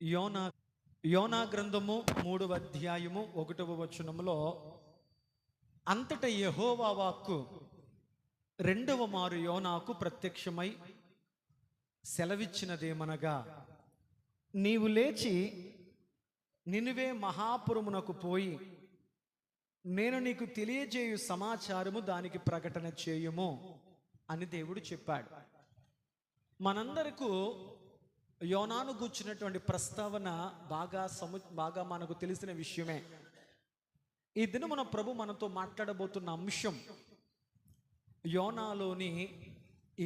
యోనా యోనా గ్రంథము 3వ అధ్యాయము 1వ వచనములో, అంతట యెహోవా వాక్కు రెండవ మారు యోనాకు ప్రత్యక్షమై సెలవిచ్చినదేమనగా, నీవు లేచి నినివే మహాపురమునకు పోయి నేను నీకు తెలియజేయు సమాచారము దానికి ప్రకటన చేయుము అని దేవుడు చెప్పాడు. మనందరకు యోనాను గూర్చినటువంటి ప్రస్తావన బాగా మనకు తెలిసిన విషయమే. ఈ దినమున ప్రభు మనతో మాట్లాడబోతున్న అంశం యోనాలోని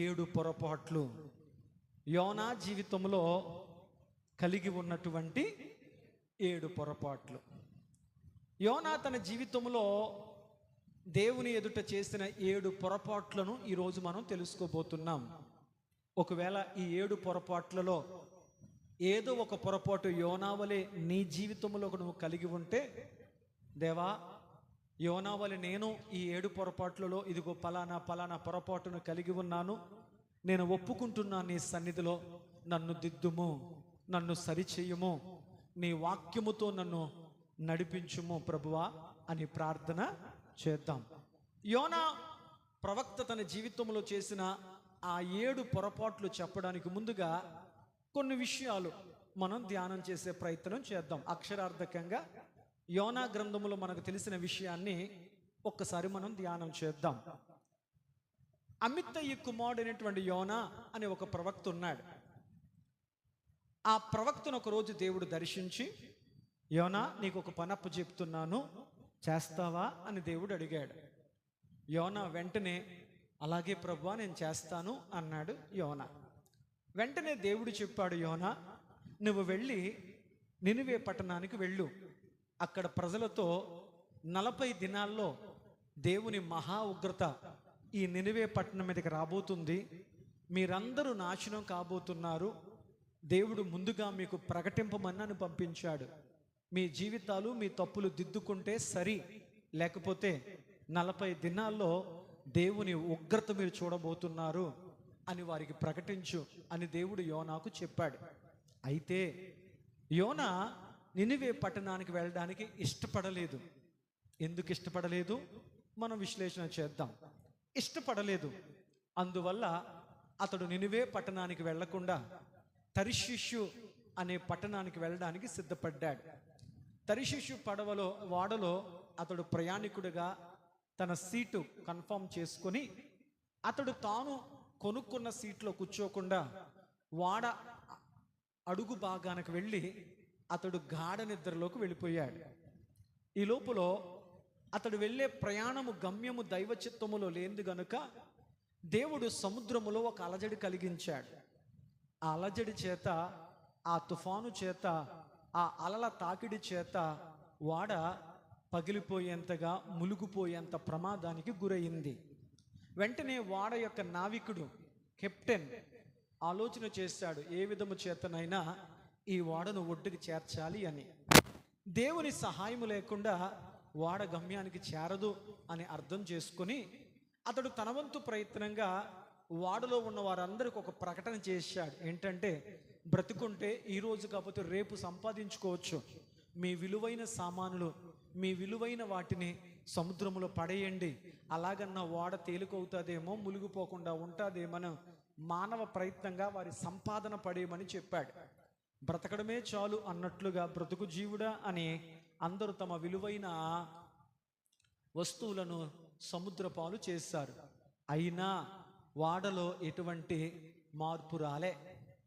7 పొరపాట్లు. యోనా జీవితంలో కలిగి ఉన్నటువంటి 7 పొరపాట్లు. యోనా తన జీవితంలో దేవుని ఎదుట చేసిన 7 పొరపాట్లను ఈరోజు మనం తెలుసుకోబోతున్నాం. ఒకవేళ ఈ 7 పొరపాట్లలో ఏదో ఒక పొరపాటు యోనావలే నీ జీవితంలో నువ్వు కలిగి ఉంటే, దేవా యోనావలే నేను ఈ 7 పొరపాట్లలో ఇదిగో పలానా పొరపాటును కలిగి ఉన్నాను, నేను ఒప్పుకుంటున్నాను, నీ సన్నిధిలో నన్ను దిద్దుము, నన్ను సరిచేయుము, నీ వాక్యముతో నన్ను నడిపించుము ప్రభువా అని ప్రార్థన చేద్దాం. యోనా ప్రవక్త తన జీవితంలో చేసిన ఆ 7 పొరపాట్లు చెప్పడానికి ముందుగా కొన్ని విషయాలు మనం ధ్యానం చేసే ప్రయత్నం చేద్దాం. అక్షరార్థకంగా యోనా గ్రంథములో మనకు తెలిసిన విషయాన్ని ఒక్కసారి మనం ధ్యానం చేద్దాం. అమిత్తయి కుమారుడైనటువంటి యోనా అనే ఒక ప్రవక్త ఉన్నాడు. ఆ ప్రవక్తను ఒకరోజు దేవుడు దర్శించి, యోనా నీకు ఒక పనప్పు చెప్తున్నాను, చేస్తావా అని దేవుడు అడిగాడు. యోనా వెంటనే అలాగే ప్రభువా నేను చేస్తాను అన్నాడు యోనా. వెంటనే దేవుడు చెప్పాడు, యోనా నువ్వు వెళ్ళి నినివే పట్టణానికి వెళ్ళు, అక్కడ ప్రజలతో 40 దినాల్లో దేవుని మహా ఉగ్రత ఈ నినివే పట్టణం మీదకి రాబోతుంది, మీరందరూ నాశనం కాబోతున్నారు, దేవుడు ముందుగా మీకు ప్రకటింపమని నన్ను పంపించాడు, మీ జీవితాలు మీ తప్పులు దిద్దుకుంటే సరి, లేకపోతే 40 దినాల్లో దేవుని ఉగ్రత మీరు చూడబోతున్నారు అని వారికి ప్రకటించు అని దేవుడు యోనాకు చెప్పాడు. అయితే యోనా నినివే పట్టణానికి వెళ్ళడానికి ఇష్టపడలేదు. ఎందుకు ఇష్టపడలేదు మనం విశ్లేషణ చేద్దాం. ఇష్టపడలేదు, అందువల్ల అతడు నినివే పట్టణానికి వెళ్లకుండా తర్షీషు అనే పట్టణానికి వెళ్ళడానికి సిద్ధపడ్డాడు. తర్షీషు వాడలో అతడు ప్రయాణికుడిగా తన సీటు కన్ఫర్మ్ చేసుకొని, అతడు తాను కొనుక్కున్న సీట్లో కూర్చోకుండా వాడ అడుగు భాగానికి వెళ్ళి అతడు గాఢ నిద్రలోకి వెళ్ళిపోయాడు. ఈ లోపల అతడు వెళ్ళే ప్రయాణము గమ్యము దైవ చిత్తములో లేనిది గనుక దేవుడు సముద్రములో ఒక అలజడి కలిగించాడు. ఆ అలజడి చేత, ఆ తుఫాను చేత, ఆ అలల తాకిడి చేత వాడ పగిలిపోయేంతగా, మునిగిపోయేంత ప్రమాదానికి గురయింది. వెంటనే వాడ యొక్క నావికుడు కెప్టెన్ ఆలోచన చేశాడు, ఏ విధము చేతనైనా ఈ వాడను ఒడ్డుకి చేర్చాలి అని. దేవుని సహాయము లేకుండా వాడ గమ్యానికి చేరదు అని అర్థం చేసుకొని అతడు తన వంతు ప్రయత్నంగా వాడలో ఉన్న వారందరికి ఒక ప్రకటన చేశాడు. ఏంటంటే, బ్రతుకుంటే ఈరోజు కాకపోతే రేపు సంపాదించుకోవచ్చు, మీ విలువైన సామానులు, మీ విలువైన వాటిని సముద్రంలో పడేయండి, అలాగన్నా ఓడ తేలికవుతుందేమో, మునిగిపోకుండా ఉంటుందేమో మానవ ప్రయత్నంగా వారి సంపాదన పడేయమని చెప్పాడు. బ్రతకడమే చాలు అన్నట్లుగా బ్రతుకు జీవుడా అని అందరూ తమ విలువైన వస్తువులను సముద్రపాలు చేశారు. అయినా వాడలో ఎటువంటి మార్పు రాలే.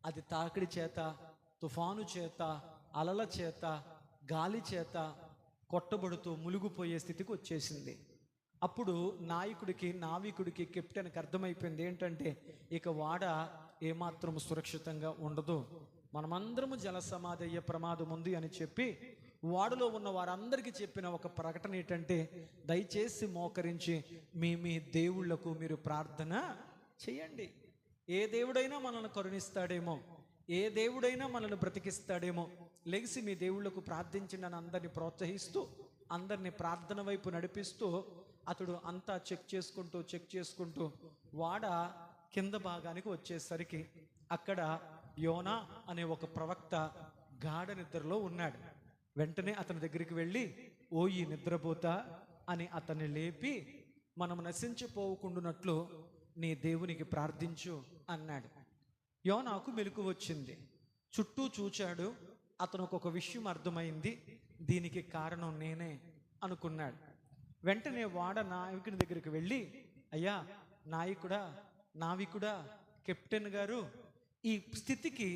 అది తాకిడి చేత, తుఫాను చేత, అలల చేత, గాలి చేత కొట్టబడుతూ మునిగిపోయే స్థితికి వచ్చేసింది. అప్పుడు నావికుడికి కెప్టెన్కి అర్థమైపోయింది ఏంటంటే, ఇక వాడ ఏమాత్రం సురక్షితంగా ఉండదు, మనమందరము జల సమాధి అయ్యే ప్రమాదం ఉంది అని చెప్పి వాడలో ఉన్న వారందరికీ చెప్పిన ఒక ప్రకటన ఏంటంటే, దయచేసి మోకరించి మీ దేవుళ్లకు మీరు ప్రార్థన చేయండి. ఏ దేవుడైనా మనల్ని కరుణిస్తాడేమో, ఏ దేవుడైనా మనల్ని బ్రతికిస్తాడేమో, లెగిసి మీ దేవుళ్లకు ప్రార్థించండి అని అందరినీ ప్రోత్సహిస్తూ, అందరినీ ప్రార్థన వైపు నడిపిస్తూ అతడు అంతా చెక్ చేసుకుంటూ వాడ కింద భాగానికి వచ్చేసరికి అక్కడ యోనా అనే ఒక ప్రవక్త గాఢ నిద్రలో ఉన్నాడు. వెంటనే అతని దగ్గరికి వెళ్ళి, ఓ ఈ నిద్రపోతా అని అతన్ని లేపి, మనం నశించిపోకుండానట్లు నీ దేవునికి ప్రార్థించు అన్నాడు. యోనాకు మెలకు వచ్చింది. చుట్టూ చూచాడు. అతనికి ఒక విషయం అర్థమైంది, దీనికి కారణం నేనే అనుకున్నాడు. వెంటనే వాడ నావికుని దగ్గరికి వెళ్ళి, అయ్యా నావికుడా, కెప్టెన్ గారు, ఈ స్థితికి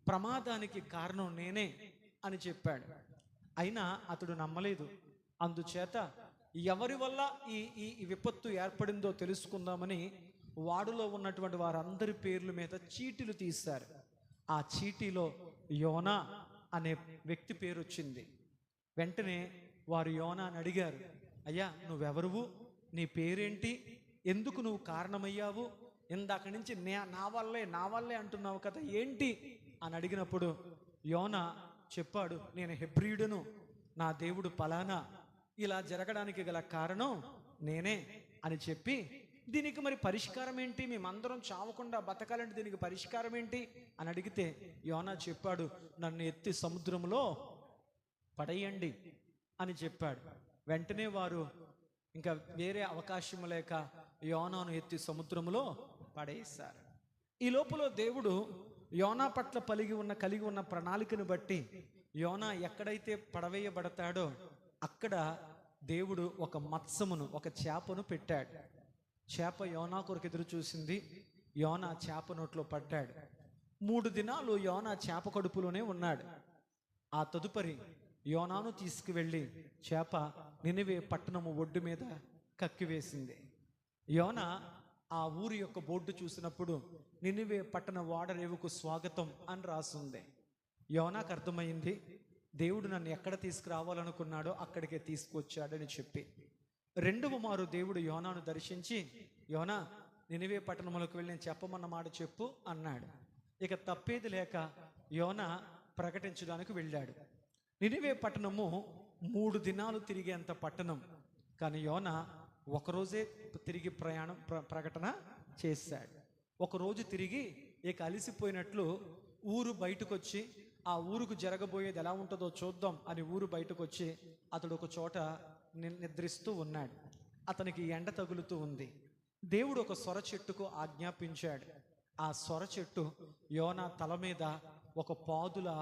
ప్రమాదానికి కారణం నేనే అని చెప్పాడు. అయినా అతడు నమ్మలేదు. అందుచేత ఎవరి వల్ల ఈ ఈ విపత్తు ఏర్పడిందో తెలుసుకుందామని వాడులో ఉన్నటువంటి వారందరి పేర్ల మీద చీటీలు తీశారు. ఆ చీటీలో యోనా అనే వ్యక్తి పేరు వచ్చింది. వెంటనే వారు యోనాని అడిగారు, అయ్యా నువ్వెవరువు, నీ పేరేంటి, ఎందుకు నువ్వు కారణమయ్యావు, ఇందాక నుంచి నా వల్లే అంటున్నావు కదా, ఏంటి అని అడిగినప్పుడు యోనా చెప్పాడు, నేను హెబ్రీయుడును, నా దేవుడు పలానా, ఇలా జరగడానికి గల కారణం నేనే అని చెప్పి, దీనికి మరి పరిష్కారం ఏంటి, మేమందరం చావకుండా బతకాలంటే దీనికి పరిష్కారం ఏంటి అని అడిగితే యోనా చెప్పాడు, నన్ను ఎత్తి సముద్రంలో పడేయండి అని చెప్పాడు. వెంటనే వారు ఇంకా వేరే అవకాశం లేక యోనాను ఎత్తి సముద్రంలో పడేశారు. ఈ లోపల దేవుడు యోనా పట్ల కలిగి ఉన్న ప్రణాళికను బట్టి యోనా ఎక్కడైతే పడవేయబడతాడో అక్కడ దేవుడు ఒక మత్స్యమును, ఒక చేపను పెట్టాడు. చేప యోనా కొరకు ఎదురు చూసింది. యోనా చేప నోట్లో పడ్డాడు. 3 దినాలు యోనా చేప కడుపులోనే ఉన్నాడు. ఆ తదుపరి యోనాను తీసుకువెళ్ళి చేప నినివే పట్టణము ఒడ్డు మీద కక్కివేసింది. యోనా ఆ ఊరి యొక్క బోర్డు చూసినప్పుడు నినివే పట్టణ వాడరేవుకు స్వాగతం అని రాసుంది. యోనాకు అర్థమైంది, దేవుడు నన్ను ఎక్కడ తీసుకురావాలనుకున్నాడో అక్కడికే తీసుకొచ్చాడని చెప్పి. 2వ మారు దేవుడు యోనాను దర్శించి, యోనా నినివే పట్టణంలోకి వెళ్ళి నేను చెప్పమన్న మాట చెప్పు అన్నాడు. ఇక తప్పేది లేక యోనా ప్రకటించడానికి వెళ్ళాడు. నినివే పట్టణము 3 దినాలు తిరిగేంత పట్టణం. కానీ యోనా ఒకరోజే తిరిగి ప్రకటన చేశాడు. ఒకరోజు తిరిగి ఇక అలిసిపోయినట్లు ఊరు బయటకు వచ్చి, ఆ ఊరుకు జరగబోయేది ఎలా ఉంటుందో చూద్దాం అని ఊరు బయటకు వచ్చి అతడు ఒక చోట నిద్రిస్తూ ఉన్నాడు. అతనికి ఎండ తగులుతూ ఉంది. దేవుడు ఒక సొర చెట్టుకు ఆజ్ఞాపించాడు. ఆ సొర చెట్టు యోనా తల మీద ఒక పాదులా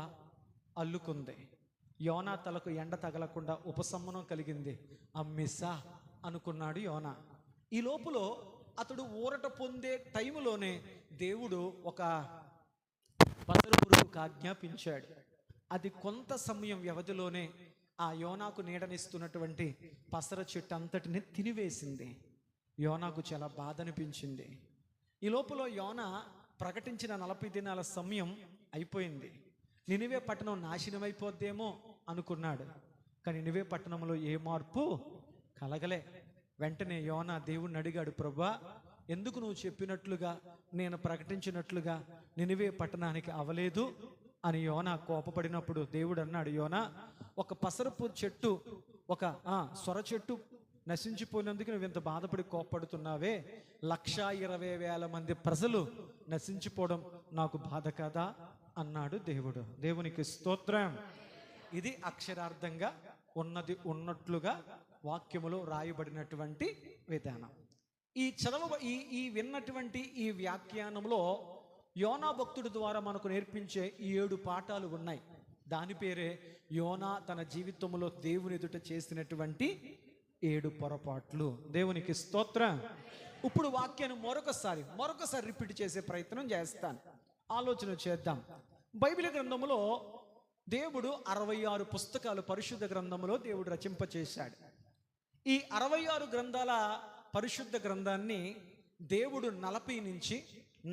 అల్లుకుంది. యోనా తలకు ఎండ తగలకుండా ఉపశమనం కలిగింది. అమ్మిసా అనుకున్నాడు యోనా. ఈ లోపల అతడు ఊరట పొందే టైంలోనే దేవుడు ఒక పసరు పురుగుకు ఆజ్ఞాపించాడు. అది కొంత సమయం వ్యవధిలోనే ఆ యోనాకు నీడనిస్తున్నటువంటి పసర చెట్టు అంతటిని తినివేసింది. యోనాకు చాలా బాధ అనిపించింది. ఈ లోపల యోనా ప్రకటించిన 40 దినాల సమయం అయిపోయింది. నినివే పట్టణం నాశనం అయిపోద్దేమో అనుకున్నాడు. కానీ నినివే పట్టణంలో ఏ మార్పు కలగలే. వెంటనే యోనా దేవుణ్ణి అడిగాడు, ప్రభువా, ఎందుకు నువ్వు చెప్పినట్లుగా నేను ప్రకటించినట్లుగా నినివే పట్టణానికి అవలేదు అని యోనా కోపపడినప్పుడు దేవుడు అన్నాడు, యోనా, ఒక పసరపు చెట్టు, ఒక సొర చెట్టు నశించిపోయినందుకు నువ్వు ఇంత బాధపడి కోపపడుతున్నావే, 120,000 మంది ప్రజలు నశించిపోవడం నాకు బాధ కాదా అన్నాడు దేవుడు. దేవునికి స్తోత్రం. ఇది అక్షరార్థంగా ఉన్నది ఉన్నట్లుగా వాక్యములో రాయబడినటువంటి విధానం. ఈ విన్నటువంటి ఈ వ్యాఖ్యానంలో యోనా భక్తుడి ద్వారా మనకు నేర్పించే ఈ 7 పాఠాలు ఉన్నాయి. దాని పేరే యోనా తన జీవితంలో దేవుని ఎదుట చేసినటువంటి 7 పొరపాట్లు. దేవునికి స్తోత్రం. ఇప్పుడు వాక్యాన్ని మరొకసారి రిపీట్ చేసే ప్రయత్నం చేస్తాను. ఆలోచన చేద్దాం. బైబిల్ గ్రంథంలో దేవుడు 66 పుస్తకాలు పరిశుద్ధ గ్రంథంలో దేవుడు రచింపచేశాడు. ఈ 66 గ్రంథాల పరిశుద్ధ గ్రంథాన్ని దేవుడు 40 నుంచి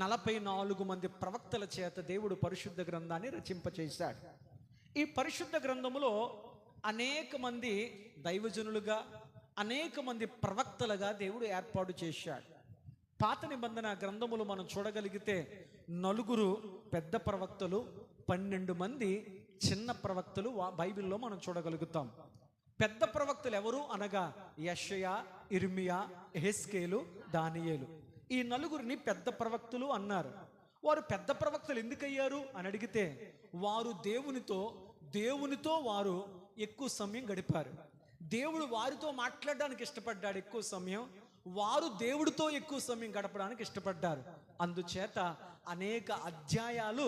44 మంది ప్రవక్తల చేత దేవుడు పరిశుద్ధ గ్రంథాన్ని రచింపచేశాడు. ఈ పరిశుద్ధ గ్రంథములో అనేక మంది దైవజనులుగా, అనేక మంది ప్రవక్తలుగా దేవుడు ఏర్పాటు చేశాడు. పాత నిబంధన గ్రంథములు మనం చూడగలిగితే 4 పెద్ద ప్రవక్తలు, 12 మంది చిన్న ప్రవక్తలు బైబిల్లో మనం చూడగలుగుతాం. పెద్ద ప్రవక్తలు ఎవరు అనగా యెషయా, ఇర్మియా, యెహెజ్కేలు, దానియేలు. ఈ 4 పెద్ద ప్రవక్తలు అన్నారు. వారు పెద్ద ప్రవక్తలు ఎందుకయ్యారు అని అడిగితే, వారు దేవునితో వారు ఎక్కువ సమయం గడిపారు. దేవుడు వారితో మాట్లాడడానికి ఇష్టపడ్డాడు ఎక్కువ సమయం, వారు దేవుడితో ఎక్కువ సమయం గడపడానికి ఇష్టపడ్డారు. అందుచేత అనేక అధ్యాయాలు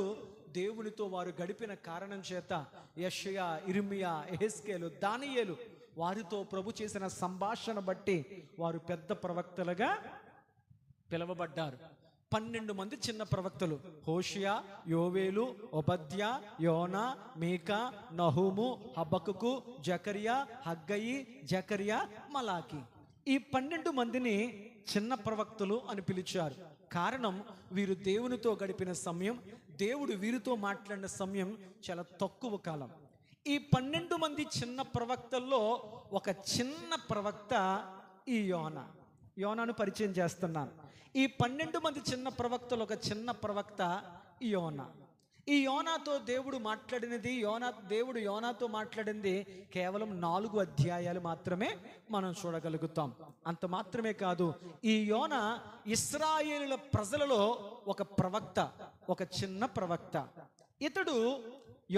దేవునితో వారు గడిపిన కారణం చేత యెషయా, ఇర్మియా, యెహెజ్కేలు, దానియేలు వారితో ప్రభు చేసిన సంభాషణ బట్టి వారు పెద్ద ప్రవక్తలుగా పిలువబడ్డారు. 12 మంది చిన్న ప్రవక్తలు: హోషియా, యోవేలు, ఓబద్యా, యోనా, మీకా, నహూము, హబక్కుకు, జకరియా, హగ్గయి, జకరియా, మలాకి. ఈ 12 మందిని చిన్న ప్రవక్తలు అని పిలిచారు. కారణం, వీరు దేవునితో గడిపిన సమయం, దేవుడు వీరితో మాట్లాడిన సమయం చాలా తక్కువ కాలం. ఈ 12 మంది చిన్న ప్రవక్తల్లో ఒక చిన్న ప్రవక్త ఈ యోనాను పరిచయం చేస్తున్నాను. ఈ 12 మంది చిన్న ప్రవక్తలు ఒక చిన్న ప్రవక్త ఈ యోనాతో దేవుడు యోనాతో మాట్లాడింది కేవలం 4 అధ్యాయాలు మాత్రమే మనం చూడగలుగుతాం. అంత మాత్రమే కాదు, ఈ యోనా ఇశ్రాయేలుల ప్రజలలో ఒక ప్రవక్త, ఒక చిన్న ప్రవక్త. ఇతడు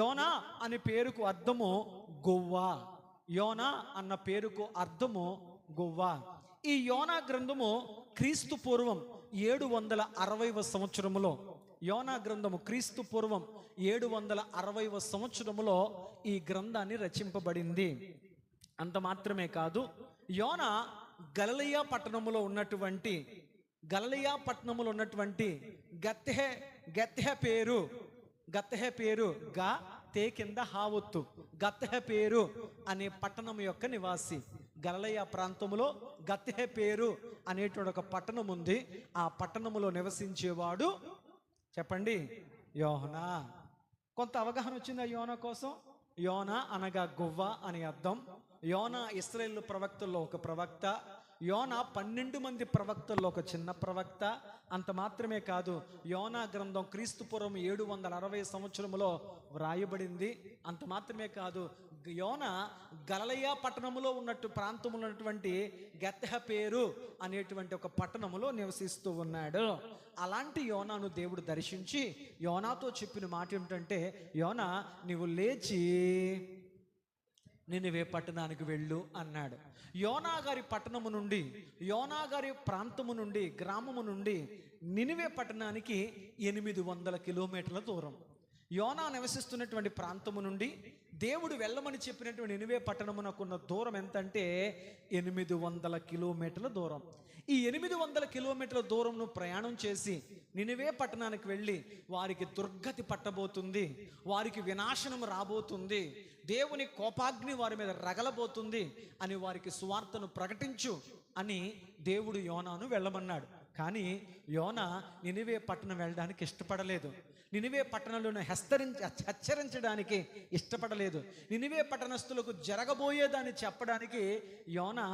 యోనా అనే పేరుకు అర్థము గొవ్వ. యోనా అన్న పేరుకు అర్థము గొవ్వ. ఈ యోనా గ్రంథము క్రీస్తు పూర్వం 760వ సంవత్సరములో, యోనా గ్రంథము క్రీస్తు పూర్వం 760వ సంవత్సరములో ఈ గ్రంథాన్ని రచింపబడింది. అంత మాత్రమే కాదు, యోనా గలిలయ పట్టణములో ఉన్నటువంటి గత్హె పేరు గా తే కింద హావొత్తు, గత్హె పేరు అనే పట్టణం యొక్క నివాసి. గలిలయ ప్రాంతంలో గత్హె పేరు అనేటువంటి ఒక పట్టణం ఉంది. ఆ పట్టణములో నివసించేవాడు చెప్పండి, యోనా. కొంత అవగాహన వచ్చింది ఆ యోనా కోసం. యోనా అనగా గువ్వ అని అర్థం. యోనా ఇశ్రాయేలు ప్రవక్తల్లో ఒక ప్రవక్త. యోనా 12 మంది ప్రవక్తల్లో ఒక చిన్న ప్రవక్త. అంత మాత్రమే కాదు, యోనా గ్రంథం క్రీస్తు పూర్వం 760 సంవత్సరములో వ్రాయబడింది. అంత మాత్రమే కాదు, యోనా గలిలయ పట్టణములో ప్రాంతంలో ఉన్నటువంటి గత్హె పేరు అనేటువంటి ఒక పట్టణములో నివసిస్తూ ఉన్నాడు. అలాంటి యోనాను దేవుడు దర్శించి యోనాతో చెప్పిన మాట ఏమిటంటే, యోనా, నీవు లేచి నినివే పట్టణానికి వెళ్ళు అన్నాడు. యోనా గారి ప్రాంతము నుండి, గ్రామము నుండి నినివే పట్టణానికి 800 కిలోమీటర్ల దూరం. యోనా నివసిస్తున్నటువంటి ప్రాంతము నుండి దేవుడు వెళ్ళమని చెప్పినటువంటి నినివే పట్టణమునకున్న దూరం ఎంతంటే 800 కిలోమీటర్ల దూరం. ఈ 800 కిలోమీటర్ల దూరంను ప్రయాణం చేసి నినివే పట్టణానికి వెళ్ళి వారికి దుర్గతి పట్టబోతుంది, వారికి వినాశనం రాబోతుంది, దేవుని కోపాగ్ని వారి మీద రగలబోతుంది అని వారికి సువార్తను ప్రకటించు అని దేవుడు యోనాను వెళ్ళమన్నాడు. కానీ యోనా నినివే పట్టణం వెళ్ళడానికి ఇష్టపడలేదు. నినివే పట్టణంలో హెచ్చరించడానికి ఇష్టపడలేదు. నినివే పట్టణస్థులకు జరగబోయేదాన్ని చెప్పడానికి యోనా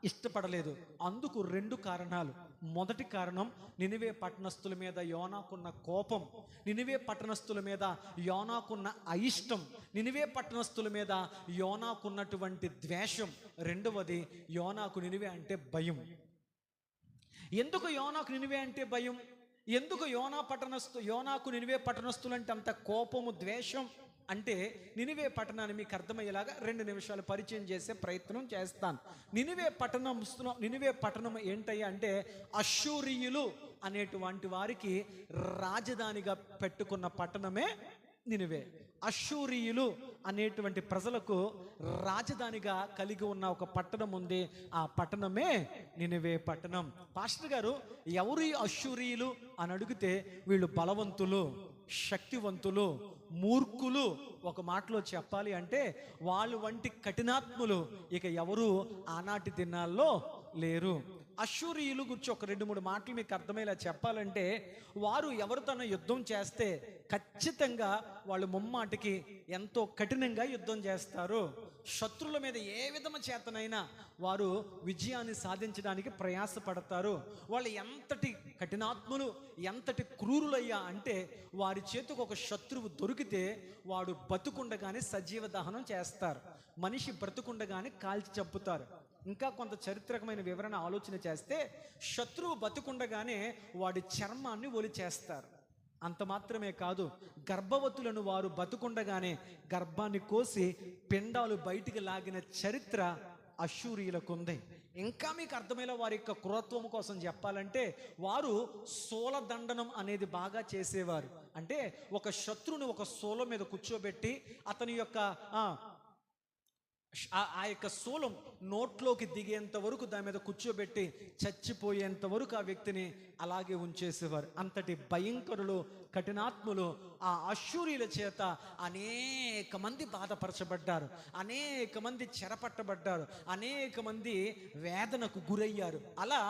ఇష్టపడలేదు. అందుకు 2 కారణాలు. మొదటి కారణం, నినివే పట్టణస్థుల మీద యోనాకున్న కోపం, నినివే పట్టణస్థుల మీద యోనాకున్న అయిష్టం, నినివే పట్టణస్థుల మీద యోనాకున్నటువంటి ద్వేషం. రెండవది, యోనాకు నినివే అంటే భయం. ఎందుకు యోనాకు నినివే అంటే భయం? ఎందుకు యోనాకు నినివే పట్టణస్థులంటే అంత కోపము, ద్వేషం అంటే, నినివే పట్టణాన్ని మీకు అర్థమయ్యేలాగా 2 నిమిషాలు పరిచయం చేసే ప్రయత్నం చేస్తాను. నినివే పట్టణం ఏంటయ్యా అంటే, అష్షూరీయులు అనేటువంటి వారికి రాజధానిగా పెట్టుకున్న పట్టణమే నినివే. అష్షూరీయులు అనేటువంటి ప్రజలకు రాజధానిగా కలిగి ఉన్న ఒక పట్టణం ఉంది. ఆ పట్టణమే నినివే పట్టణం. పాస్టర్ గారు, ఎవరు ఈ అష్షూరీయులు అని అడిగితే, వీళ్ళు బలవంతులు, శక్తివంతులు, మూర్ఖులు. ఒక మాటలో చెప్పాలి అంటే వాళ్ళు వంటి కఠినాత్ములు ఇక ఎవరు ఆనాటి దినాల్లో లేరు. అష్షూరీయులు గురించి ఒక 2-3 మాటలు మీకు అర్థమయ్యేలా చెప్పాలంటే, వారు ఎవరితోనో యుద్ధం చేస్తే ఖచ్చితంగా వాళ్ళు ముమ్మాటికి ఎంతో కఠినంగా యుద్ధం చేస్తారు. శత్రువుల మీద ఏ విధమ చేతనైనా వారు విజయాన్ని సాధించడానికి ప్రయాసపడతారు. వాళ్ళు ఎంతటి కఠినాత్ములు, ఎంతటి క్రూరులయ్యా అంటే, వారి చేతికి ఒక శత్రువు దొరికితే వాడు బతుకుండగానే సజీవ దహనం చేస్తారు, మనిషి బ్రతుకుండగానే కాల్చి చంపుతారు. ఇంకా కొంత చరిత్రకమైన వివరణ ఆలోచన చేస్తే, శత్రువు బతుకుండగానే వాడి చర్మాన్ని ఒలిచేస్తారు. అంత మాత్రమే కాదు, గర్భవతులను వారు బతుకుండగానే గర్భాన్ని కోసి పిండాలు బయటికి లాగిన చరిత్ర అష్షూరీయులకు ఉంది. ఇంకా మీకు అర్థమయ్యేలా వారి యొక్క క్రూరత్వం కోసం చెప్పాలంటే, వారు శూలదండనం అనేది బాగా చేసేవారు. అంటే ఒక శత్రువుని ఒక శూలం మీద కూర్చోబెట్టి అతని యొక్క ఆ యొక్క శూలం నోట్లోకి దిగేంత వరకు దాని మీద కూర్చోబెట్టి చచ్చిపోయేంత వరకు ఆ వ్యక్తిని అలాగే ఉంచేసేవారు. అంతటి భయంకరులు, కఠినాత్ములు ఆ అష్షూరీయుల చేత అనేక మంది బాధపరచబడ్డారు, అనేక మంది చెరపట్టబడ్డారు, అనేక మంది వేదనకు గురయ్యారు. అలా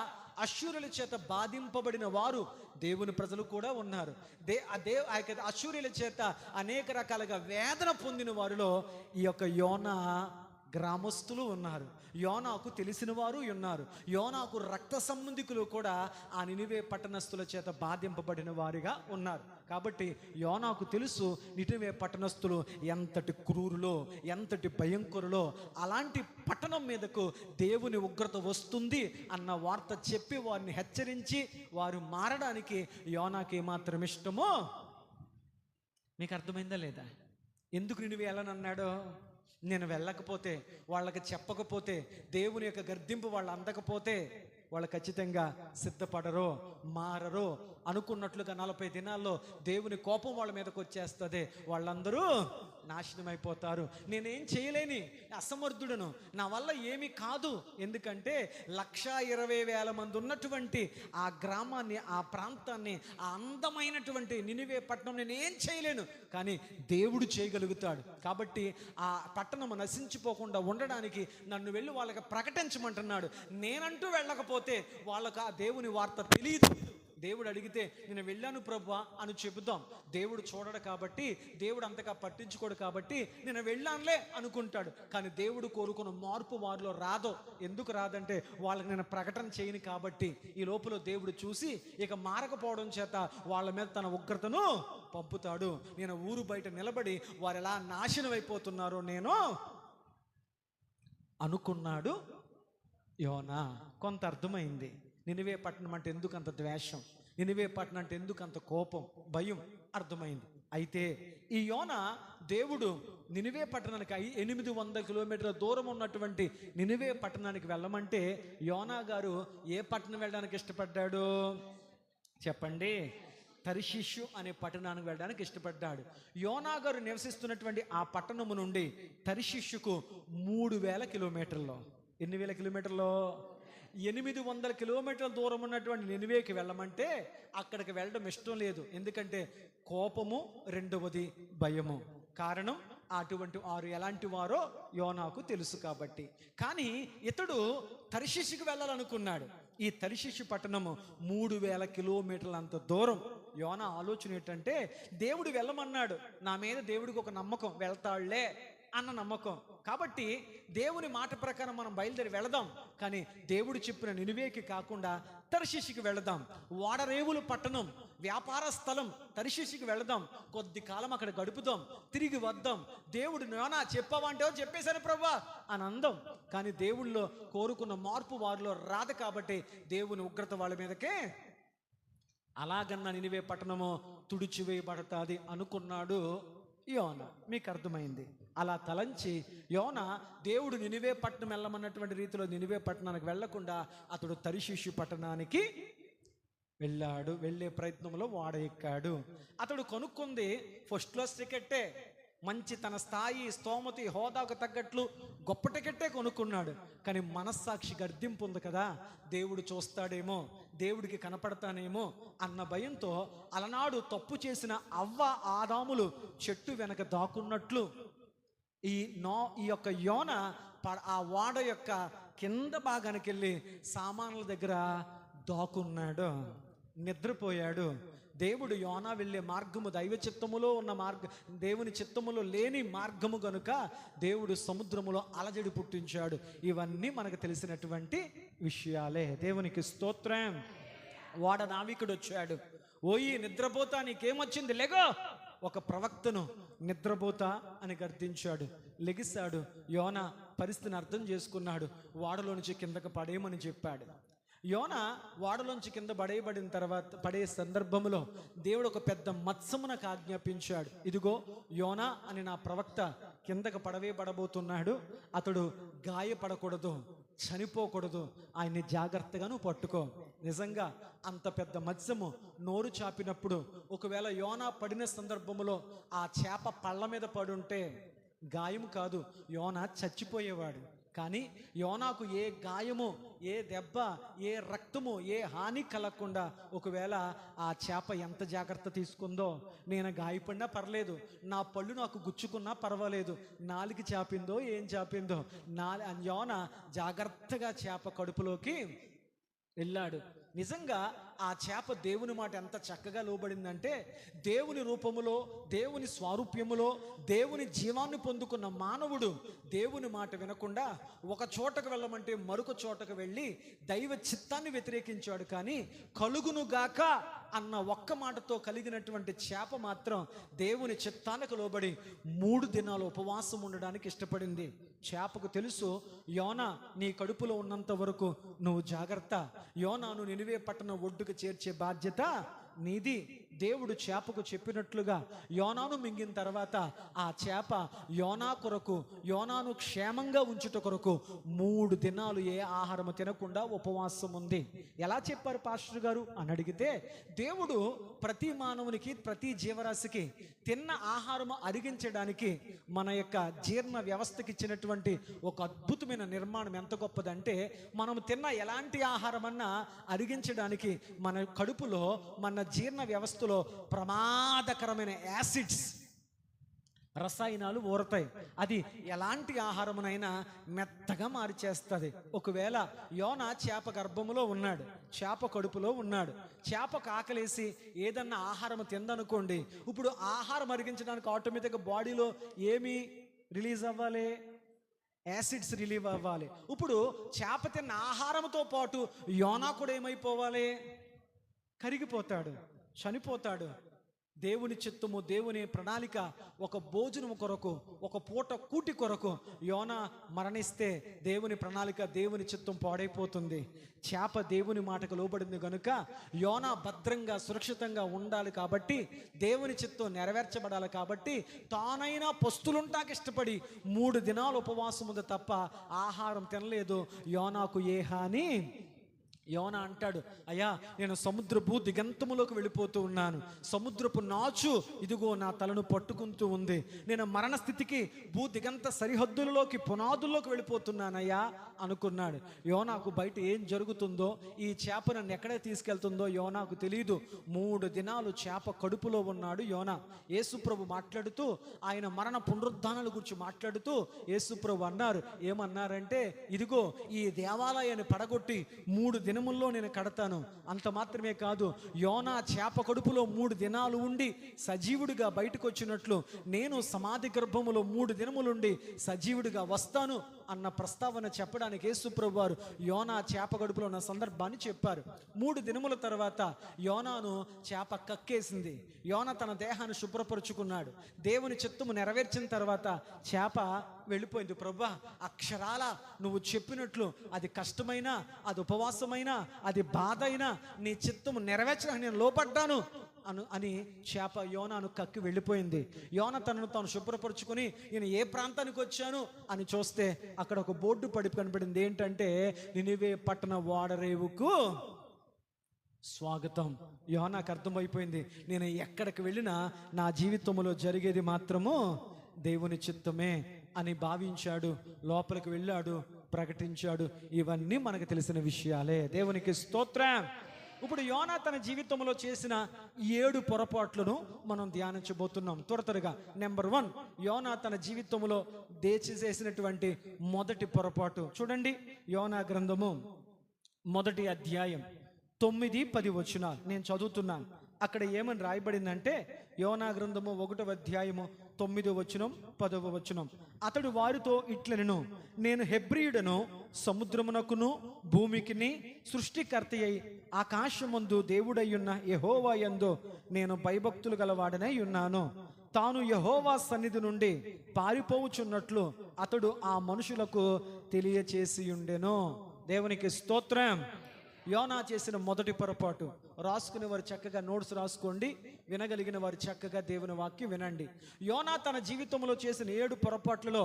అష్షూరీయుల చేత బాధింపబడిన వారు దేవుని ప్రజలు కూడా ఉన్నారు. అష్షూరీయుల చేత అనేక రకాలుగా వేదన పొందిన వారిలో ఈ యొక్క యోనా గ్రామస్తులు ఉన్నారు, యోనాకు తెలిసిన వారు ఉన్నారు, యోనాకు రక్త సంబంధికులు కూడా ఆ నినివే పట్టణస్థుల చేత బాధింపబడిన వారిగా ఉన్నారు. కాబట్టి యోనాకు తెలుసు నినివే పట్టణస్థులు ఎంతటి క్రూరులో, ఎంతటి భయంకరులో. అలాంటి పట్టణం మీదకు దేవుని ఉగ్రత వస్తుంది అన్న వార్త చెప్పి వారిని హెచ్చరించి వారు మారడానికి యోనాకి ఏమాత్రం ఇష్టమో. మీకు అర్థమైందా లేదా? ఎందుకు నినివే వెళ్ళనన్నాడో? నేను వెళ్ళకపోతే, వాళ్ళకి చెప్పకపోతే, దేవుని యొక్క గర్దింపు వాళ్ళు అందకపోతే వాళ్ళు ఖచ్చితంగా సిద్ధపడరో, మారరో. అనుకున్నట్లుగా 40 దినాల్లో దేవుని కోపం వాళ్ళ మీదకి వచ్చేస్తుంది, వాళ్ళందరూ నాశనం అయిపోతారు. నేనేం చేయలేని అసమర్థుడను, నా వల్ల ఏమీ కాదు. ఎందుకంటే 1,20,000 మంది ఉన్నటువంటి ఆ గ్రామాన్ని, ఆ ప్రాంతాన్ని, ఆ అందమైనటువంటి నినివే పట్టణం నేనేం చేయలేను, కానీ దేవుడు చేయగలుగుతాడు. కాబట్టి ఆ పట్టణం నశించిపోకుండా ఉండడానికి నన్ను వెళ్ళి వాళ్ళకి ప్రకటించమంటున్నాడు. నేనంటూ వెళ్ళకపోతే వాళ్ళకు ఆ దేవుని వార్త తెలియదు. దేవుడు అడిగితే నేను వెళ్ళాను ప్రభువా అని చెబుతాం. దేవుడు చూడడు కాబట్టి, దేవుడు అంతగా పట్టించుకోడు కాబట్టి నేను వెళ్ళానులే అనుకుంటాడు. కానీ దేవుడు కోరుకున్న మార్పు వారిలో రాదో. ఎందుకు రాదంటే వాళ్ళకి నేను ప్రకటన చేయను కాబట్టి. ఈ లోపల దేవుడు చూసి ఇక మారకపోవడం చేత వాళ్ళ మీద తన ఉగ్రతను పంపుతాడు. నేను ఊరు బయట నిలబడి వారు ఎలా నాశనం అయిపోతున్నారో నేను అనుకున్నాడు యోనా. కొంత అర్థమైంది. నినివే పట్టణం అంటే ఎందుకు అంత ద్వేషం, నినివే పట్టణం అంటే ఎందుకు అంత కోపం, భయం అర్థమైంది. అయితే ఈ యోనా దేవుడు నినివే పట్టణానికి 800 కిలోమీటర్ల దూరం ఉన్నటువంటి నినివే పట్టణానికి వెళ్ళమంటే యోనా గారు ఏ పట్టణం వెళ్ళడానికి ఇష్టపడ్డాడు చెప్పండి? తర్షీషు అనే పట్టణానికి వెళ్ళడానికి ఇష్టపడ్డాడు. యోనా గారు నివసిస్తున్నటువంటి ఆ పట్టణము నుండి తర్షీషుకు 3,000 కిలోమీటర్లు. ఎన్ని వేల కిలోమీటర్లు? 800 కిలోమీటర్ల దూరం ఉన్నటువంటి నినివేకి వెళ్ళమంటే అక్కడికి వెళ్ళడం ఇష్టం లేదు. ఎందుకంటే కోపము, రెండవది భయము. కారణం అటువంటి వారు ఎలాంటి వారో యోనాకు తెలుసు కాబట్టి. కానీ ఇతడు తర్షీషుకు వెళ్ళాలనుకున్నాడు. ఈ తర్షీషు పట్టణము 3,000 కిలోమీటర్ల అంత దూరం. యోనా ఆలోచన ఏంటంటే, దేవుడు వెళ్ళమన్నాడు, నా మీద దేవుడికి ఒక నమ్మకం, వెళ్తాడులే అన్న నమ్మకం. కాబట్టి దేవుని మాట ప్రకారం మనం బయలుదేరి వెళదాం. కానీ దేవుడు చెప్పిన నినివేకి కాకుండా తర్షీషుకి వెళదాం. ఓడరేవులు పట్టణం, వ్యాపార స్థలం తర్షీషుకి వెళదాం. కొద్ది కాలం అక్కడ గడుపుదాం, తిరిగి వద్దాం. దేవుడు యోనా చెప్పావంటే చెప్పేశాను ప్రభువా అని అందాం. కానీ దేవుళ్ళో కోరుకున్న మార్పు వారిలో రాదు కాబట్టి దేవుని ఉగ్రత వాళ్ళ మీదకే అలాగన్నా నినివే పట్టణము తుడిచివేయబడతాది అనుకున్నాడు యోనా. మీకు అర్థమైంది. అలా తలంచి యోనా దేవుడు నినివే పట్టణం వెళ్ళమన్నటువంటి రీతిలో నినివే పట్టణానికి వెళ్లకుండా అతడు తర్షీషు పట్టణానికి వెళ్ళాడు. వెళ్ళే ప్రయత్నంలో వాడ ఎక్కాడు. అతడు కొనుక్కుంది ఫస్ట్ క్లాస్ టికెట్టే. మంచి తన స్థాయి, స్తోమతి, హోదాకు తగ్గట్లు గొప్ప టికెట్టే కొనుక్కున్నాడు. కానీ మనస్సాక్షి గర్దింపు ఉంది కదా, దేవుడు చూస్తాడేమో, దేవుడికి కనపడతానేమో అన్న భయంతో అలనాడు తప్పు చేసిన అవ్వ ఆదాములు చెట్టు వెనక దాక్కున్నట్లు ఈ యొక్క యోన ఆ వాడ యొక్క కింద భాగానికి వెళ్ళి సామాన్ల దగ్గర దాక్కున్నాడు, నిద్రపోయాడు. దేవుడు యోనా వెళ్ళే మార్గము దైవ చిత్తములో ఉన్న దేవుని చిత్తములో లేని మార్గము గనుక దేవుడు సముద్రములో అలజడి పుట్టించాడు. ఇవన్నీ మనకు తెలిసినటువంటి విషయాలే. దేవునికి స్తోత్రం. వాడ నావికుడు వచ్చాడు. ఓయి నిద్రపోతా, నీకేమొచ్చింది, లెగో. ఒక ప్రవక్తను నిద్రపోతా అని గర్దించాడు. లెగిస్తాడు. యోనా పరిస్థితిని అర్థం చేసుకున్నాడు. వాడలో నుంచి కిందకు పడేయమని చెప్పాడు. యోన వాడలోంచి కింద పడేయబడిన తర్వాత పడే సందర్భంలో దేవుడు ఒక పెద్ద మత్స్యమునకు ఆజ్ఞాపించాడు. ఇదిగో యోన అని నా ప్రవక్త కిందకు పడవేయబడబోతున్నాడు, అతడు గాయపడకూడదు, చనిపోకూడదు, ఆయన్ని జాగ్రత్తగా నువ్వు పట్టుకో. నిజంగా అంత పెద్ద మత్స్యము నోరు చాపినప్పుడు ఒకవేళ యోన పడిన సందర్భంలో ఆ చేప పళ్ళ మీద పడుంటే గాయం కాదు, యోన చచ్చిపోయేవాడు. కానీ యోనాకు ఏ గాయము, ఏ దెబ్బ, ఏ రక్తము, ఏ హాని కలగకుండా ఒకవేళ ఆ చేప ఎంత జాగ్రత్త తీసుకుందో, నేను గాయపడినా పర్లేదు, నా పళ్ళు నాకు గుచ్చుకున్నా పర్వాలేదు, నాలుగు చాపిందో ఏం చాపిందో, యోన జాగ్రత్తగా చేప కడుపులోకి వెళ్ళాడు. నిజంగా ఆ చేప దేవుని మాట ఎంత చక్కగా లోబడిందంటే, దేవుని రూపములో, దేవుని స్వారూప్యములో, దేవుని జీవాన్ని పొందుకున్న మానవుడు దేవుని మాట వినకుండా ఒక చోటకు వెళ్ళమంటే మరొక చోటకు వెళ్ళి దైవ చిత్తాన్ని వ్యతిరేకించాడు. కానీ కలుగునుగాక అన్న ఒక్క మాటతో కలిగినటువంటి చేప మాత్రం దేవుని చిత్తానికి లోబడి 3 దినాలు ఉపవాసం ఉండడానికి ఇష్టపడింది. చేపకు తెలుసు, యోనా నీ కడుపులో ఉన్నంత వరకు నువ్వు జాగ్రత్త, యోనాను నినివే పట్టణం ఒడ్డుకు చేర్చే బాధ్యత నీది. దేవుడు చేపకు చెప్పినట్లుగా యోనాను మింగిన తర్వాత ఆ చేప యోనా కొరకు, యోనాను క్షేమంగా ఉంచుట కొరకు 3 దినాలు ఏ ఆహారం తినకుండా ఉపవాసం ఉంది. ఎలా చెప్పారు పాస్టర్ గారు అని అడిగితే, దేవుడు ప్రతి మానవునికి, ప్రతి జీవరాశికి తిన్న ఆహారం అరిగించడానికి మన యొక్క జీర్ణ వ్యవస్థకి ఇచ్చినటువంటి ఒక అద్భుతమైన నిర్మాణం ఎంత గొప్పదంటే, మనం తిన్న ఎలాంటి ఆహారమన్నా అరిగించడానికి మన కడుపులో, మన జీర్ణ వ్యవస్థలో ప్రమాదకరమైన యాసిడ్స్, రసాయనాలు ఊరతాయి. అది ఎలాంటి ఆహారమునైనా మెత్తగా మార్చేస్తుంది. ఒకవేళ యోనా చేప గర్భములో ఉన్నాడు, చేప కడుపులో ఉన్నాడు, చేపకు ఆకలేసి ఏదన్నా ఆహారం తిందనుకోండి, ఇప్పుడు ఆహారం అరిగించడానికి ఆటోమేటిక్గా బాడీలో ఏమి రిలీజ్ అవ్వాలి? యాసిడ్స్ రిలీవ్ అవ్వాలి. ఇప్పుడు చేప తిన్న ఆహారంతో పాటు యోనా కూడా ఏమైపోవాలి? కరిగిపోతాడు, చనిపోతాడు. దేవుని చిత్తము, దేవుని ప్రణాళిక, ఒక భోజనం కొరకు, ఒక పూట కూటి కొరకు యోనా మరణిస్తే దేవుని ప్రణాళిక, దేవుని చిత్తం పాడైపోతుంది. చేప దేవుని మాటకు లోబడింది కనుక యోనా భద్రంగా, సురక్షితంగా ఉండాలి కాబట్టి, దేవుని చిత్తం నెరవేర్చబడాలి కాబట్టి తానైనా పస్తులుంటాకి ఇష్టపడి 3 దినాలు ఉపవాసం ఉంది తప్ప ఆహారం తినలేదు. యోనాకు ఏ హాని? యోనా అంటాడు, అయ్యా నేను సముద్రపు దిగంతములోకి వెళ్ళిపోతూ ఉన్నాను, సముద్రపు నాచు ఇదిగో నా తలను పట్టుకుంటూ ఉంది, నేను మరణ స్థితికి భూ దిగంత సరిహద్దులలోకి, పునాదుల్లోకి వెళ్ళిపోతున్నానయ్యా అనుకున్నాడు. యోనాకు బయట ఏం జరుగుతుందో, ఈ చేప నన్ను ఎక్కడ తీసుకెళ్తుందో యోనాకు తెలియదు. 3 దినాలు చేప కడుపులో ఉన్నాడు యోనా. యేసుప్రభు మాట్లాడుతూ, ఆయన మరణ పునరుద్ధానాల గురించి మాట్లాడుతూ యేసుప్రభు అన్నారు, ఏమన్నారంటే, ఇదిగో ఈ దేవాలయాన్ని పడగొట్టి 3 దినముల్లో నేను కడతాను. అంత మాత్రమే కాదు, యోనా చేప కడుపులో 3 దినాలు ఉండి సజీవుడిగా బయటకు వచ్చినట్లు నేను సమాధి గర్భములో 3 దినములుండి సజీవుడిగా వస్తాను అన్న ప్రస్తావన చెప్పడానికి యేసుప్రభు వారు యోనా చేప కడుపులో ఉన్న సందర్భాన్ని చెప్పారు. 3 దినముల తర్వాత యోనాను చేప కక్కేసింది. యోనా తన దేహాన్ని శుభ్రపరుచుకున్నాడు. దేవుని చిత్తము నెరవేర్చిన తర్వాత చేప వెళ్ళిపోయింది. ప్రభువా, అక్షరాల నువ్వు చెప్పినట్లు అది కష్టమైనా, అది ఉపవాసమైనా, అది బాధ అయినా నీ చిత్తము నెరవేర్చడానికి నేను లోపడ్డాను అని చేప యోనాను కక్కి వెళ్ళిపోయింది. యోన తనను తాను శుభ్రపరుచుకొని నేను ఏ ప్రాంతానికి వచ్చాను అని చూస్తే అక్కడ ఒక బోర్డు పడి కనపడింది. ఏంటంటే, నినివే పట్టణ ఓడరేవుకు స్వాగతం. యోనాకు అర్థమైపోయింది, నేను ఎక్కడికి వెళ్ళినా నా జీవితంలో జరిగేది మాత్రము దేవుని చిత్తమే అని భావించాడు. లోపలికి వెళ్ళాడు, ప్రకటించాడు. ఇవన్నీ మనకు తెలిసిన విషయాలే. దేవునికి స్తోత్రం. ఇప్పుడు యోనా తన జీవితంలో చేసిన 7 పొరపాట్లను మనం ధ్యానించబోతున్నాం త్వరగా. నెంబర్ 1, యోనా తన జీవితంలో చేసినటువంటి మొదటి పొరపాటు చూడండి. యోనా గ్రంథము 1వ అధ్యాయం 9-10 వచనాలు నేను చదువుతున్నాను. అక్కడ ఏమని రాయబడిందంటే, యోనా గ్రంథము 1వ అధ్యాయము 9వ వచనం 10వ వచనం, అతడు వారితో ఇట్లనెను, నేను హెబ్రీయుడను, సముద్రమునకును భూమికిని సృష్టికర్త అయి ఆకాశమందు దేవుడయ్యున్న యెహోవా యందు నేను భయభక్తులు గలవాడనై ఉన్నాను. తాను యెహోవా సన్నిధి నుండి పారిపోవుచున్నట్లు అతడు ఆ మనుషులకు తెలియచేసి ఉండెను. దేవునికి స్తోత్రం. యోనా చేసిన మొదటి పొరపాటు. రాసుకునే వారు చక్కగా నోట్స్ రాసుకోండి, వినగలిగిన వారు చక్కగా దేవుని వాక్యం వినండి. యోనా తన జీవితంలో చేసిన 7 పొరపాట్లలో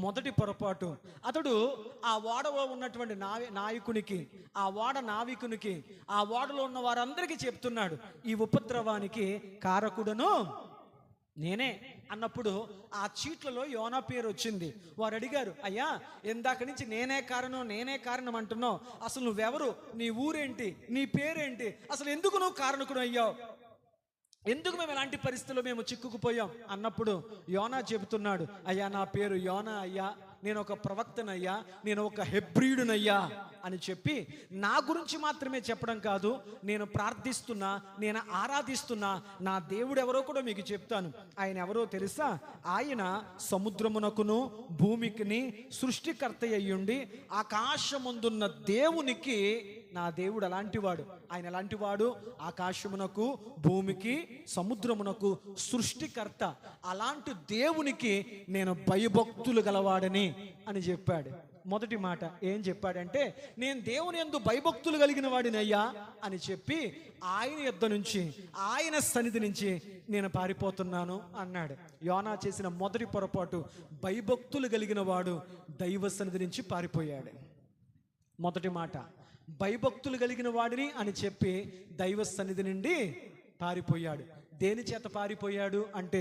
మొదటి పొరపాటు, అతడు ఆ ఓడలో ఉన్నటువంటి నాయకునికి, ఆ ఓడ నావికునికి, ఆ ఓడలో ఉన్న వారందరికీ చెప్తున్నాడు, ఈ ఉపద్రవానికి కారకుడను నేనే అన్నప్పుడు ఆ చీట్లలో యోనా పేరు వచ్చింది. వారు అడిగారు, అయ్యా ఇందాక నుంచి నేనే కారణం అంటున్నావు, అసలు నువ్వెవరు, నీ ఊరేంటి, నీ పేరేంటి, అసలు ఎందుకు నువ్వు కారణకుడు అయ్యావు, ఎందుకు మేము ఎలాంటి పరిస్థితుల్లో మేము చిక్కుకుపోయాం అన్నప్పుడు యోనా చెబుతున్నాడు, అయ్యా నా పేరు యోనా అయ్యా, నేను ఒక ప్రవక్తనయ్యా, నేను ఒక హెబ్రీయుడనయ్యా అని చెప్పి నా గురించి మాత్రమే చెప్పడం కాదు, నేను ప్రార్థిస్తున్నా, నేను ఆరాధిస్తున్నా నా దేవుడు ఎవరో కూడా మీకు చెప్తాను. ఆయన ఎవరో తెలుసా? ఆయన సముద్రమునకును భూమికిని సృష్టికర్త అయ్యుండి ఆకాశముందున్న దేవునికి నా దేవుడు అలాంటివాడు. ఆయన ఎలాంటివాడు? ఆకాశమునకు భూమికి సముద్రమునకు సృష్టికర్త. అలాంటి దేవునికి నేను భయభక్తులు గలవాడని అని చెప్పాడు. మొదటి మాట ఏం చెప్పాడంటే, నేను దేవుని యందు భయభక్తులు కలిగిన వాడినయ్యా అని చెప్పి ఆయన యుద్ధ నుంచి, ఆయన సన్నిధి నుంచి నేను పారిపోతున్నాను అన్నాడు. యోనా చేసిన మొదటి పొరపాటు, భయభక్తులు కలిగిన వాడు దైవ సన్నిధి నుంచి పారిపోయాడు. మొదటి మాట, భయభక్తులు కలిగిన వాడిని అని చెప్పి దైవ సన్నిధి నుండి పారిపోయాడు. దేని చేత పారిపోయాడు అంటే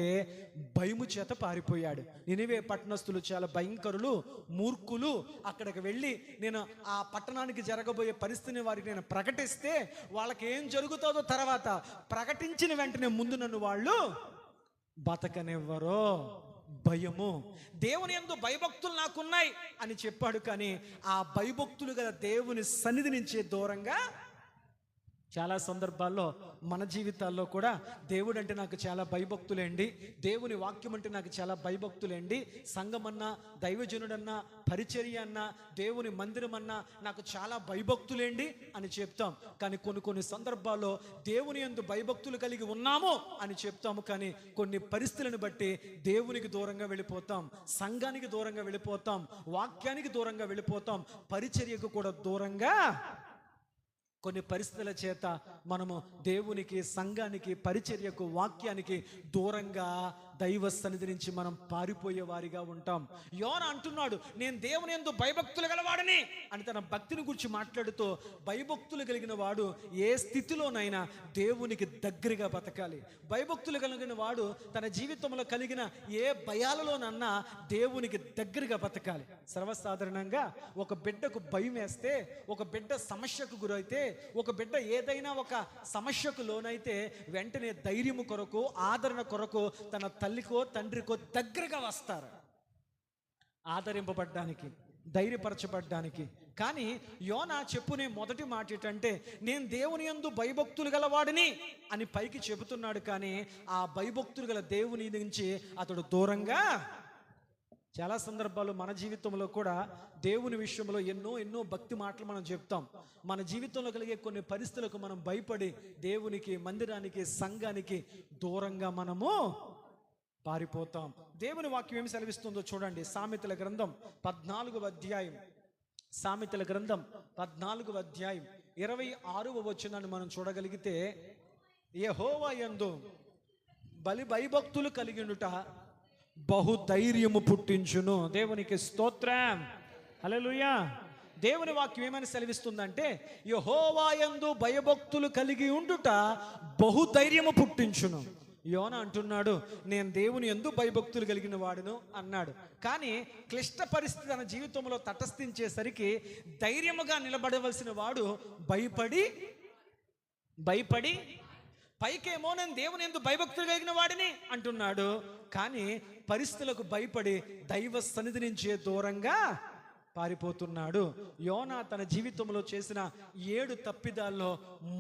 భయము చేత పారిపోయాడు. నినివే పట్టణస్థులు చాలా భయంకరులు, మూర్ఖులు. అక్కడికి వెళ్ళి నేను ఆ పట్టణానికి జరగబోయే పరిస్థితిని వారికి నేను ప్రకటిస్తే వాళ్ళకి ఏం జరుగుతుందో తర్వాత ప్రకటించిన వెంటనే ముందు నన్ను వాళ్ళు బతకనివ్వరు. భయము. దేవుని యందు భయభక్తులు నాకున్నాయి అని చెప్పాడు, కానీ ఆ భయభక్తులు గల దేవుని సన్నిధి నుంచి దూరంగా చాలా సందర్భాల్లో మన జీవితాల్లో కూడా దేవుడు అంటే నాకు చాలా భయభక్తులేండి, దేవుని వాక్యం అంటే నాకు చాలా భయభక్తులేండి, సంఘమన్నా, దైవజనుడన్నా, పరిచర్య అన్నా, దేవుని మందిరం అన్నా నాకు చాలా భయభక్తులేండి అని చెప్తాం. కానీ కొన్ని సందర్భాల్లో దేవుని యందు భయభక్తులు కలిగి ఉన్నాము అని చెప్తాము, కానీ కొన్ని పరిస్థితులను బట్టి దేవునికి దూరంగా వెళ్ళిపోతాం, సంఘానికి దూరంగా వెళ్ళిపోతాం, వాక్యానికి దూరంగా వెళ్ళిపోతాం, పరిచర్యకు కూడా దూరంగా. కొన్ని పరిస్థితుల చేత మనము దేవునికి, సంఘానికి, పరిచర్యకు, వాక్యానికి దూరంగా దైవ సన్నిధి నుంచి మనం పారిపోయే వారిగా ఉంటాం. యోనా అంటున్నాడు, నేను దేవుని యందు భయభక్తులు గలవాడని అని తన భక్తిని గురించి మాట్లాడుతూ, భయభక్తులు కలిగిన వాడు ఏ స్థితిలోనైనా దేవునికి దగ్గరగా బతకాలి. భయభక్తులు కలిగిన వాడు తన జీవితంలో కలిగిన ఏ భయాలలోనన్నా దేవునికి దగ్గరగా బతకాలి. సర్వసాధారణంగా ఒక బిడ్డకు భయం వేస్తే, ఒక బిడ్డ సమస్యకు గురైతే, ఒక బిడ్డ ఏదైనా ఒక సమస్యకు లోనైతే వెంటనే ధైర్యము కొరకు, ఆదరణ కొరకు తన తల్లికో తండ్రికో దగ్గరగా వస్తారు, ఆదరింపబడ్డానికి, ధైర్యపరచబడ్డానికి. కానీ యోనా చెప్పునే మొదటి మాట ఏంటంటే, నేను దేవుని యందు భయభక్తులు గలవాడిని అని పైకి చెబుతున్నాడు, కానీ ఆ భయభక్తులు గల దేవుని నుంచి అతడు దూరంగా. చాలా సందర్భాలు మన జీవితంలో కూడా దేవుని విషయంలో ఎన్నో భక్తి మాటలు మనం చెప్తాం. మన జీవితంలో కలిగే కొన్ని పరిస్థితులకు మనం భయపడి దేవునికి, మందిరానికి, సంఘానికి దూరంగా మనము పారిపోతాం. దేవుని వాక్యం ఏమి సెలవిస్తుందో చూడండి. సామెతల గ్రంథం 14వ అధ్యాయం, సామెతల గ్రంథం 14వ అధ్యాయం 26వ వచనాన్ని మనం చూడగలిగితే, యెహోవా యందు భయభక్తులు కలిగినుట బహుధైర్యము పుట్టించును. దేవునికి స్తోత్రం, హల్లెలూయా. దేవుని వాక్యం ఏమని సెలవిస్తుందంటే, యెహోవా యందు భయభక్తులు కలిగి ఉండుట బహుధైర్యము పుట్టించును. యోనా అంటున్నాడు, నేను దేవుని యందు భయభక్తులు కలిగిన వాడును అన్నాడు. కానీ క్లిష్ట పరిస్థితి తన జీవితంలో తటస్థించేసరికి ధైర్యముగా నిలబడవలసిన వాడు భయపడి పైకేమో నేను దేవుని యందు భయభక్తులు కలిగిన వాడిని అంటున్నాడు, కానీ పరిస్థితులకు భయపడి దైవ సన్నిధి నుంచే దూరంగా పారిపోతున్నాడు. యోనా తన జీవితంలో చేసిన 7 తప్పిదాల్లో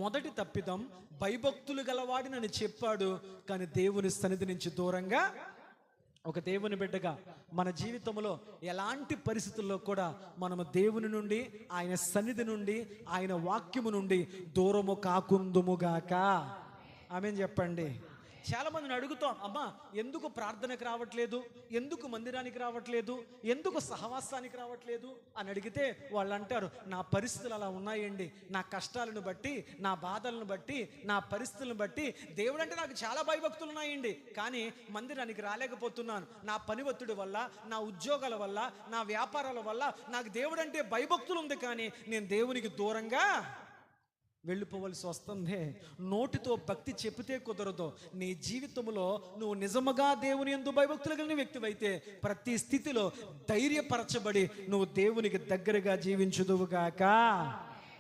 మొదటి తప్పిదం, భయభక్తులు గలవాడినని చెప్పాడు, కానీ దేవుని సన్నిధి నుంచి దూరంగా. ఒక దేవుని బిడ్డగా మన జీవితంలో ఎలాంటి పరిస్థితుల్లో కూడా మనము దేవుని నుండి, ఆయన సన్నిధి నుండి, ఆయన వాక్యము నుండి దూరము కాకుందుముగాక. ఆమేన్ చెప్పండి. చాలా మందిని అడుగుతాం, అమ్మా ఎందుకు ప్రార్థనకు రావట్లేదు, ఎందుకు మందిరానికి రావట్లేదు, ఎందుకు సహవాసానికి రావట్లేదు అని అడిగితే వాళ్ళు అంటారు, నా పరిస్థితులు అలా ఉన్నాయండి, నా కష్టాలను బట్టి, నా బాధలను బట్టి, నా పరిస్థితులను బట్టి దేవుడు అంటే నాకు చాలా భయభక్తులు ఉన్నాయండి, కానీ మందిరానికి రాలేకపోతున్నాను. నా పని ఒత్తిడి వల్ల, నా ఉద్యోగాల వల్ల, నా వ్యాపారాల వల్ల నాకు దేవుడు అంటే భయభక్తులు ఉంది, కానీ నేను దేవునికి దూరంగా వెళ్ళిపోవలసి వస్తుంది. నోటితో భక్తి చెబితే కుదరదు. నీ జీవితంలో నువ్వు నిజముగా దేవుని యందు భయభక్తులు కలిగిన వ్యక్తివైతే ప్రతి స్థితిలో ధైర్యపరచబడి నువ్వు దేవునికి దగ్గరగా జీవించుదువుగాక.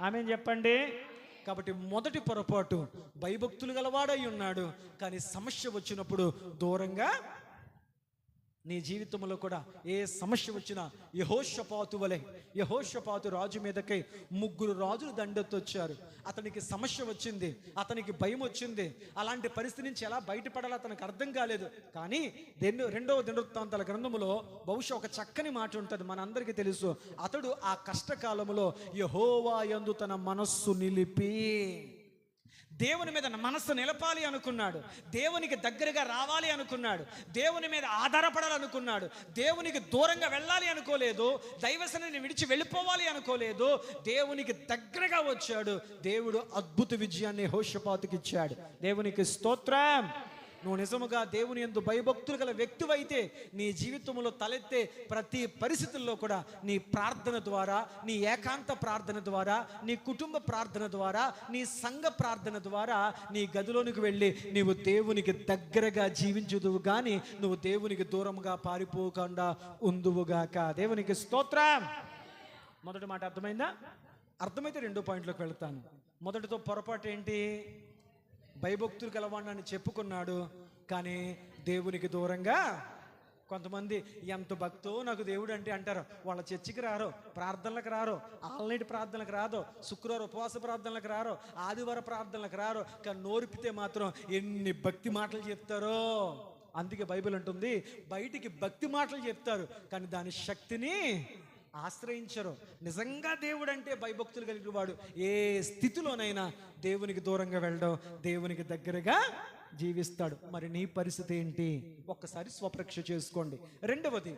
ఆమేన్ చెప్పండి. కాబట్టి మొదటి పొరపాటు, భయభక్తులు గలవాడై ఉన్నాడు కానీ సమస్య వచ్చినప్పుడు దూరంగా. నీ జీవితంలో కూడా ఏ సమస్య వచ్చినా యెహోషాపాతు వలె, యెహోషాపాతు రాజు మీదకై 3 రాజులు దండెత్తొచ్చారు. అతనికి సమస్య వచ్చింది, అతనికి భయం వచ్చింది. అలాంటి పరిస్థితి నుంచి ఎలా బయటపడాలో అతనికి అర్థం కాలేదు. కానీ రెండవ దినవృత్తాంతాల గ్రంథములో బహుశా ఒక చక్కని మాట ఉంటుంది, మనందరికీ తెలుసు. అతడు ఆ కష్టకాలములో యెహోవా యందు తన మనస్సు నిలిపి దేవుని మీద మనస్సు నిలపాలి అనుకున్నాడు, దేవునికి దగ్గరగా రావాలి అనుకున్నాడు, దేవుని మీద ఆధారపడాలనుకున్నాడు, దేవునికి దూరంగా వెళ్ళాలి అనుకోలేదు, దైవసన్నిధిని విడిచి వెళ్ళిపోవాలి అనుకోలేదు, దేవునికి దగ్గరగా వచ్చాడు. దేవుడు అద్భుత విజయాన్ని యెహోషాపాతుకి ఇచ్చాడు. దేవునికి స్తోత్రం. నువ్వు నిజముగా దేవుని యందు భయభక్తులు గల వ్యక్తివైతే నీ జీవితంలో తలెత్తే ప్రతి పరిస్థితుల్లో కూడా నీ ప్రార్థన ద్వారా, నీ ఏకాంత ప్రార్థన ద్వారా, నీ కుటుంబ ప్రార్థన ద్వారా, నీ సంఘ ప్రార్థన ద్వారా నీ గదిలోనికి వెళ్ళి నీవు దేవునికి దగ్గరగా జీవించుదువు కానీ నువ్వు దేవునికి దూరంగా పారిపోకుండా ఉందువుగాక. దేవునికి స్తోత్రం. మొదటి మాట అర్థమైందా? అర్థమైతే 2 పాయింట్లోకి వెళ్తాను. మొదటితో పొరపాటు ఏంటి? భయభక్తులు గలవాడిని చెప్పుకున్నాడు కానీ దేవునికి దూరంగా. కొంతమంది ఎంత భక్తో నాకు దేవుడు అంటే అంటారు, వాళ్ళ చర్చికి రారో, ప్రార్థనలకు రారో, ఆల్నైట్ ప్రార్థనలకు రాదో, శుక్రవారం ఉపవాస ప్రార్థనలకు రారో, ఆదివారం ప్రార్థనలకు రారో, కానీ నోరిపితే మాత్రం ఎన్ని భక్తి మాటలు చెప్తారో. అందుకే బైబిల్ అంటుంది, బయటికి భక్తి మాటలు చెప్తారు కానీ దాని శక్తిని ఆశ్రయించరు. నిజంగా దేవుడు అంటే భయభక్తులు కలిగిన వాడు ఏ స్థితిలోనైనా దేవునికి దూరంగా వెళ్ళడం, దేవునికి దగ్గరగా జీవిస్తాడు. మరి నీ పరిస్థితి ఏంటి? ఒక్కసారి స్వపరీక్ష చేసుకోండి. రెండవది,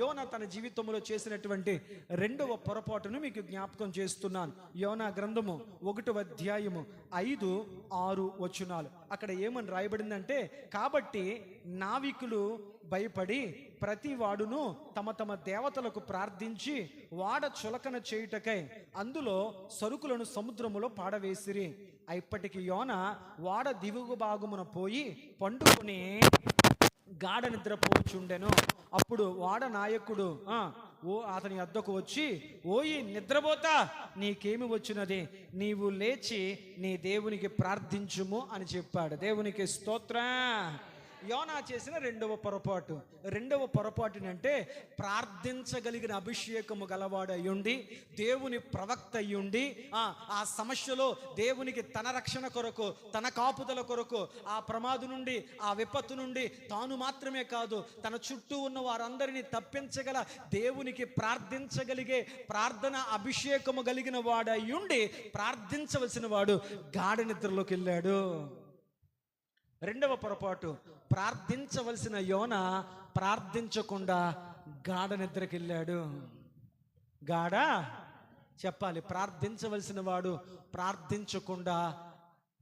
యోనా తన జీవితంలో చేసినటువంటి 2వ పొరపాటును మీకు జ్ఞాపకం చేస్తున్నాను. యోనా గ్రంథము 1వ అధ్యాయము 5, 6 వచనాలు. అక్కడ ఏమని రాయబడిందంటే, కాబట్టి నావికులు భయపడి ప్రతి వాడును తమ తమ దేవతలకు ప్రార్థించి వాడ చులకన చేయుటకై అందులో సరుకులను సముద్రములో పాడవేసిరి. ఇప్పటికి యోన వాడ దిగువ భాగమున పోయి పండుకొని గాఢ నిద్రపోచుండెను. అప్పుడు వాడ నాయకుడు అతని వద్దకు వచ్చి, ఓయి నిద్రపోతా, నీకేమి వచ్చినది? నీవు లేచి నీ దేవునికి ప్రార్థించుము అని చెప్పాడు. దేవునికి స్తోత్రం. యోనా చేసిన 2వ పొరపాటు. 2వ పొరపాటునంటే ప్రార్థించగలిగిన అభిషేకము గలవాడయ్యుండి, దేవుని ప్రవక్త అయ్యుండి, ఆ సమస్యలో దేవునికి తన రక్షణ కొరకు, తన కాపుదల కొరకు, ఆ ప్రమాదం నుండి, ఆ విపత్తు నుండి తాను మాత్రమే కాదు తన చుట్టూ ఉన్న వారందరినీ తప్పించగల దేవునికి ప్రార్థించగలిగే ప్రార్థన అభిషేకము కలిగిన వాడయ్యుండి ప్రార్థించవలసిన వాడు గాఢ నిద్రలోకి వెళ్ళాడు. 2వ పొరపాటు, ప్రార్థించవలసిన యోన ప్రార్థించకుండా గాఢ నిద్రకి వెళ్ళాడు. గాఢ చెప్పాలి, ప్రార్థించవలసిన వాడు ప్రార్థించకుండా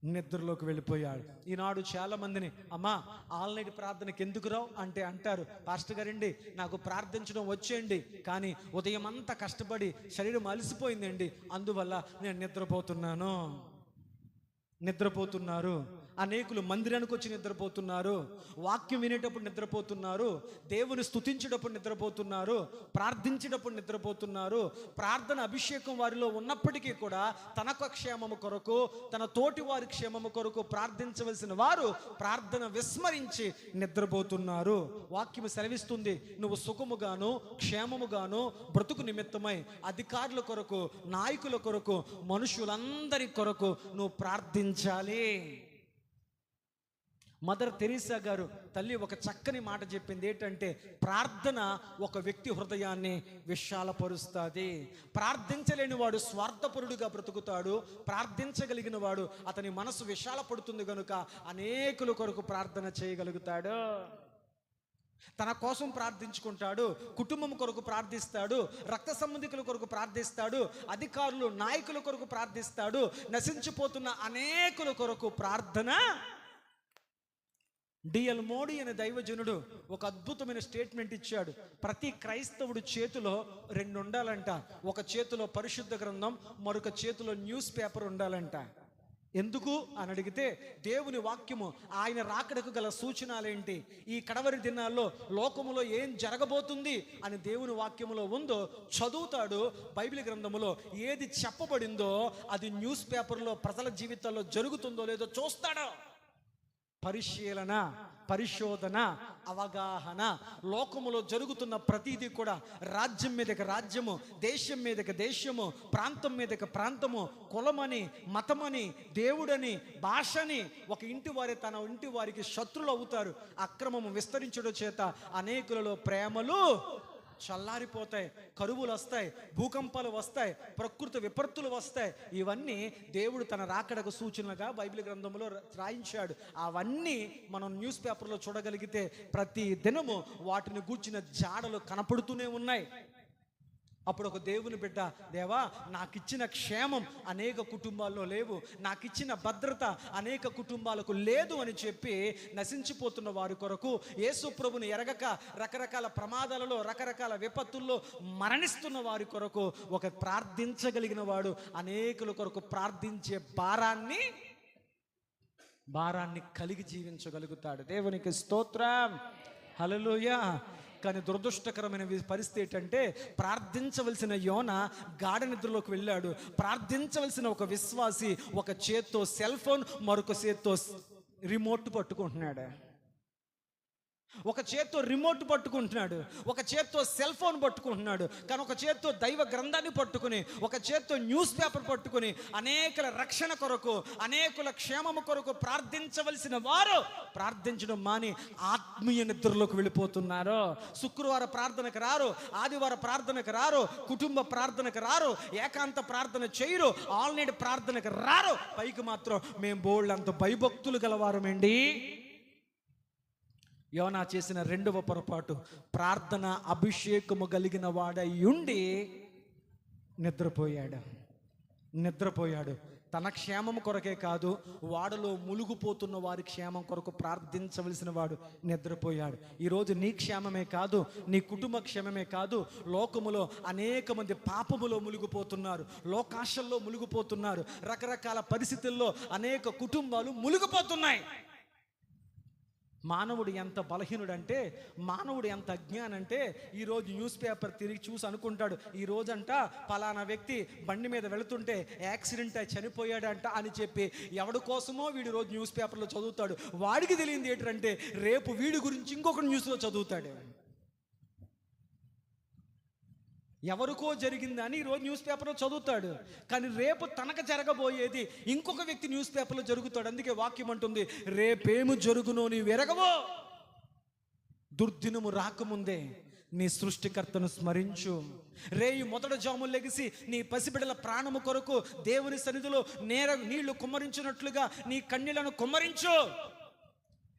నిద్రలోకి వెళ్ళిపోయాడు. ఈనాడు చాలా మందిని, అమ్మా ఆల్నైట్ ప్రార్థనకి ఎందుకు రావు అంటే అంటారు, పాస్టర్ గారండి నాకు ప్రార్థించడం వచ్చేయండి, కానీ ఉదయం అంతా కష్టపడి శరీరం అలసిపోయిందండి, అందువల్ల నేను నిద్రపోతున్నారు. అనేకులు మందిరానికి వచ్చి నిద్రపోతున్నారు, వాక్యం వినేటప్పుడు నిద్రపోతున్నారు, దేవుని స్తుతించేటప్పుడు నిద్రపోతున్నారు, ప్రార్థించేటప్పుడు నిద్రపోతున్నారు. ప్రార్థన అభిషేకం వారిలో ఉన్నప్పటికీ కూడా తనకు క్షేమము కొరకు, తన తోటి వారి క్షేమము కొరకు ప్రార్థించవలసిన వారు ప్రార్థన విస్మరించి నిద్రపోతున్నారు. వాక్యం సెలవిస్తుంది, నువ్వు సుఖముగాను క్షేమముగాను బ్రతుకు నిమిత్తమై అధికారుల కొరకు, నాయకుల కొరకు, మనుషులందరి కొరకు నువ్వు ప్రార్థించాలి. మదర్ తెరీసా గారు తల్లి ఒక చక్కని మాట చెప్పింది. ఏంటంటే ప్రార్థన ఒక వ్యక్తి హృదయాన్ని విశాలపరుస్తుంది. ప్రార్థించలేని వాడు స్వార్థపరుడుగా బ్రతుకుతాడు. ప్రార్థించగలిగిన వాడు అతని మనసు విశాలపడుతుంది కనుక అనేకుల కొరకు ప్రార్థన చేయగలుగుతాడు. తన కోసం ప్రార్థించుకుంటాడు, కుటుంబం కొరకు ప్రార్థిస్తాడు, రక్త సంబంధికుల కొరకు ప్రార్థిస్తాడు, అధికారులు నాయకుల కొరకు ప్రార్థిస్తాడు, నశించిపోతున్న అనేకుల కొరకు ప్రార్థన. డిఎల్ మోడీ అనే దైవజనుడు ఒక అద్భుతమైన స్టేట్మెంట్ ఇచ్చాడు. ప్రతి క్రైస్తవుడు చేతిలో 2 ఉండాలంట. ఒక చేతిలో పరిశుద్ధ గ్రంథం, మరొక చేతిలో న్యూస్ పేపర్ ఉండాలంట. ఎందుకు అని అడిగితే, దేవుని వాక్యము ఆయన రాకడకు గల సూచనలేంటి, ఈ కడవరి దినాల్లో లోకములో ఏం జరగబోతుంది అని దేవుని వాక్యములో ఉందో చదువుతాడు. బైబిల్ గ్రంథములో ఏది చెప్పబడిందో అది న్యూస్ పేపర్లో ప్రజల జీవితాల్లో జరుగుతుందో లేదో చూస్తాడు. పరిశీలన, పరిశోధన, అవగాహన. లోకములో జరుగుతున్న ప్రతిదీ కూడా రాజ్యం మీదకి రాజ్యము, దేశం మీదకి దేశము, ప్రాంతం మీదకి ప్రాంతము, కులమని, మతమని, దేవుడని, భాషని ఒక ఇంటి వారి తన ఇంటి వారికి శత్రులు అవుతారు. అక్రమము విస్తరించడం చేత అనేకులలో ప్రేమలు చల్లారిపోతాయి, కరువులు వస్తాయి, భూకంపాలు వస్తాయి, ప్రకృతి విపత్తులు వస్తాయి. ఇవన్నీ దేవుడు తన రాకడకు సూచనగా బైబిల్ గ్రంథంలో రాయించాడు. అవన్నీ మనం న్యూస్ పేపర్లో చూడగలిగితే ప్రతి దినము వాటిని గూర్చిన జాడలు కనపడుతూనే ఉన్నాయి. అప్పుడు ఒక దేవుని బిడ్డ, దేవా నాకు ఇచ్చిన క్షేమం అనేక కుటుంబాల్లో లేవు, నాకు ఇచ్చిన భద్రత అనేక కుటుంబాలకు లేదు అని చెప్పి నశించిపోతున్న వారి కొరకు, యేసు ప్రభుని ఎరగక రకరకాల ప్రమాదాలలో, రకరకాల విపత్తుల్లో మరణిస్తున్న వారి కొరకు ఒక ప్రార్థించగలిగిన వాడు అనేకుల కొరకు ప్రార్థించే భారాన్ని కలిగి జీవించగలుగుతాడు. దేవునికి స్తోత్రం, హల్లెలూయా. కానీ దురదృష్టకరమైన పరిస్థితి ఏంటంటే, ప్రార్థించవలసిన యోన గాఢ నిద్రలోకి వెళ్ళాడు. ప్రార్థించవలసిన ఒక విశ్వాసి ఒక చేత్తో సెల్ ఫోన్, మరొక చేత్తో రిమోట్ పట్టుకుంటున్నాడు. ఒక చేత్తో రిమోట్ పట్టుకుంటున్నాడు, ఒక చేత్తో సెల్ ఫోన్ పట్టుకుంటున్నాడు. కానీ ఒక చేత్తో దైవ గ్రంథాన్ని పట్టుకుని, ఒక చేత్తో న్యూస్ పేపర్ పట్టుకుని అనేకుల రక్షణ కొరకు, అనేకుల క్షేమము కొరకు ప్రార్థించవలసిన వారు ప్రార్థించడం మాని ఆత్మీయ నిద్రలోకి వెళ్ళిపోతున్నారు. శుక్రవార ప్రార్థనకు రారు, ఆదివారం ప్రార్థనకు రారు, కుటుంబ ప్రార్థనకు రారు, ఏకాంత ప్రార్థన చేయరు, ఆల్రెడీ ప్రార్థనకు రారు. పైకి మాత్రం మేము బోల్డ్ అంత భయభక్తులు గలవారమండి. యోనా చేసిన 2వ పొరపాటు, ప్రార్థన అభిషేకము కలిగిన వాడై ఉండి నిద్రపోయాడు. తన క్షేమం కొరకే కాదు, వాడలో ములుగుపోతున్న వారి క్షేమం కొరకు ప్రార్థించవలసిన వాడు నిద్రపోయాడు. ఈరోజు నీ క్షేమమే కాదు, నీ కుటుంబ క్షేమమే కాదు, లోకములో అనేక మంది పాపములో మునిగిపోతున్నారు, లోకాశల్లో మునిగిపోతున్నారు, రకరకాల పరిస్థితుల్లో అనేక కుటుంబాలు మునిగిపోతున్నాయి. మానవుడు ఎంత బలహీనుడంటే, మానవుడు ఎంత అజ్ఞానంటే, ఈరోజు న్యూస్ పేపర్ తిరిగి చూసి అనుకుంటాడు, ఈ రోజంట పలానా వ్యక్తి బండి మీద వెళుతుంటే యాక్సిడెంట్ అయి చనిపోయాడంట అని చెప్పి ఎవడి కోసమో వీడి రోజు న్యూస్ పేపర్లో చదువుతాడు. వాడికి తెలియంది ఏంటంటే రేపు వీడి గురించి ఇంకొక న్యూస్లో చదువుతాడు. ఎవరికో జరిగిందని ఈరోజు న్యూస్ పేపర్లో చదువుతాడు, కానీ రేపు తనకు జరగబోయేది ఇంకొక వ్యక్తి న్యూస్ పేపర్లో జరుగుతాడు. అందుకే వాక్యం అంటుంది, రేపేము జరుగునో నీవు ఎరగవో. దుర్దినము రాకముందే నీ సృష్టికర్తను స్మరించు. రేయి మొదటి జాములు లెగిసి నీ పసిబిడల ప్రాణము కొరకు దేవుని సన్నిధిలో నీళ్లు కుమ్మరించినట్లుగా నీ కన్నీళ్లను కుమ్మరించు.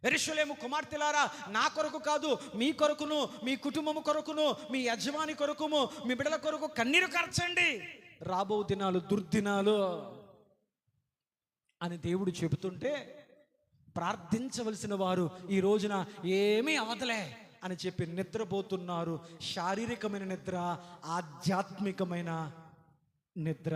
యెరూషలేము కుమార్తెలారా, నా కొరకు కాదు, మీ కొరకును, మీ కుటుంబము కొరకును, మీ యజమాని కొరకును, మీ బిడ్డల కొరకు కన్నీరు కార్చండి. రాబో దినాలు దుర్దినాలు అని దేవుడు చెబుతుంటే, ప్రార్థించవలసిన వారు ఈ రోజున ఏమీ అవదలే అని చెప్పి నిద్రపోతున్నారు. శారీరకమైన నిద్ర, ఆధ్యాత్మికమైన నిద్ర.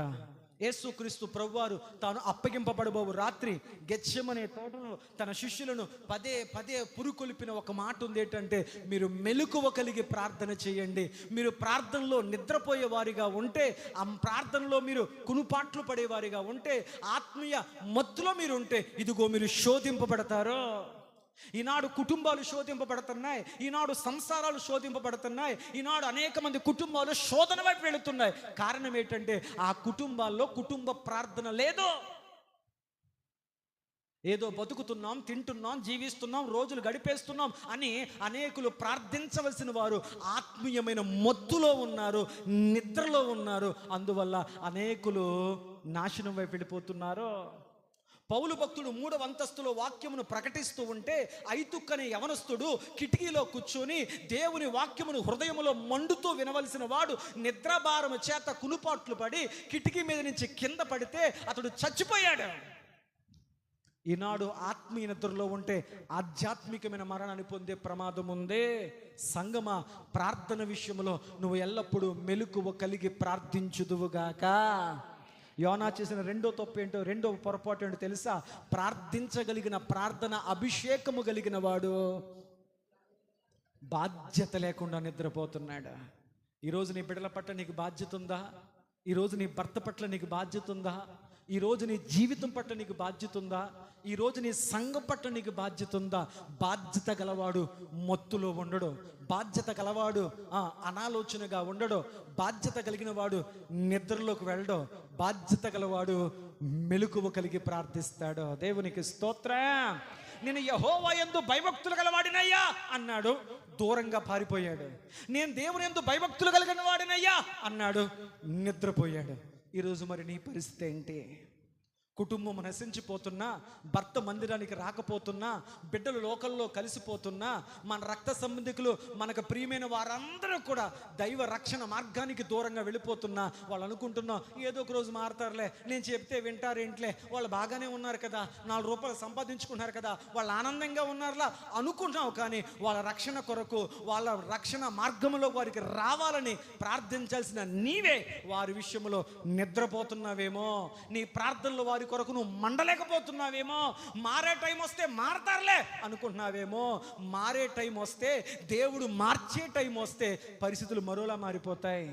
యేసుక్రీస్తు ప్రభువారు తాను అప్పగింపబడబో రాత్రి గెత్సెమనే తోటలో తన శిష్యులను పదే పదే పురుకొల్పిన ఒక మాట ఉంది. ఏంటంటే, మీరు మెలకువ కలిగి ప్రార్థన చేయండి. మీరు ప్రార్థనలో నిద్రపోయే వారిగా ఉంటే, ఆ ప్రార్థనలో మీరు కునుపాట్లు పడేవారిగా ఉంటే, ఆత్మీయ మత్తులో మీరు ఉంటే, ఇదిగో మీరు శోధింపబడతారు. ఈనాడు కుటుంబాలు శోధింపబడుతున్నాయి, ఈనాడు సంసారాలు శోధింపబడుతున్నాయి, ఈనాడు అనేక మంది కుటుంబాలు శోధన వైపు వెళుతున్నాయి. కారణం ఏంటంటే, ఆ కుటుంబాల్లో కుటుంబ ప్రార్థన లేదు. ఏదో బతుకుతున్నాం, తింటున్నాం, జీవిస్తున్నాం, రోజులు గడిపేస్తున్నాం అని అనేకులు ప్రార్థించవలసిన వారు ఆత్మీయమైన మత్తులో ఉన్నారు, నిద్రలో ఉన్నారు. అందువల్ల అనేకులు నాశనం వైపు వెళ్ళిపోతున్నారు. పౌలు భక్తుడు 3వ అంతస్తులో వాక్యమును ప్రకటిస్తూ ఉంటే ఐతుక్కనే యవనస్తుడు కిటికీలో కూర్చొని దేవుని వాక్యమును హృదయములో మండుతూ వినవలసిన వాడు నిద్రాభారము చేత కునుపాట్లు పడి కిటికీ మీద నుంచి కింద పడితే అతడు చచ్చిపోయాడు. ఈనాడు ఆత్మీయ నిద్రలో ఉంటే ఆధ్యాత్మికమైన మరణాన్ని పొందే ప్రమాదం ఉంది. సంగమ, ప్రార్థన విషయంలో నువ్వు ఎల్లప్పుడూ మెలకువ కలిగి ప్రార్థించుదువుగాక. యోనా చేసిన రెండో తప్పు ఏంటో, రెండో పొరపాటు ఏంటో తెలుసా? ప్రార్థించగలిగిన, ప్రార్థన అభిషేకము కలిగిన వాడు బాధ్యత లేకుండా నిద్రపోతున్నాడు. ఈరోజు నీ బిడ్డల పట్ల నీకు బాధ్యత ఉందా? ఈరోజు నీ భర్త పట్ల నీకు బాధ్యత ఉందా? ఈరోజు నీ జీవితం పట్ల నీకు బాధ్యత ఉందా? ఈరోజు నీ సంఘం పట్ల నీకు బాధ్యత ఉందా? బాధ్యత గలవాడు మత్తులో ఉండడు. బాధ్యత గలవాడు అనాలోచనగా ఉండడు. బాధ్యత కలిగిన వాడు నిద్రలోకి వెళ్ళడు. బాధ్యత గలవాడు మెలకువ కలిగి ప్రార్థిస్తాడు. దేవునికి స్తోత్రం. నేను యెహోవా యందు భయభక్తులు గలవాడినయ్యా అన్నాడు, దూరంగా పారిపోయాడు. నేను దేవుని యందు భయభక్తులు కలిగిన వాడినయ్యా అన్నాడు, నిద్రపోయాడు. ఈరోజు మరి నీ పరిస్థితి ఏంటి? కుటుంబం నశించిపోతున్నా, భర్త మందిరానికి రాకపోతున్నా, బిడ్డలు లోకల్లో కలిసిపోతున్నా, మన రక్త సంబంధికులు, మనకు ప్రియమైన వారందరూ కూడా దైవ రక్షణ మార్గానికి దూరంగా వెళ్ళిపోతున్నా, వాళ్ళు అనుకుంటున్నా ఏదో ఒక రోజు మారతారులే, నేను చెప్తే వింటారేంట్లే, వాళ్ళు బాగానే ఉన్నారు కదా, 4 రూపాయలు సంపాదించుకున్నారు కదా, వాళ్ళు ఆనందంగా ఉన్నారులా అనుకుంటున్నావు. కానీ వాళ్ళ రక్షణ కొరకు, వాళ్ళ రక్షణ మార్గంలో వారికి రావాలని ప్రార్థించాల్సిన నీవే వారి విషయంలో నిద్రపోతున్నావేమో. నీ ప్రార్థనలో వారి కొరకు నువ్వు మండలేకపోతున్నావేమో. మారే టైం వస్తే మారతారులే అనుకుంటున్నావేమో. మారే టైం వస్తే, దేవుడు మార్చే టైం వస్తే పరిస్థితులు మరోలా మారిపోతాయి.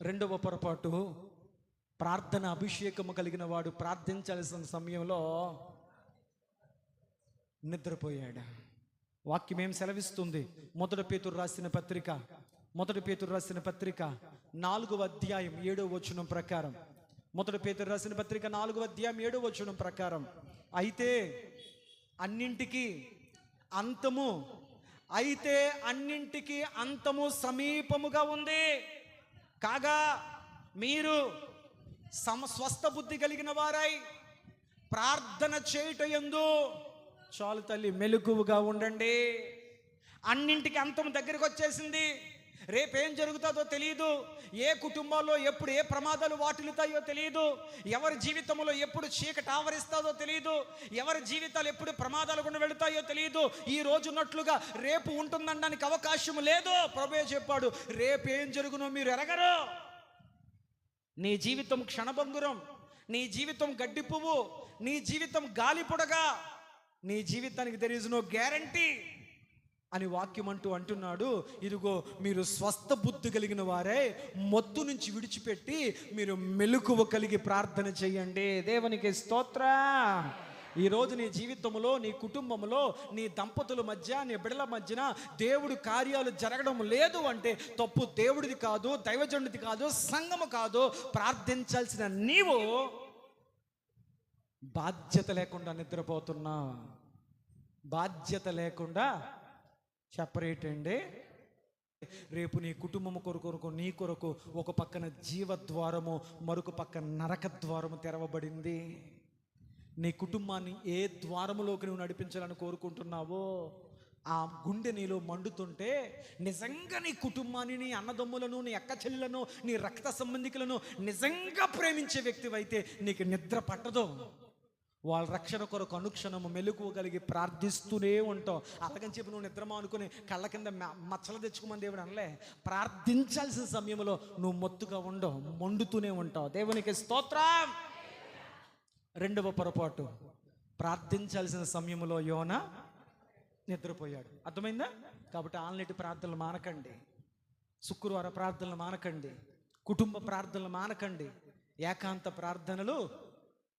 రెండవ పొరపాటు, ప్రార్థన అభిషేకము కలిగిన వాడు ప్రార్థించాల్సిన సమయంలో నిద్రపోయాడు. వాక్యం ఏం సెలవిస్తుంది? మొదటి పేతురు రాసిన పత్రిక 4వ అధ్యాయం 7వ వచనం ప్రకారం, మొదటి పేతురు రాసిన పత్రిక 4వ అధ్యాయం 7వ వచనం ప్రకారం, అయితే అన్నింటికీ అంతము సమీపముగా ఉంది కాగా మీరు స్వస్థ బుద్ధి కలిగిన వారై ప్రార్థన చేయుట యందు చాలు తల్లి మెలకువగా ఉండండి. అన్నింటికి అంతం దగ్గరికి వచ్చేసింది. రేపేం జరుగుతుందో తెలియదు. ఏ కుటుంబాల్లో ఎప్పుడు ఏ ప్రమాదాలు వాటిల్లుతాయో తెలియదు. ఎవరి జీవితంలో ఎప్పుడు చీకటి ఆవరిస్తుందో తెలియదు. ఎవరి జీవితాలు ఎప్పుడు ప్రమాదాలు గుండా వెళుతాయో తెలియదు. ఈ రోజు ఉన్నట్లుగా రేపు ఉంటుందనడానికి అవకాశం లేదు. ప్రభువే చెప్పాడు, రేపేం జరుగునో మీరు ఎరగరు. నీ జీవితం క్షణభంగురం, నీ జీవితం గడ్డి పువ్వు, నీ జీవితం గాలి పొడగా, నీ జీవితానికి దెర్ ఈజ్ నో గ్యారంటీ అని వాక్యం అంటున్నాడు. ఇదిగో మీరు స్వస్థ బుద్ధి కలిగిన వారే మొత్తు నుంచి విడిచిపెట్టి మీరు మెలకువ కలిగి ప్రార్థన చేయండి. దేవునికి స్తోత్రం. ఈరోజు నీ జీవితంలో, నీ కుటుంబంలో, నీ దంపతుల మధ్య, నీ బిడ్డల మధ్యన దేవుడు కార్యాలు జరగడం లేదు అంటే తప్పు దేవుడిది కాదు, దైవజనుడిది కాదు, సంఘము కాదు. ప్రార్థించాల్సిన నీవు బాధ్యత లేకుండా నిద్రపోతున్నా. బాధ్యత లేకుండా సెపరేట్ అండి. రేపు నీ కుటుంబం కొరకు, నీ కొరకు ఒక పక్కన జీవద్వారము, మరొక పక్కన నరక ద్వారము తెరవబడింది. నీ కుటుంబాన్ని ఏ ద్వారములోకి నువ్వు నడిపించాలని కోరుకుంటున్నావో ఆ గుండె నీలో మండుతుంటే, నిజంగా నీ కుటుంబాన్ని, నీ అన్నదమ్ములను, నీ అక్క చెల్లెలను, నీ రక్త సంబంధికులను నిజంగా ప్రేమించే వ్యక్తివైతే నీకు నిద్ర పట్టదు. వాళ్ళ రక్షణ కొరకు అనుక్షణము మెలకువ కలిగి ప్రార్థిస్తూనే ఉంటావు. అలాగని చెప్పి నువ్వు నిద్రమా అనుకుని కళ్ళ కింద మచ్చలు తెచ్చుకోమని దేవుడు అనలే. ప్రార్థించాల్సిన సమయంలో నువ్వు మొత్తుగా ఉండవు, మండుతూనే ఉంటావు. దేవునికి స్తోత్రం. రెండవ పొరపాటు, ప్రార్థించాల్సిన సమయంలో యోనా నిద్రపోయాడు. అర్థమైందా? కాబట్టి ఆన్లైన్ ప్రార్థనలు మానకండి, శుక్రవార ప్రార్థనలు మానకండి, కుటుంబ ప్రార్థనలు మానకండి, ఏకాంత ప్రార్థనలు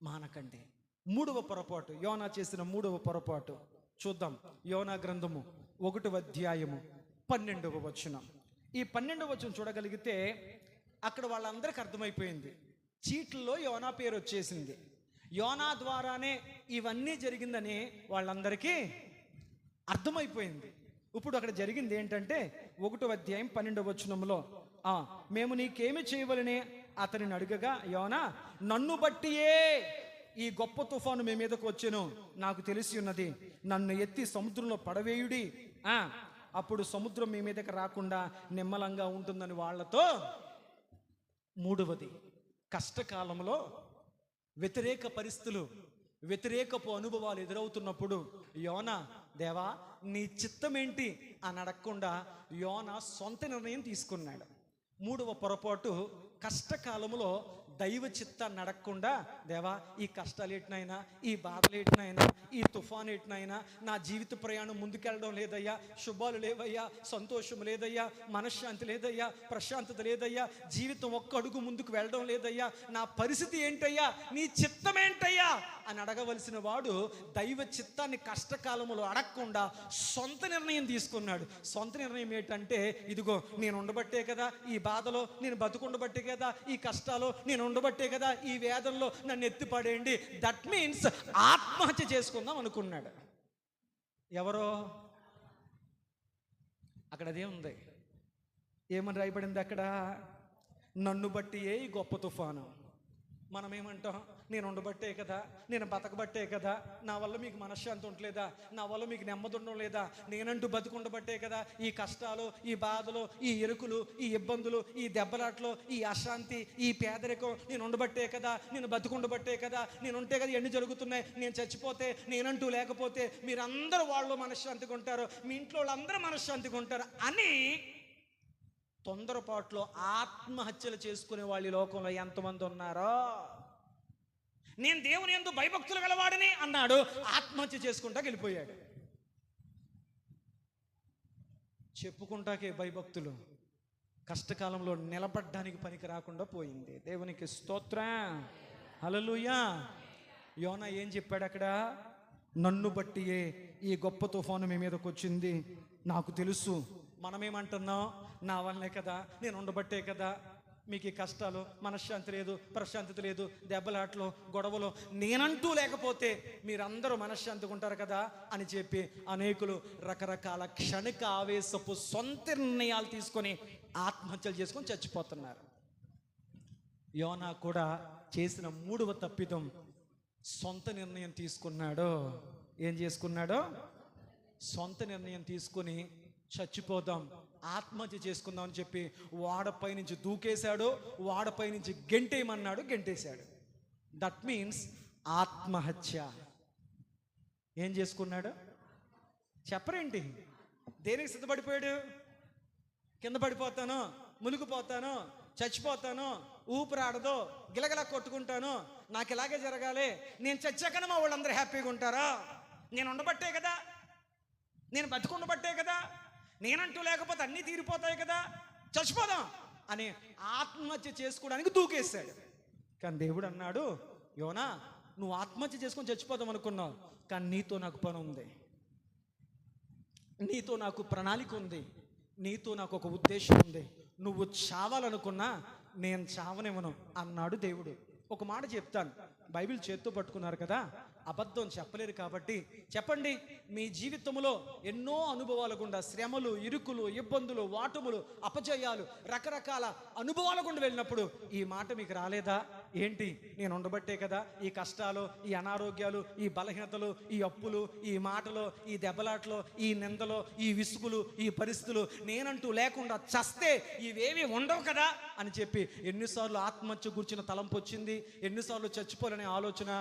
మానకండి. మూడవ పొరపాటు, యోనా చేసిన మూడవ పొరపాటు చూద్దాం. యోనా గ్రంథము 1వ అధ్యాయము 12వ వచనం. ఈ 12వ వచనం చూడగలిగితే అక్కడ వాళ్ళందరికీ అర్థమైపోయింది. చీట్లలో యోనా పేరు వచ్చేసింది. యోనా ద్వారానే ఇవన్నీ జరిగిందని వాళ్ళందరికీ అర్థమైపోయింది. ఇప్పుడు అక్కడ జరిగింది ఏంటంటే 1వ అధ్యాయం 12వ వచనంలో, మేము నీకేమి చేయవలని అతనిని అడగగా, యోనా నన్ను బట్టియే ఈ గొప్ప తుఫాను మీ మీదకు వచ్చెను, నాకు తెలిసి ఉన్నది, నన్ను ఎత్తి సముద్రంలో పడవేయుడి, అప్పుడు సముద్రం మీ మీదకి రాకుండా నిమ్మలంగా ఉంటుందని వాళ్ళతో. 3వది, కష్టకాలంలో వ్యతిరేక పరిస్థితులు, వ్యతిరేకపు అనుభవాలు ఎదురవుతున్నప్పుడు యోనా, దేవా నీ చిత్తం ఏంటి అని అడగకుండా యోనా సొంత నిర్ణయం తీసుకున్నాడు. 3వ పొరపాటు, కష్టకాలంలో దైవ చిత్తాన్ని అడగకుండా, దేవా ఈ కష్టాలు ఎట్నైనా, ఈ బాధలు ఎట్నైనా, ఈ తుఫాను ఎట్నైనా, నా జీవిత ప్రయాణం ముందుకెళ్ళడం లేదయ్యా, శుభాలు లేవయ్యా, సంతోషం లేదయ్యా, మనశ్శాంతి లేదయ్యా, ప్రశాంతత లేదయ్యా, జీవితం ఒక్క అడుగు ముందుకు వెళ్ళడం లేదయ్యా, నా పరిస్థితి ఏంటయ్యా, నీ చిత్తం ఏంటయ్యా అని అడగవలసిన వాడు దైవ చిత్తాన్ని కష్టకాలంలో అడగకుండా సొంత నిర్ణయం తీసుకున్నాడు. సొంత నిర్ణయం ఏంటంటే, ఇదిగో నేను ఉండబట్టే కదా ఈ బాధలో, నేను బతుకుండబట్టే కదా ఈ కష్టాలు, నేను ఉండబట్టే కదా ఈ వేదనలో నన్ను ఎత్తిపడేయండి. దట్ మీన్స్ ఆత్మహత్య చేసుకుందాం అనుకున్నాడు. ఎవరో అక్కడ అదే ఉంది, ఏమని రాయబడింది అక్కడ, నన్ను బట్టి ఏ గొప్ప తుఫాను. మనం ఏమంటాం, నేను ఉండబట్టే కదా, నేను బతకబట్టే కదా, నా వల్ల మీకు మనశ్శాంతి ఉండలేదా, నా వల్ల మీకు నెమ్మది ఉండడం లేదా, నేనంటూ బతుకుండబట్టే కదా ఈ కష్టాలు, ఈ బాధలు, ఈ ఎరుకులు, ఈ ఇబ్బందులు, ఈ దెబ్బలాట్లు, ఈ అశాంతి, ఈ పేదరికం, నేను ఉండబట్టే కదా, నేను బతుకుండబట్టే కదా, నేను ఉంటే కదా ఎన్ని జరుగుతున్నాయి, నేను చచ్చిపోతే, నేనంటూ లేకపోతే మీరందరూ వాళ్ళు మనశ్శాంతిగా ఉంటారు, మీ ఇంట్లో వాళ్ళందరూ మనశ్శాంతిగా ఉంటారు అని తొందరపాట్లో ఆత్మహత్యలు చేసుకునే వాళ్ళు ఈ లోకంలో ఎంతమంది ఉన్నారో. నేను దేవుని యందు భయభక్తులు గలవాడిని అన్నాడు, ఆత్మహత్య చేసుకుంటా వెళ్ళిపోయాడు. చెప్పుకుంటాకే భయభక్తులు కష్టకాలంలో నిలబడ్డానికి పనికి రాకుండా పోయింది. దేవునికి స్తోత్రం, హల్లెలూయా. యోనా ఏం చెప్పాడు అక్కడ, నన్ను బట్టియే ఈ గొప్ప తుఫాను మీ మీదకి వచ్చింది, నాకు తెలుసు. మనమేమంటున్నాం, నా వల్లే కదా, నేను ఉండబట్టే కదా మీకు ఈ కష్టాలు, మనశ్శాంతి లేదు, ప్రశాంతత లేదు, దెబ్బలాట్లు, గొడవలు, నేనంటూ లేకపోతే మీరందరూ మనశ్శాంతిగా ఉంటారు కదా అని చెప్పి అనేకులు రకరకాల క్షణిక ఆవేశపు సొంత నిర్ణయాలు తీసుకొని ఆత్మహత్యలు చేసుకొని చచ్చిపోతున్నారు. యోనా కూడా చేసిన 3వ తప్పిదం, సొంత నిర్ణయం తీసుకున్నాడు. ఏం చేసుకున్నాడో, సొంత నిర్ణయం తీసుకొని చచ్చిపోదాం, ఆత్మహత్య చేసుకుందాం అని చెప్పి వాడపై నుంచి దూకేశాడు, వాడపై నుంచి గెంటేయమన్నాడు, గెంటేశాడు. దట్ మీన్స్ ఆత్మహత్య. ఏం చేసుకున్నాడు చెప్పరేంటి, దేనికి సిద్ధపడిపోయాడు, కింద పడిపోతాను, మునిగిపోతాను, చచ్చిపోతాను, ఊపిరాడదు, గిలగల కొట్టుకుంటాను, నాకు ఇలాగే జరగాలి, నేను చచ్చాకనే మా వాళ్ళందరూ హ్యాపీగా ఉంటారా, నేను ఉండబట్టే కదా, నేను బతుకుండబట్టే కదా, నేనంటూ లేకపోతే అన్నీ తీరిపోతాయి కదా, చచ్చిపోదాం అని ఆత్మహత్య చేసుకోవడానికి దూకేశాడు. కానీ దేవుడు అన్నాడు, యోనా నువ్వు ఆత్మహత్య చేసుకొని చచ్చిపోదాం అనుకున్నావు, కానీ నీతో నాకు పని ఉంది, నీతో నాకు ప్రణాళిక ఉంది, నీతో నాకు ఒక ఉద్దేశం ఉంది, నువ్వు చావాలనుకున్నా నేను చావనివ్వను అన్నాడు దేవుడు. ఒక మాట చెప్తాను, బైబిల్ చేత్తో పట్టుకున్నారు కదా, అబద్ధం చెప్పలేరు కాబట్టి చెప్పండి, మీ జీవితంలో ఎన్నో అనుభవాల గుండా, శ్రమలు, ఇరుకులు, ఇబ్బందులు, వాటములు, అపజయాలు, రకరకాల అనుభవాల గుండా వెళ్ళినప్పుడు ఈ మాట మీకు రాలేదా? ఏంటి, నేను ఉండబట్టే కదా ఈ కష్టాలు, ఈ అనారోగ్యాలు, ఈ బలహీనతలు, ఈ అప్పులు, ఈ మాటలు, ఈ దెబ్బలాట్లు, ఈ నిందలు, ఈ విసుగులు, ఈ పరిస్థితులు, నేనంటూ లేకుండా చస్తే ఇవేవి ఉండవు కదా అని చెప్పి ఎన్నిసార్లు ఆత్మహత్య గురించిన తలంపు వచ్చింది, ఎన్నిసార్లు చచ్చిపోవాలనే ఆలోచన.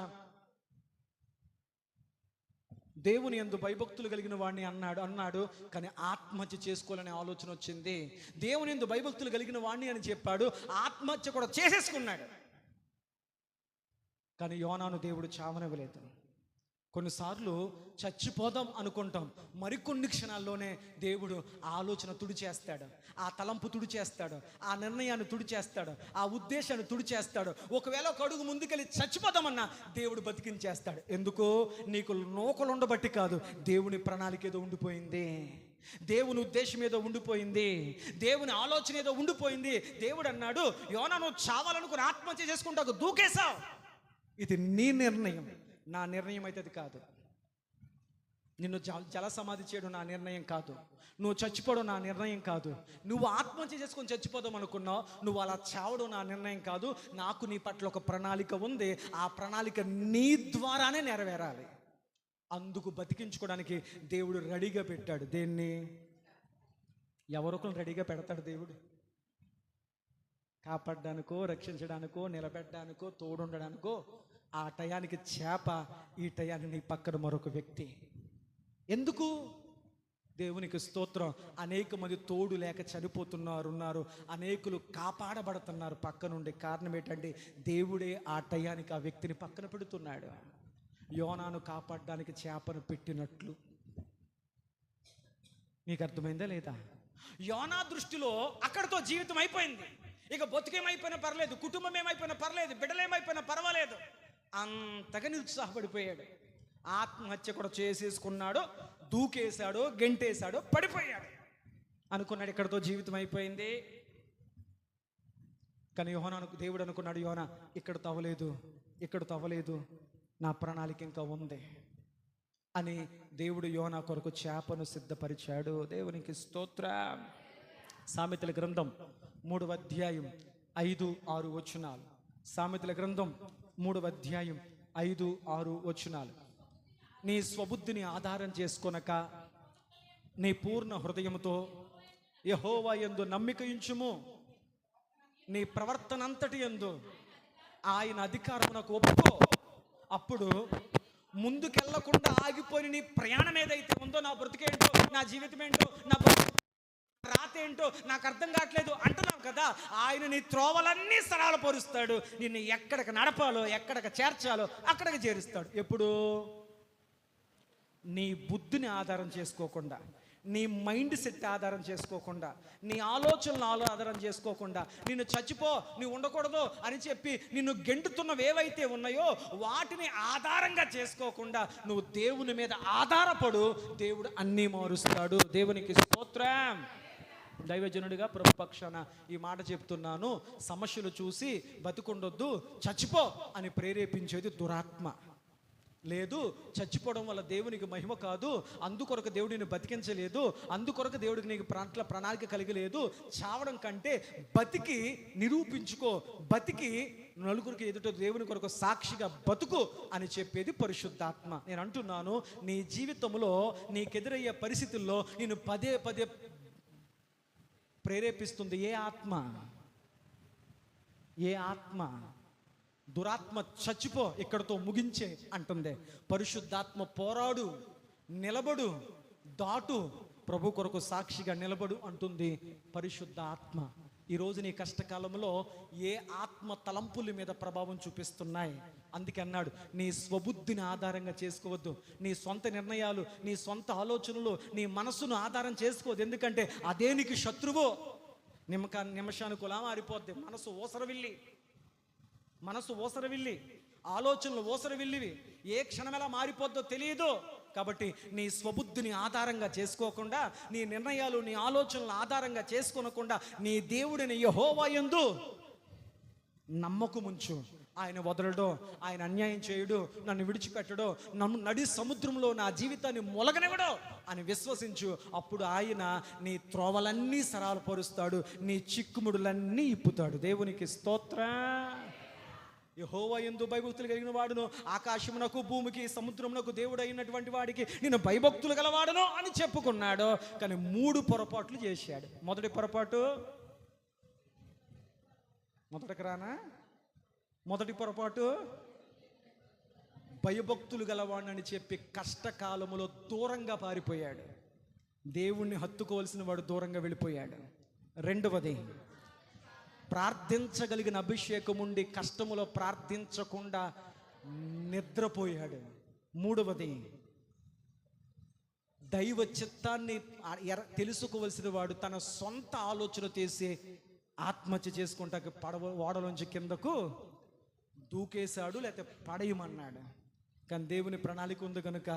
దేవుని యందు భయభక్తులు కలిగిన వాడిని అన్నాడు కానీ ఆత్మహత్య చేసుకోవాలనే ఆలోచన వచ్చింది. దేవుని యందు భయభక్తులు కలిగిన వాడిని అని చెప్పాడు, ఆత్మహత్య కూడా చేసేసుకున్నాడు. కానీ యోనాను దేవుడు చావనివ్వలేదు. కొన్నిసార్లు చచ్చిపోదాం అనుకుంటాం, మరికొన్ని క్షణాల్లోనే దేవుడు ఆలోచన తుడిచేస్తాడు, ఆ తలంపు తుడిచేస్తాడు, ఆ నిర్ణయాన్ని తుడిచేస్తాడు, ఆ ఉద్దేశాన్ని తుడిచేస్తాడు. ఒకవేళ ఒక అడుగు ముందుకెళ్ళి చచ్చిపోదామన్నా దేవుడు బతికించేస్తాడు. ఎందుకో నీకు నూకలు ఉండబట్టి కాదు, దేవుని ప్రణాళిక ఏదో ఉండిపోయింది, దేవుని ఉద్దేశం ఏదో ఉండిపోయింది, దేవుని ఆలోచన ఏదో ఉండిపోయింది. దేవుడు అన్నాడు, యోనా నువ్వు చావాలనుకుని ఆత్మహత్య చేసుకుంటావు, దూకేశావు, ఇది నీ నిర్ణయం, నా నిర్ణయం అయితే అది కాదు. నిన్ను జల సమాధి చేయడం నా నిర్ణయం కాదు. నువ్వు చచ్చిపోవడం నా నిర్ణయం కాదు. నువ్వు ఆత్మహత్య చేసుకొని చచ్చిపోదాం అనుకున్నావు, నువ్వు అలా చావడం నా నిర్ణయం కాదు. నాకు నీ పట్ల ఒక ప్రణాళిక ఉంది. ఆ ప్రణాళిక నీ ద్వారానే నెరవేరాలి. అందుకు బతికించుకోవడానికి దేవుడు రెడీగా పెట్టాడు. దేన్ని? ఎవరికొకరు రెడీగా పెడతాడు దేవుడు. కాపాడడానికో, రక్షించడానికో, నిలబెట్టడానికో, తోడుండడానికో. ఆ టయానికి చేప, ఈ టయానికి నీ పక్కన మరొక వ్యక్తి. ఎందుకు? దేవునికి స్తోత్రం. అనేక మంది తోడు లేక చనిపోతున్నారు, అనేకులు కాపాడబడుతున్నారు పక్క నుండి. కారణం ఏంటంటే దేవుడే ఆ టయానికి ఆ వ్యక్తిని పక్కన పెడుతున్నాడు. యోనాను కాపాడడానికి చేపను పెట్టినట్లు. మీకు అర్థమైందా లేదా? యోనా దృష్టిలో అక్కడితో జీవితం అయిపోయింది. ఇక బతుకేమైపోయినా పర్లేదు, కుటుంబం ఏమైపోయినా పర్లేదు, బిడ్డలు ఏమైపోయినా పర్వాలేదు, అంతగా నిరుత్సాహపడిపోయాడు. ఆత్మహత్య కూడా చేసేసుకున్నాడు, దూకేశాడు, గెంటేశాడు, పడిపోయాడు. అనుకున్నాడు ఇక్కడితో జీవితం అయిపోయింది. కానీ యోనాను దేవుడు అనుకున్నాడు, యోనా ఇక్కడ తవ్వలేదు, నా ప్రణాళిక ఇంకా ఉంది అని దేవుడు యోనా కొరకు చేపను సిద్ధపరిచాడు. దేవునికి స్తోత్రం. సామెతల గ్రంథం 3వ అధ్యాయం 5-6 వచనాలు. సామెతల గ్రంథం 3వ అధ్యాయం 5-6 వచనాలు. నీ స్వబుద్ధిని ఆధారం చేసుకొనక నీ పూర్ణ హృదయముతో యెహోవా యందు నమ్మిక ఉంచుము. నీ ప్రవర్తన అంతటి యందు ఆయన అధికారమునకు ఒప్పుకో. అప్పుడు ముందుకెళ్లకుండా ఆగిపోయిన నీ ప్రయాణం ఏదైతే ఉందో, నా బ్రతికేంటో, నా జీవితం ఏంటో, నా రాతేంటో నాకు అర్థం కావట్లేదు అంటున్నావు కదా, ఆయన నీ త్రోవలన్నీ సరళపరుస్తాడు. నిన్ను ఎక్కడికి నడపాలో, ఎక్కడికి చేర్చాలో అక్కడికి చేరుస్తాడు. ఎప్పుడు? నీ బుద్ధిని ఆధారం చేసుకోకుండా, నీ మైండ్ సెట్ ఆధారం చేసుకోకుండా, నీ ఆలోచనలు ఆధారం చేసుకోకుండా, నిన్ను చచ్చిపో, నువ్వు ఉండకూడదు అని చెప్పి నిన్ను గెంటుతున్నవి ఏవైతే ఉన్నాయో వాటిని ఆధారంగా చేసుకోకుండా నువ్వు దేవుని మీద ఆధారపడు. దేవుడు అన్నీ మారుస్తాడు. దేవునికి స్తోత్రం. దైవజనుడిగా ప్రభు పక్షాన ఈ మాట చెప్తున్నాను. సమస్యలు చూసి బతుకుండొద్దు, చచ్చిపో అని ప్రేరేపించేది దురాత్మ. లేదు, చచ్చిపోవడం వల్ల దేవునికి మహిమ కాదు, అందుకొరకు దేవుడిని బతికించలేదు, అందుకొరకు దేవుడికి నీకు ప్రణాళిక కలిగలేదు. చావడం కంటే బతికి నిరూపించుకో, బతికి నలుగురికి ఎదుట దేవుని కొరకు సాక్షిగా బతుకు అని చెప్పేది పరిశుద్ధాత్మ. నేను అంటున్నాను, నీ జీవితంలో నీకెదురయ్యే పరిస్థితుల్లో నేను పదే పదే ప్రేరేపిస్తుంది ఏ ఆత్మ? దురాత్మ చచ్చిపో, ఇక్కడతో ముగించే అంటుంది. పరిశుద్ధాత్మ పోరాడు, నిలబడు, దాటు, ప్రభు కొరకు సాక్షిగా నిలబడు అంటుంది పరిశుద్ధ ఆత్మ. ఈరోజు నీ కష్టకాలంలో ఏ ఆత్మ తలంపుల మీద ప్రభావం చూపిస్తున్నాయి? అందుకే అన్నాడు, నీ స్వబుద్ధిని ఆధారంగా చేసుకోవద్దు, నీ సొంత నిర్ణయాలు, నీ సొంత ఆలోచనలు, నీ మనసును ఆధారం చేసుకోవద్దు. ఎందుకంటే అదే నీకు శత్రువు. నిమిషానికి కులా మారిపోద్ది. మనసు ఓసరవిల్లి, ఆలోచనలు ఓసరవిల్లివి. ఏ క్షణం ఎలా మారిపోద్దో తెలియదు. కాబట్టి నీ స్వబుద్ధిని ఆధారంగా చేసుకోకుండా, నీ నిర్ణయాలు, నీ ఆలోచనలు ఆధారంగా చేసుకోనకుండా నీ దేవుడిని యెహోవా యందు నమ్మకముంచు. ఆయన వదలడో, ఆయన అన్యాయం చేయుడు, నన్ను విడిచిపెట్టడో, నన్ను నడి సముద్రంలో నా జీవితాన్ని మొలగనివ్వడో అని విశ్వసించు. అప్పుడు ఆయన నీ త్రోవలన్నీ సరళపరుస్తాడు, నీ చిక్కుముడులన్నీ ఇప్పుతాడు. దేవునికి స్తోత్రం. యెహోవా యందు భయభక్తులు కలిగిన వాడును, ఆకాశమునకు భూమికి సముద్రమునకు దేవుడు అయినటువంటి వాడికి నేను భయభక్తులు గలవాడును అని చెప్పుకున్నాడు. కానీ 3 పొరపాట్లు చేశాడు. మొదటి పొరపాటు, మొదటి పొరపాటు భయభక్తులు గలవాడని చెప్పి కష్టకాలములో దూరంగా పారిపోయాడు. దేవుణ్ణి హత్తుకోవాల్సిన వాడు దూరంగా వెళ్ళిపోయాడు. రెండవది, ప్రార్థించగలిగిన అభిషేకం ఉండి కష్టములో ప్రార్థించకుండా నిద్రపోయాడు. మూడవది, దైవ చిత్తాన్ని తెలుసుకోవలసిన వాడు తన సొంత ఆలోచన చేసి ఆత్మహత్య చేసుకుంటాక ఓడలోంచి కిందకు దూకేశాడు, లేకపోతే పడేయమన్నాడు. కానీ దేవుని ప్రణాళిక ఉంది కనుక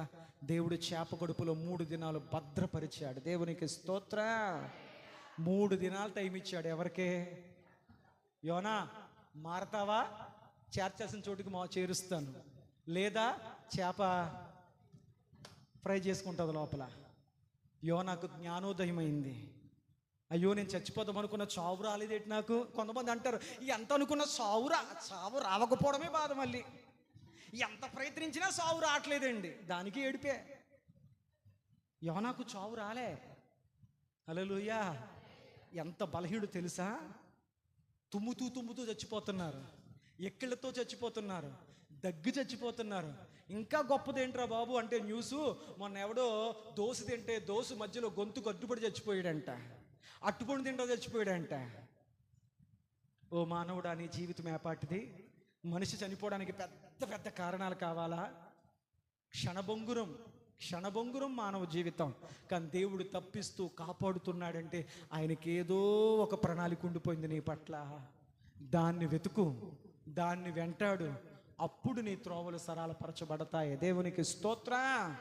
దేవుడు చేప కడుపులో 3 దినాలు భద్రపరిచాడు. దేవునికి స్తోత్రం. 3 దినాలు టైం ఇచ్చాడు. ఎవరికే? యోనా మారతావా, చేర్చాల్సిన చోటుకి చేరుస్తాను, లేదా చేప ఫ్రై చేసుకుంటుంది లోపల. యోనాకు జ్ఞానోదయం అయింది. అయ్యో, నేను చచ్చిపోదాం అనుకున్న చావు రాలేదేంటి నాకు. కొంతమంది అంటారు, ఎంత అనుకున్న చావు రావకపోవడమే బాధ, మళ్ళీ ఎంత ప్రయత్నించినా చావు రావట్లేదండి, దానికి ఏడిపే. యోనాకు చావు రాలే. హల్లెలూయా. ఎంత బలహీనుడు తెలుసా? తుమ్ముతూ చచ్చిపోతున్నారు, ఎక్కిళ్ళతో చచ్చిపోతున్నారు, దగ్గు చచ్చిపోతున్నారు. ఇంకా గొప్పదేంట్రా బాబు అంటే న్యూసు, మొన్న ఎవడో దోశ తింటే దోశ మధ్యలో గొంతుకు అడ్డుపడి చచ్చిపోయాడంట, అట్టుపండు తింటూ చచ్చిపోయాడంట. ఓ మానవుడా, నీ జీవితం ఏపాటిది? మనిషి చనిపోవడానికి పెద్ద పెద్ద కారణాలు కావాలా? క్షణభంగురం మానవ జీవితం. కానీ దేవుడు తప్పిస్తూ కాపాడుతున్నాడంటే ఆయనకి ఏదో ఒక ప్రణాళిక ఉండిపోయింది నీ పట్ల. దాన్ని వెతుకు, దాన్ని వెంటాడు, అప్పుడు నీ త్రోవలు సరళపరచబడతాయి. దేవునికి స్తోత్రం.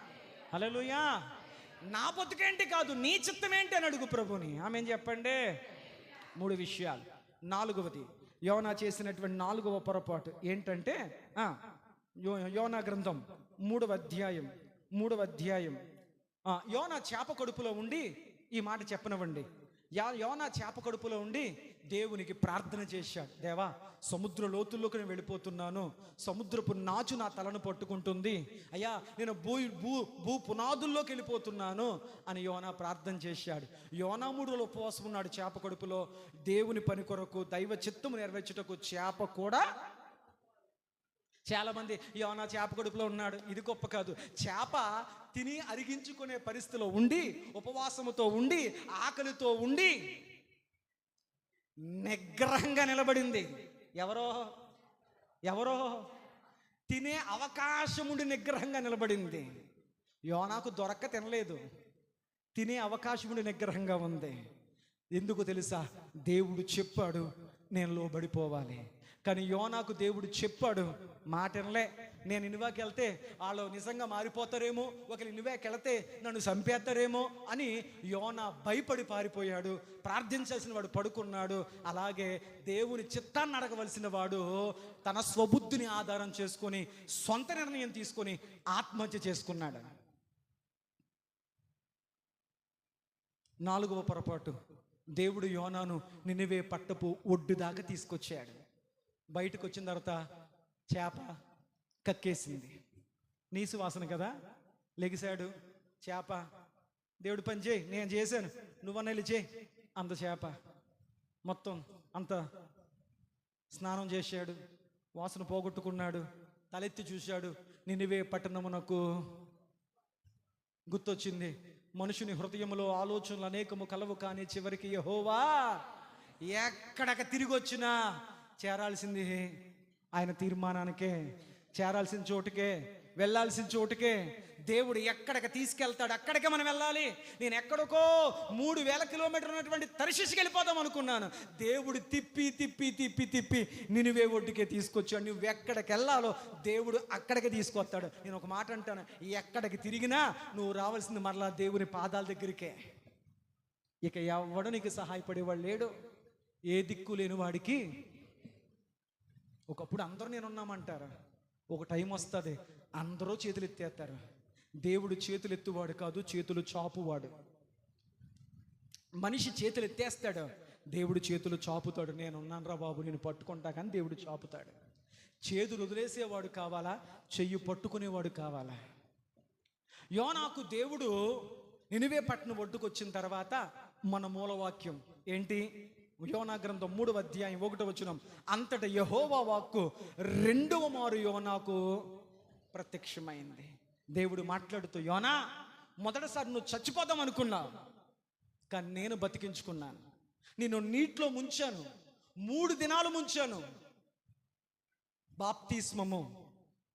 హల్లెలూయా. నా బతుకేంటి కాదు, నీ చిత్తం ఏంటి అని అడుగు ప్రభుని. ఆమేన్ చెప్పండి. 3 విషయాలు. 4వది, యోనా చేసినటువంటి 4వ పొరపాటు ఏంటంటే, యోనా గ్రంథం 3వ అధ్యాయం యోనా చేప కడుపులో ఉండి, ఈ మాట చెప్పనివ్వండి, యోనా చేప కడుపులో ఉండి దేవునికి ప్రార్థన చేశాడు. దేవా, సముద్ర లోతుల్లోకి నేను వెళ్ళిపోతున్నాను, సముద్రపు నాచు నా తలను పట్టుకుంటుంది, అయ్యా నేను భూ పునాదుల్లోకి వెళ్ళిపోతున్నాను అని యోనా ప్రార్థన చేశాడు. యోనా 3 రోజులు ఉపవాసం ఉన్నాడు చేప కడుపులో. దేవుని పని కొరకు, దైవ చిత్తము నెరవేర్చుటకు చేప కూడా. చాలామంది యోనా చేప కడుపులో ఉన్నాడు, ఇది గొప్ప కాదు. చేప తిని అరిగించుకునే పరిస్థితిలో ఉండి, ఉపవాసముతో ఉండి, ఆకలితో ఉండి నిగ్రహంగా నిలబడింది. ఎవరో తినే అవకాశం ఉండి నిగ్రహంగా నిలబడింది. యోనాకు దొరక్క తినలేదు, తినే అవకాశం ఉండి నిగ్రహంగా ఉంది. ఎందుకు తెలుసా? దేవుడు చెప్పాడు, నేను లోబడిపోవాలి. కానీ యోనాకు దేవుడు చెప్పాడు, మాట వినలే. నేను నినివేకి వెళ్తే వాళ్ళు నిజంగా మారిపోతారేమో, ఒకరు నినివేకి వెళితే నన్ను చంపేస్తారేమో అని యోనా భయపడి పారిపోయాడు. ప్రార్థించాల్సిన వాడు పడుకున్నాడు. అలాగే దేవుని చిత్తాన్ని అడగవలసిన వాడు తన స్వబుద్ధిని ఆధారం చేసుకొని సొంత నిర్ణయం తీసుకొని ఆత్మహత్య చేసుకున్నాడు. 4వ పొరపాటు, దేవుడు యోనాను నినివే పట్టపు ఒడ్డు దాకా తీసుకొచ్చాడు. బయటకు వచ్చిన తర్వాత చేప కక్కేసింది. నీసు వాసన కదా, లెగిశాడు. చేప, దేవుడు పని చేయి, నేను చేశాను, నువ్వన్న వెళ్ళి చేయి. అంత చేప మొత్తం అంత స్నానం చేశాడు, వాసన పోగొట్టుకున్నాడు. తలెత్తి చూశాడు, నినివే పట్టణమునకు గుర్తొచ్చింది. మనుషుని హృదయములో ఆలోచనలు అనేకము కలవు, కానీ చివరికి యెహోవా ఎక్కడక తిరిగి వచ్చినా చేరాల్సింది ఆయన తీర్మానానికే, చేరాల్సిన చోటుకే, వెళ్ళాల్సిన చోటుకే. దేవుడు ఎక్కడికి తీసుకెళ్తాడు అక్కడికే మనం వెళ్ళాలి. నేను ఎక్కడికో 3000 కిలోమీటర్లు ఉన్నటువంటి తర్షీషుకి వెళ్ళిపోదాం అనుకున్నాను. దేవుడు తిప్పి నినివే ఒడ్డుకే తీసుకొచ్చాడు. నువ్వు ఎక్కడికి వెళ్ళాలో దేవుడు అక్కడికి తీసుకొస్తాడు. నేను ఒక మాట అంటాను, ఎక్కడికి తిరిగినా నువ్వు రావాల్సింది మరలా దేవుని పాదాల దగ్గరికే. ఇక ఎవడు నీకు సహాయపడేవాడు లేడు. ఏ దిక్కు లేని వాడికి. ఒకప్పుడు అందరూ నేనున్నామంటారు, ఒక టైం వస్తుంది అందరూ చేతులు ఎత్తేస్తారు. దేవుడు చేతులు ఎత్తువాడు కాదు, చేతులు చాపువాడు. మనిషి చేతులు ఎత్తేస్తాడు, దేవుడు చేతులు చాపుతాడు. నేనున్నాను రా బాబు, నేను పట్టుకుంటా, కానీ దేవుడు చాపుతాడు. చేతులు వదిలేసేవాడు కావాలా, చెయ్యి పట్టుకునేవాడు కావాలా? యోనాకు దేవుడు నినివే పట్టణం ఒడ్డుకు వచ్చిన తర్వాత మన మూలవాక్యం ఏంటి? యోనా గ్రంథం 3వ అధ్యాయం 1వ వచనం. అంతట యెహోవా వాక్కు 2వ మారు యోనాకు ప్రత్యక్షమైంది. దేవుడు మాట్లాడుతూ, యోనా, మొదటిసారి నువ్వు చచ్చిపోదాం అనుకున్నావు, కానీ నేను బతికించుకున్నాను. నేను నీటిలో ముంచాను, 3 దినాలు ముంచాను. బాప్తిస్మము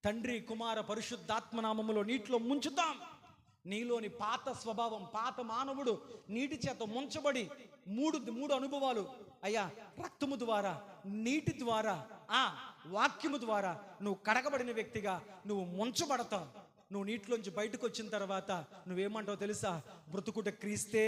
తండ్రి కుమార పరిశుద్ధాత్మ నామములో నీటిలో ముంచుతాం. నీలోని పాత స్వభావం, పాత మానవుడు నీటి చేత ముంచబడి 3 అనుభవాలు, అయ్యా, రక్తము ద్వారా, నీటి ద్వారా, వాక్యము ద్వారా నువ్వు కడగబడిన వ్యక్తిగా నువ్వు ముంచబడతావు. నువ్వు నీటిలోంచి బయటకు వచ్చిన తర్వాత నువ్వేమంటావు తెలుసా? బ్రతుకుట క్రీస్తే,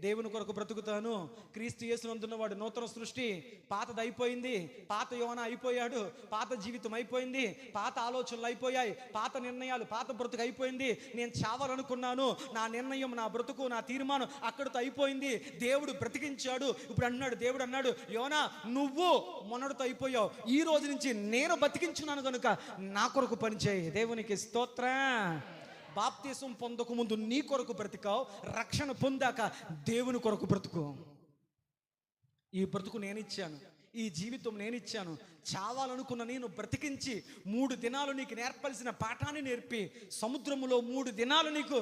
దేవుని కొరకు బ్రతుకుతాను. క్రీస్తు యేసునందున్నవాడు నూతన సృష్టి, పాతది అయిపోయింది, పాత యోనా అయిపోయాడు, పాత జీవితం అయిపోయింది, పాత ఆలోచనలు అయిపోయాయి, పాత నిర్ణయాలు, పాత బ్రతుకు అయిపోయింది. నేను చావాలనుకున్నాను, నా నిర్ణయం, నా బ్రతుకు, నా తీర్మానం అక్కడితో అయిపోయింది. దేవుడు బ్రతికించాడు. ఇప్పుడు అన్నాడు, దేవుడు అన్నాడు, యోనా నువ్వు మొన్నటితో అయిపోయావు, ఈ రోజు నుంచి నేను బతికించున్నాను కనుక నా కొరకు పనిచేయి. దేవునికి స్తోత్రం. బాప్తీసం పొందక ముందు నీ కొరకు బ్రతికావు, రక్షణ పొందాక దేవుని కొరకు బ్రతుకు. ఈ బ్రతుకు నేనిచ్చాను, ఈ జీవితం నేనిచ్చాను. చావాలనుకున్న నేను బ్రతికించి 3 దినాలు నీకు నేర్పాల్సిన పాఠాన్ని నేర్పి, సముద్రములో 3 దినాలు నీకు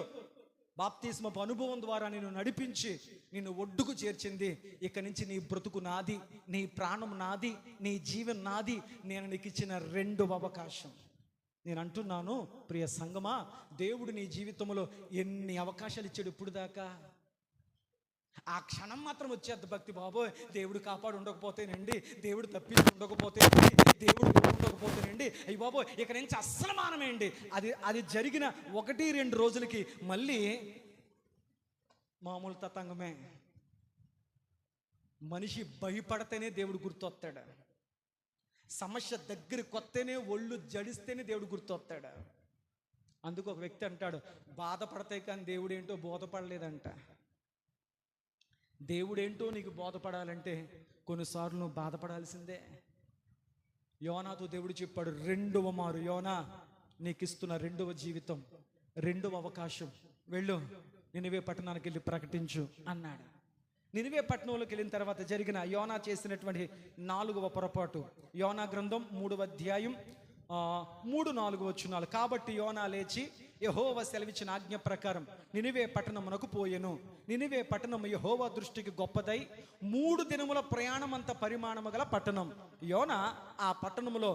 బాప్తిస్మపు అనుభవం ద్వారా నేను నడిపించి నిన్ను ఒడ్డుకు చేర్చింది. ఇక నుంచి నీ బ్రతుకు నాది, నీ ప్రాణం నాది, నీ జీవనం నాది. నేను నీకు ఇచ్చిన 2వ అవకాశం. నేను అంటున్నాను ప్రియ సంగమా, దేవుడు నీ జీవితంలో ఎన్ని అవకాశాలు ఇచ్చాడు ఇప్పుడు దాకా. ఆ క్షణం మాత్రం వచ్చేద్ది భక్తి. బాబోయ్ దేవుడు కాపాడు ఉండకపోతేనండి, దేవుడు తప్పించి ఉండకపోతేనండి, దేవుడు ఉండకపోతేనండి, అయ్యి బాబోయ్ ఇక నుంచి అస్సలు మానమేండి. అది జరిగిన 1-2 రోజులకి మళ్ళీ మామూలు తతంగమే. మనిషి భయపడితేనే దేవుడు గుర్తొస్తాడు. సమస్య దగ్గర కొత్తనే ఒళ్ళు జడిస్తేనే దేవుడు గుర్తొస్తాడు. అందుకు ఒక వ్యక్తి అంటాడు, బాధపడతాయి కానీ దేవుడేంటో బోధపడలేదంట. దేవుడేంటో నీకు బోధపడాలంటే కొన్నిసార్లు నువ్వు బాధపడాల్సిందే. యోనాతో దేవుడు చెప్పాడు, 2వ మారు యోనా నీకు ఇస్తున్న 2వ జీవితం, 2వ అవకాశం, వెళ్ళు నినివే పట్టణానికి వెళ్ళి ప్రకటించు అన్నాడు. నినివే పట్టణంలోకి వెళ్ళిన తర్వాత జరిగిన యోనా చేసినటువంటి 4వ పొరపాటు. యోనా గ్రంథం 3వ అధ్యాయం 3-4 వచనాలు. కాబట్టి యోనా లేచి యెహోవా సెలవిచ్చిన ఆజ్ఞ ప్రకారం నినివే పట్టణమునకు పోయెను. నినివే పట్టణం యెహోవా దృష్టికి గొప్పదై 3 దినముల ప్రయాణమంత పరిమాణము గల పట్టణం. యోనా ఆ పట్టణములో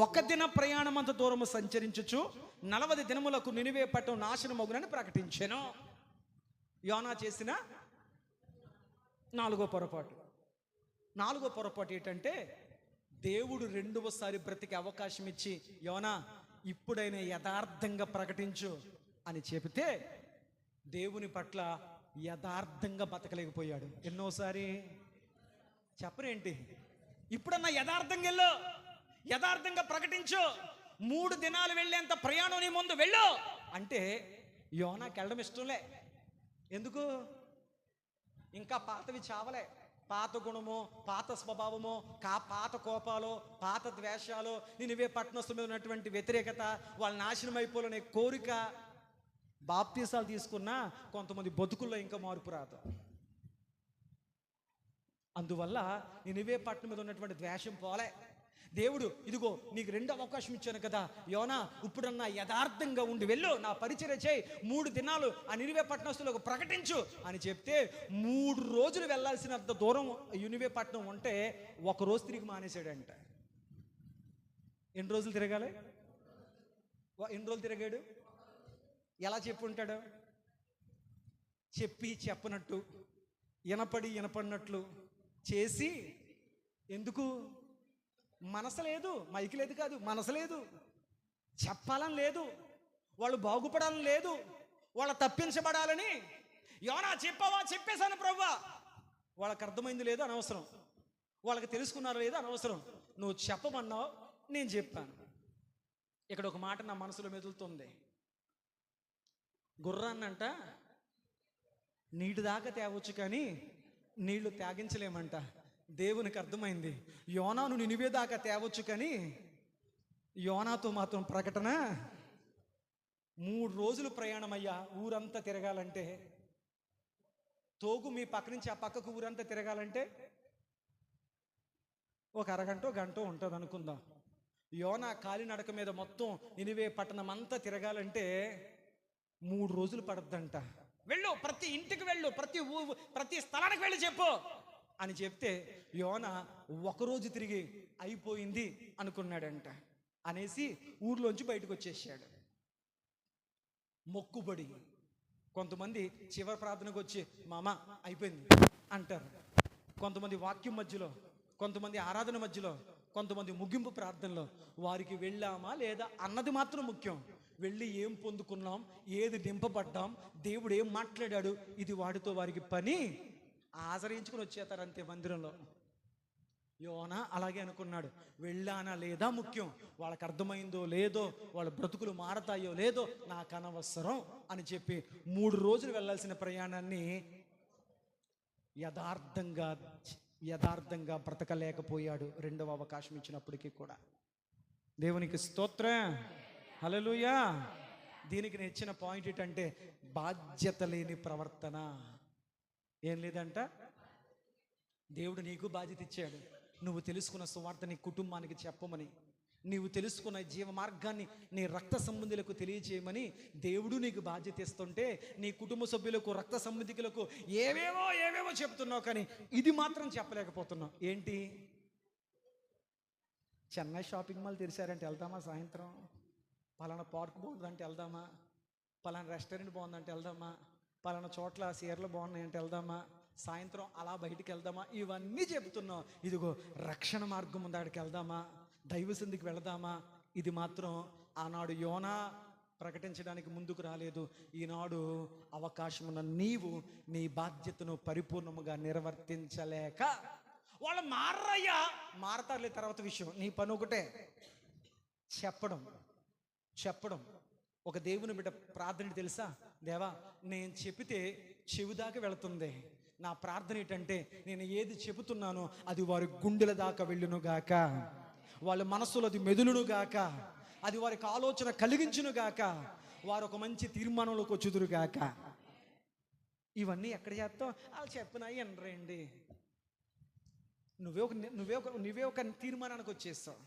1 దిన ప్రయాణమంత దూరము సంచరించుచు 40 దినములకు నినివే పట్టణం నాశనమగునని ప్రకటించెను. యోనా చేసిన 4వ పొరపాటు. 4వ పొరపాటు ఏంటంటే, దేవుడు 2వసారి బ్రతికే అవకాశం ఇచ్చి, యోనా ఇప్పుడైనా యథార్థంగా ప్రకటించు అని చెబితే దేవుని పట్ల యథార్థంగా బతకలేకపోయాడు. ఎన్నోసారి చెప్పరేంటి, ఇప్పుడన్నా యథార్థంగా వెళ్ళు, యథార్థంగా ప్రకటించు, 3 దినాలు వెళ్ళేంత ప్రయాణం నీ ముందు వెళ్ళు అంటే యోనాకి వెళ్ళడం ఇష్టంలే. ఎందుకు? ఇంకా పాతవి చావలే. పాత గుణము, పాత స్వభావము, పాత కోపాలు, పాత ద్వేషాలు, నినివే పట్టణస్థుల మీద ఉన్నటువంటి వ్యతిరేకత, వాళ్ళ నాశనం అయిపోవాలనే కోరిక. బాప్తీసాలు తీసుకున్నా కొంతమంది బతుకుల్లో ఇంకా మార్పు రాదు. అందువల్ల నినివే పట్టణం మీద ఉన్నటువంటి ద్వేషం పోలే. దేవుడు ఇదిగో నీకు 2వ అవకాశం ఇచ్చాను కదా యోనా, ఇప్పుడన్నా యథార్థంగా ఉండి వెళ్ళు, నా పరిచర్య చేయి, 3 దినాలు ఆ నినివే పట్టణస్తులకు ప్రకటించు అని చెప్తే 3 రోజులు వెళ్ళాల్సినంత దూరం నినివే పట్టణం ఉంటే 1 రోజు తిరిగి మానేశాడంట. ఎన్ని రోజులు తిరగాలి? ఎన్ని రోజులు తిరిగాడు? ఎలా చెప్పుంటాడు? చెప్పి చెప్పనట్టు, వినపడినట్లు చేసి. ఎందుకు? మనసు లేదు, మైకి లేదు కాదు, మనసు లేదు, చెప్పాలని లేదు, వాళ్ళు బాగుపడాలని లేదు, వాళ్ళు తప్పించబడాలని. యోనా చెప్పావా? చెప్పేశాను ప్రభువా. వాళ్ళకి అర్థమైంది లేదు అనవసరం, వాళ్ళకి తెలుసుకున్నారో లేదో అనవసరం, నువ్వు చెప్పమన్నావు, నేను చెప్పాను. ఇక్కడ ఒక మాట నా మనసులో మెదులుతుంది. గుర్రాన్నంట నీటి దాకా తేవచ్చు కానీ నీళ్లు త్యాగించలేమంట. దేవునికి అర్థమైంది, యోనాను నినివే దాకా తేవచ్చు కానీ యోనాతో మాత్రం ప్రకటన 3 రోజులు ప్రయాణం అయ్యా. ఊరంతా తిరగాలంటే, తోగు మీ పక్క నుంచి ఆ పక్కకు ఊరంతా తిరగాలంటే ఒక అరగంట గంట ఉంటుంది అనుకుందాం. యోనా కాలినడక మీద మొత్తం నినివే పట్టణం అంతా తిరగాలంటే 3 రోజులు పడద్దంట. వెళ్ళు, ప్రతి ఇంటికి వెళ్ళు, ప్రతి స్థలానికి వెళ్ళి చెప్పు అని చెప్తే యోనా 1 రోజు తిరిగి అయిపోయింది అనుకున్నాడంట. అనేసి ఊర్లోంచి బయటకు వచ్చేసాడు. మొక్కుబడి. కొంతమంది చివరి ప్రార్థనకు వచ్చి మామ అయిపోయింది అంటారు, కొంతమంది వాక్యం మధ్యలో, కొంతమంది ఆరాధన మధ్యలో, కొంతమంది ముగింపు ప్రార్థనలో. వారికి వెళ్ళామా లేదా అన్నది మాత్రం ముఖ్యం. వెళ్ళి ఏం పొందుకున్నాం, ఏది నింపబడ్డాం, దేవుడు ఏం మాట్లాడాడు, ఇది వాడితో వారికి పని ఆచరించుకుని వచ్చేస్తారు అంతే మందిరంలో. యోనా అలాగే అనుకున్నాడు. వెళ్ళానా లేదా ముఖ్యం, వాళ్ళకి అర్థమైందో లేదో, వాళ్ళ బ్రతుకులు మారతాయో లేదో నాకు అనవసరం అని చెప్పి 3 రోజులు వెళ్ళాల్సిన ప్రయాణాన్ని యథార్థంగా బ్రతకలేకపోయాడు. రెండవ అవకాశం ఇచ్చినప్పటికీ కూడా. దేవునికి స్తోత్రం, హల్లెలూయా. దీనికి నేను ఇచ్చిన పాయింట్ ఏంటంటే బాధ్యత లేని ప్రవర్తన. ఏం లేదంట, దేవుడు నీకు బాధ్యత ఇచ్చాడు. నువ్వు తెలుసుకున్న సువార్త నీ కుటుంబానికి చెప్పమని, నీవు తెలుసుకున్న జీవ మార్గాన్ని నీ రక్త సంబంధులకు తెలియజేయమని దేవుడు నీకు బాధ్యత ఇస్తుంటే, నీ కుటుంబ సభ్యులకు, రక్త సంబంధికులకు ఏవేవో చెప్తున్నావు, కానీ ఇది మాత్రం చెప్పలేకపోతున్నావు. ఏంటి? చెన్నై షాపింగ్ మాల్ తెరిచారంటే వెళ్దామా? సాయంత్రం పలానా పార్క్ బాగుందంటే వెళ్దామా? పలానా రెస్టారెంట్ బాగుందంటే వెళ్దామా? పలానా చోట్ల చీరలు బాగున్నాయంటే వెళ్దామా? సాయంత్రం అలా బయటికి వెళ్దామా? ఇవన్నీ చెప్తున్నావు. ఇదిగో రక్షణ మార్గం ఉంది, అక్కడికి వెళ్దామా? దైవ సంధికి వెళదామా? ఇది మాత్రం ఆనాడు యోనా ప్రకటించడానికి ముందుకు రాలేదు. ఈనాడు అవకాశం ఉన్న నీవు నీ బాధ్యతను పరిపూర్ణముగా నిర్వర్తించలేక వాళ్ళు మారతారులే తర్వాత విషయం. నీ పని ఒకటే, చెప్పడం. ఒక దేవుని బిడ్డ ప్రార్థన తెలుసా? దేవా, నేను చెబితే చెవిదాకా వెళుతుంది. నా ప్రార్థన ఏంటంటే, నేను ఏది చెబుతున్నానో అది వారి గుండెల దాకా వెళ్ళునుగాక, వాళ్ళ మనస్సులో అది మెదులునుగాక, అది వారికి ఆలోచన కలిగించునుగాక, వారు ఒక మంచి తీర్మానంలోకి వచ్చుదురుగాక. ఇవన్నీ ఎక్కడ చేస్తావు? వాళ్ళు చెప్పినా ఎనరండి. నువ్వే ఒక తీర్మానానికి వచ్చేస్తావు.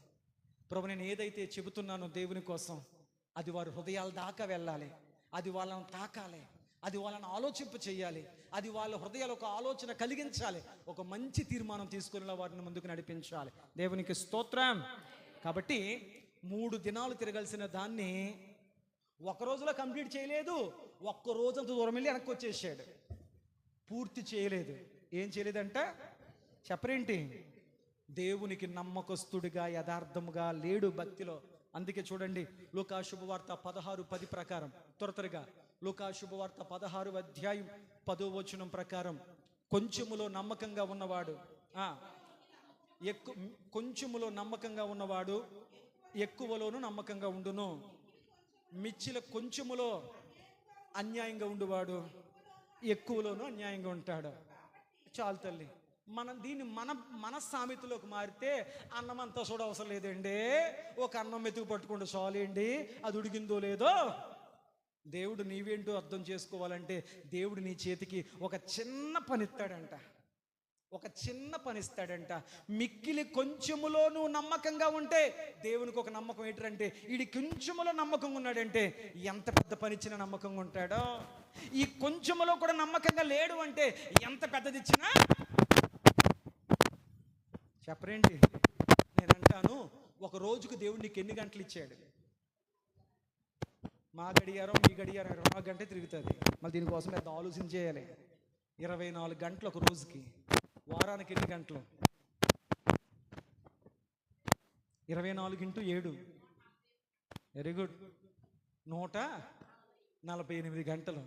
ప్రభు, నేను ఏదైతే చెబుతున్నానో దేవుని కోసం అది వారి హృదయాల దాకా వెళ్ళాలి, అది వాళ్ళని తాకాలి, అది వాళ్ళని ఆలోచింప చేయాలి, అది వాళ్ళ హృదయాలు ఒక ఆలోచన కలిగించాలి, ఒక మంచి తీర్మానం తీసుకుని వారిని ముందుకు నడిపించాలి. దేవునికి స్తోత్రం. కాబట్టి 3 దినాలు తిరగాల్సిన దాన్ని ఒక రోజులో కంప్లీట్ చేయలేదు. ఒక్క రోజంత దూరం వెళ్ళి వెనక్కి వచ్చేసాడు. పూర్తి చేయలేదు. ఏం చేయలేదంట? చెప్పరేంటి? దేవునికి నమ్మకస్తుడిగా, యథార్థముగా లేడు భక్తిలో. అందుకే చూడండి, లూకా శుభవార్త 16:10 ప్రకారం, త్వరగా లూకా శుభవార్త 16 అధ్యాయం 10వ వచనం ప్రకారం, కొంచెములో నమ్మకంగా ఉన్నవాడు కొంచెములో నమ్మకంగా ఉన్నవాడు ఎక్కువలోనూ నమ్మకంగా ఉండును, మిచ్చిల కొంచెములో అన్యాయంగా ఉండువాడు ఎక్కువలోనూ అన్యాయంగా ఉంటాడు. చాలు తల్లి, మనం దీన్ని మన సామెతలోకి మారితే అన్నం అంతా చూడ అవసరం లేదండి. ఒక అన్నం మెతుకు పట్టుకుంటే చాలండి, అది ఉడిగిందో లేదో. దేవుడు నీవేంటో అర్థం చేసుకోవాలంటే, దేవుడు నీ చేతికి ఒక చిన్న పని ఇస్తాడంట. మిక్కిలి కొంచెములో నువ్వు నమ్మకంగా ఉంటే దేవునికి ఒక నమ్మకం ఏంటంటే, ఈడి కొంచెములో నమ్మకంగా ఉన్నాడంటే ఎంత పెద్ద పని ఇచ్చినా నమ్మకంగా ఉంటాడో. ఈ కొంచెములో కూడా నమ్మకంగా లేడు అంటే ఎంత పెద్దది ఇచ్చినా చెప్పరేంటి? నేను అంటాను, ఒక రోజుకు దేవుడు నీకు ఎన్ని గంటలు ఇచ్చాడు? మా గడియారం మీ గడియారం 24 గంటలు తిరుగుతుంది. మళ్ళీ దీనికోసం పెద్ద ఆలోచన చేయాలి. 24 గంటలు ఒక రోజుకి. వారానికి ఎన్ని గంటలు? 24 × 7, వెరీ గుడ్, 148 గంటలు.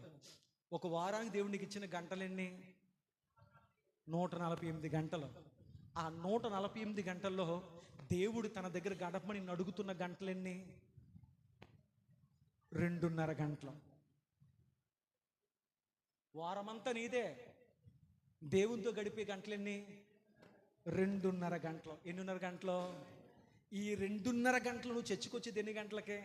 ఒక వారానికి దేవునికి ఇచ్చిన గంటలెన్ని? 148 గంటలు. ఆ 148 గంటల్లో దేవుడు తన దగ్గర గడపమని అడుగుతున్న గంటలెన్ని? 2.5 గంటలు. వారమంతా నీదే. దేవునితో గడిపే గంటలెన్ని? 2.5 గంటలు. ఎన్నిన్నర గంటలు? ఈ 2.5 గంటలు నువ్వు చర్చికొచ్చేది ఎన్ని గంటలకే?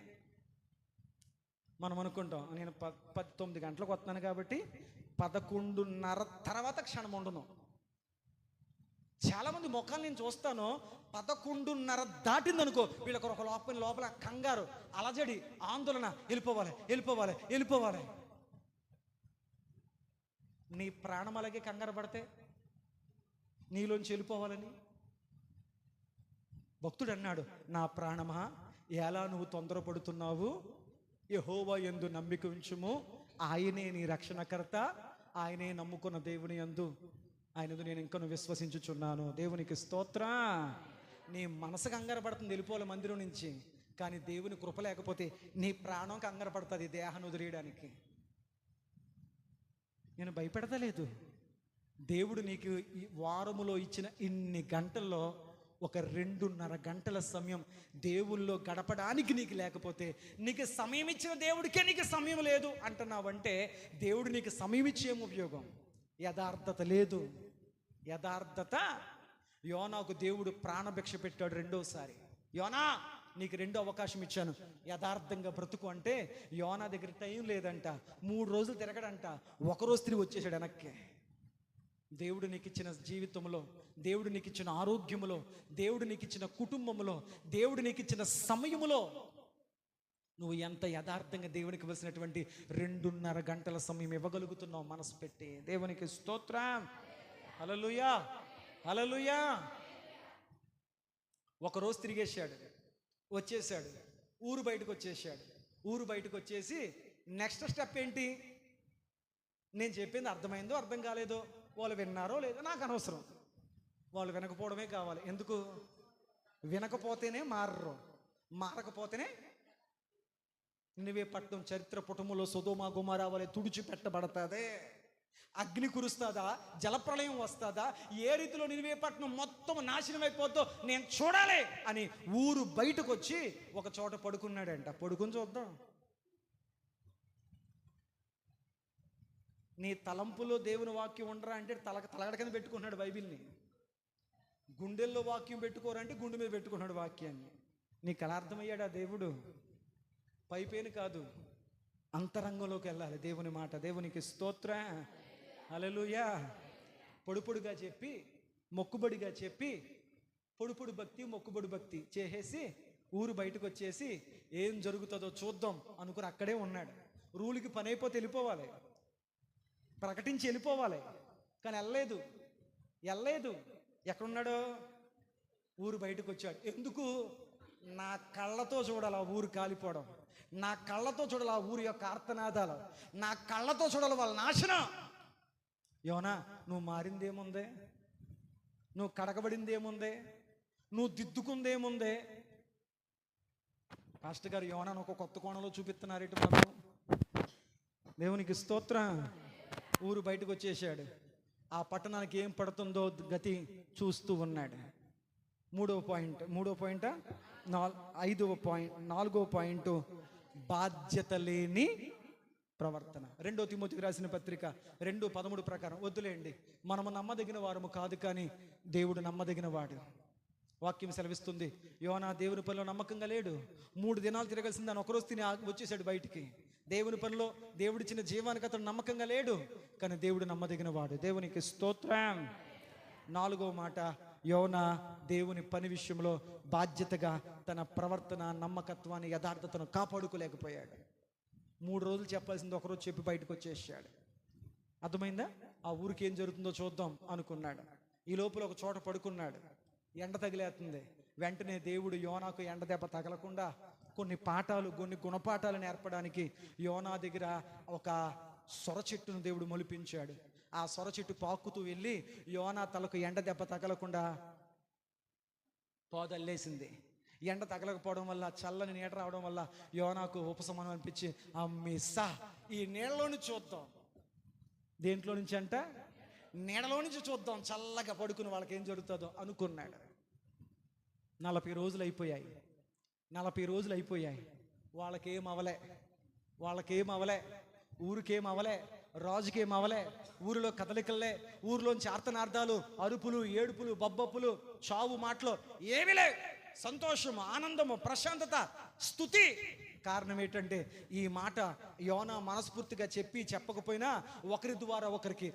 మనం అనుకుంటాం, నేను 19 గంటలకు వస్తున్నాను కాబట్టి 11:30 తర్వాత క్షణం ఉండను. చాలామంది మొక్కలు నేను చూస్తాను, 11:30 దాటిందనుకో వీళ్ళకి ఒక లోపల కంగారు, అలజడి, ఆందోళన, వెళ్ళిపోవాలి. నీ ప్రాణం అలాగే కంగారు పడితే నీలోంచి వెళ్ళిపోవాలని. భక్తుడు అన్నాడు, నా ప్రాణమా ఎలా నువ్వు తొందరపడుతున్నావు? యెహోవా యందు నమ్మిక ఉంచుము, ఆయనే నీ రక్షణకర్త, ఆయనే నమ్ముకున్న దేవుని యందు ఆయనదు నేను ఇంకా విశ్వసించుచున్నాను. దేవునికి స్తోత్రం. నీ మనసు కంగారు పడుతుంది వెళ్ళిపోవాలి మందిరం నుంచి, కానీ దేవుని కృప లేకపోతే నీ ప్రాణం కంగారు పడుతుంది దేహాన్ని వదిలేయడానికి. నేను భయపెడతలేదు, దేవుడు నీకు ఈ వారములో ఇచ్చిన ఇన్ని గంటల్లో ఒక 2.5 గంటల సమయం దేవుల్లో గడపడానికి నీకు లేకపోతే, నీకు సమయం ఇచ్చిన దేవుడికే నీకు సమయం లేదు అంటున్నావంటే, దేవుడు నీకు సమయం ఇచ్చేం ఉపయోగం? యథార్థత లేదు. యథార్థత. యోనాకు దేవుడు ప్రాణభిక్ష పెట్టాడు రెండోసారి. యోనా, నీకు 2వ అవకాశం ఇచ్చాను, యథార్థంగా బ్రతుకు అంటే, యోనా దగ్గర టైం లేదంట. 3 రోజులు తిరగడంట. ఒకరోజు తిరిగి వచ్చేసాడు వెనక్కి. దేవుడు నీకు ఇచ్చిన జీవితంలో, దేవుడు నీకు ఇచ్చిన ఆరోగ్యములో, దేవుడు నీకు ఇచ్చిన కుటుంబంలో, దేవుడు నీకు ఇచ్చిన సమయములో నువ్వు ఎంత యథార్థంగా దేవునికి ఇవ్వాల్సినటువంటి 2.5 గంటల సమయం ఇవ్వగలుగుతున్నావు మనసు పెట్టి? దేవునికి స్తోత్రం. హల్లెలూయా, హల్లెలూయా. ఒకరోజు తిరిగేశాడు, వచ్చేసాడు, ఊరు బయటకు వచ్చేసాడు. ఊరు బయటకు వచ్చేసి నెక్స్ట్ స్టెప్ ఏంటి? నేను చెప్పింది అర్థమైందో అర్థం కాలేదో, వాళ్ళు విన్నారో లేదో నాకు అనవసరం, వాళ్ళు వినకపోవడమే కావాలి. ఎందుకు? వినకపోతేనే మారరు, మారకపోతేనే. నినివే పట్టణం చరిత్ర పుటములో సొదొమ గొమొర్రా వలె తుడిచిపెట్టబడతాదే? అగ్ని కురుస్తుందా? జలప్రళయం వస్తుందా? ఏ రీతిలో నినివే పట్టణం మొత్తం నాశనం అయిపోతో నేను చూడాలి అని ఊరు బయటకు వచ్చి ఒక చోట పడుకున్నాడంట. పడుకుని చూద్దాం. నీ తలంపులో దేవుని వాక్యం ఉండరా అంటే తలగడ కింద పెట్టుకున్నాడు బైబిల్ని. గుండెల్లో వాక్యం పెట్టుకోరంటే గుండె మీద పెట్టుకున్నాడు వాక్యాన్ని. నీకు అలా అర్థమయ్యాడా దేవుడు? పైపేను కాదు, అంతరంగంలోకి వెళ్ళాలి దేవుని మాట. దేవునికి స్తోత్రం. హల్లెలూయా. పొడుపొడుగా చెప్పి, మొక్కుబడిగా చెప్పి, పొడుపొడు భక్తి మొక్కుబడి భక్తి చేసేసి ఊరు బయటకు వచ్చేసి ఏం జరుగుతుందో చూద్దాం అనుకుని అక్కడే ఉన్నాడు. రూలుకి పని అయిపోతే వెళ్ళిపోవాలి, ప్రకటించి వెళ్ళిపోవాలి, కానీ వెళ్ళలేదు. ఎక్కడున్నాడో? ఊరు బయటకు వచ్చాడు. ఎందుకు? నా కళ్ళతో చూడాలి ఆ ఊరు కాలిపోవడం, నా కళ్ళతో చూడాలి ఆ ఊరి యొక్క ఆర్తనాదాలు, నా కళ్ళతో చూడాలి వాళ్ళ నాశనం. యోనా, నువ్వు మారిందేముందే? నువ్వు కడగబడిందేముందే? నువ్వు దిద్దుకుందేముందే? పాస్టర్ గారు యోనాను ఒక కొత్త కోణంలో చూపిస్తున్నారు ఇటు మాకు. దేవునికి స్తోత్రం. ఊరు బయటకు వచ్చేసాడు. ఆ పట్టణానికి ఏం పడుతుందో గతి చూస్తూ ఉన్నాడు. 3వ పాయింట్ 5వ పాయింట్ బాధ్యత లేని ప్రవర్తన. 2 తిమోతికి రాసిన పత్రిక 2:13 ప్రకారం, వద్దులేండి, మనము నమ్మదగిన వారము కాదు, కానీ దేవుడు నమ్మదగిన వాడు. వాక్యం సెలవిస్తుంది, యోనా దేవుని పనిలో నమ్మకంగా లేడు. 3 దినాలు తిరగాల్సిందని ఒకరోజు తిని వచ్చేసాడు బయటికి. దేవుని పనిలో దేవుడిచ్చిన జీవానికి అతను నమ్మకంగా లేడు, కానీ దేవుడు నమ్మదగిన వాడు. దేవునికి స్తోత్రం. 4వ మాట, యోనా దేవుని పని విషయంలో బాధ్యతగా తన ప్రవర్తన, నమ్మకత్వాన్ని, యథార్థతను కాపాడుకోలేకపోయాడు. 3 రోజులు చెప్పాల్సింది ఒకరోజు చెప్పి బయటకు వచ్చేసాడు. అర్థమైందా? ఆ ఊరికి ఏం జరుగుతుందో చూద్దాం అనుకున్నాడు. ఈ లోపల ఒక చోట పడుకున్నాడు. ఎండ తగిలేస్తుంది. వెంటనే దేవుడు యోనాకు ఎండ దెబ్బ తగలకుండా కొన్ని గుణపాఠాలు నేర్పడానికి యోనా దగ్గర ఒక సొర చెట్టును దేవుడు మొలిపించాడు. ఆ సొర చెట్టు పాకుతూ వెళ్ళి యోనా తలకు ఎండ దెబ్బ తగలకుండా పోదల్లేసింది. ఎండ తగలకపోవడం వల్ల, చల్లని నీడ రావడం వల్ల యోనాకు ఉపశమనం అనిపించి, అమ్మిసా ఈ నీడలో నుంచి చూద్దాం. దేంట్లో నుంచి అంట? నీడలో నుంచి చూద్దాం, చల్లగా పడుకుని వాళ్ళకి ఏం జరుగుతుందో అనుకున్నాడు. 40 రోజులు అయిపోయాయి. 40 రోజులు అయిపోయాయి. వాళ్ళకేం అవలే, ఊరికేం అవలే, రాజుకేం అవలే, ఊరిలో కదలికల్లే, ఊరిలోంచి ఆర్తనార్థాలు, అరుపులు, ఏడుపులు, బబ్బప్పులు, చావు మాటలు ఏమీ లేవు. సంతోషము, ఆనందము, ప్రశాంతత, స్తుతి. కారణం ఏంటంటే ఈ మాట యోనా మనస్ఫూర్తిగా చెప్పకపోయినా ఒకరి ద్వారా ఒకరికి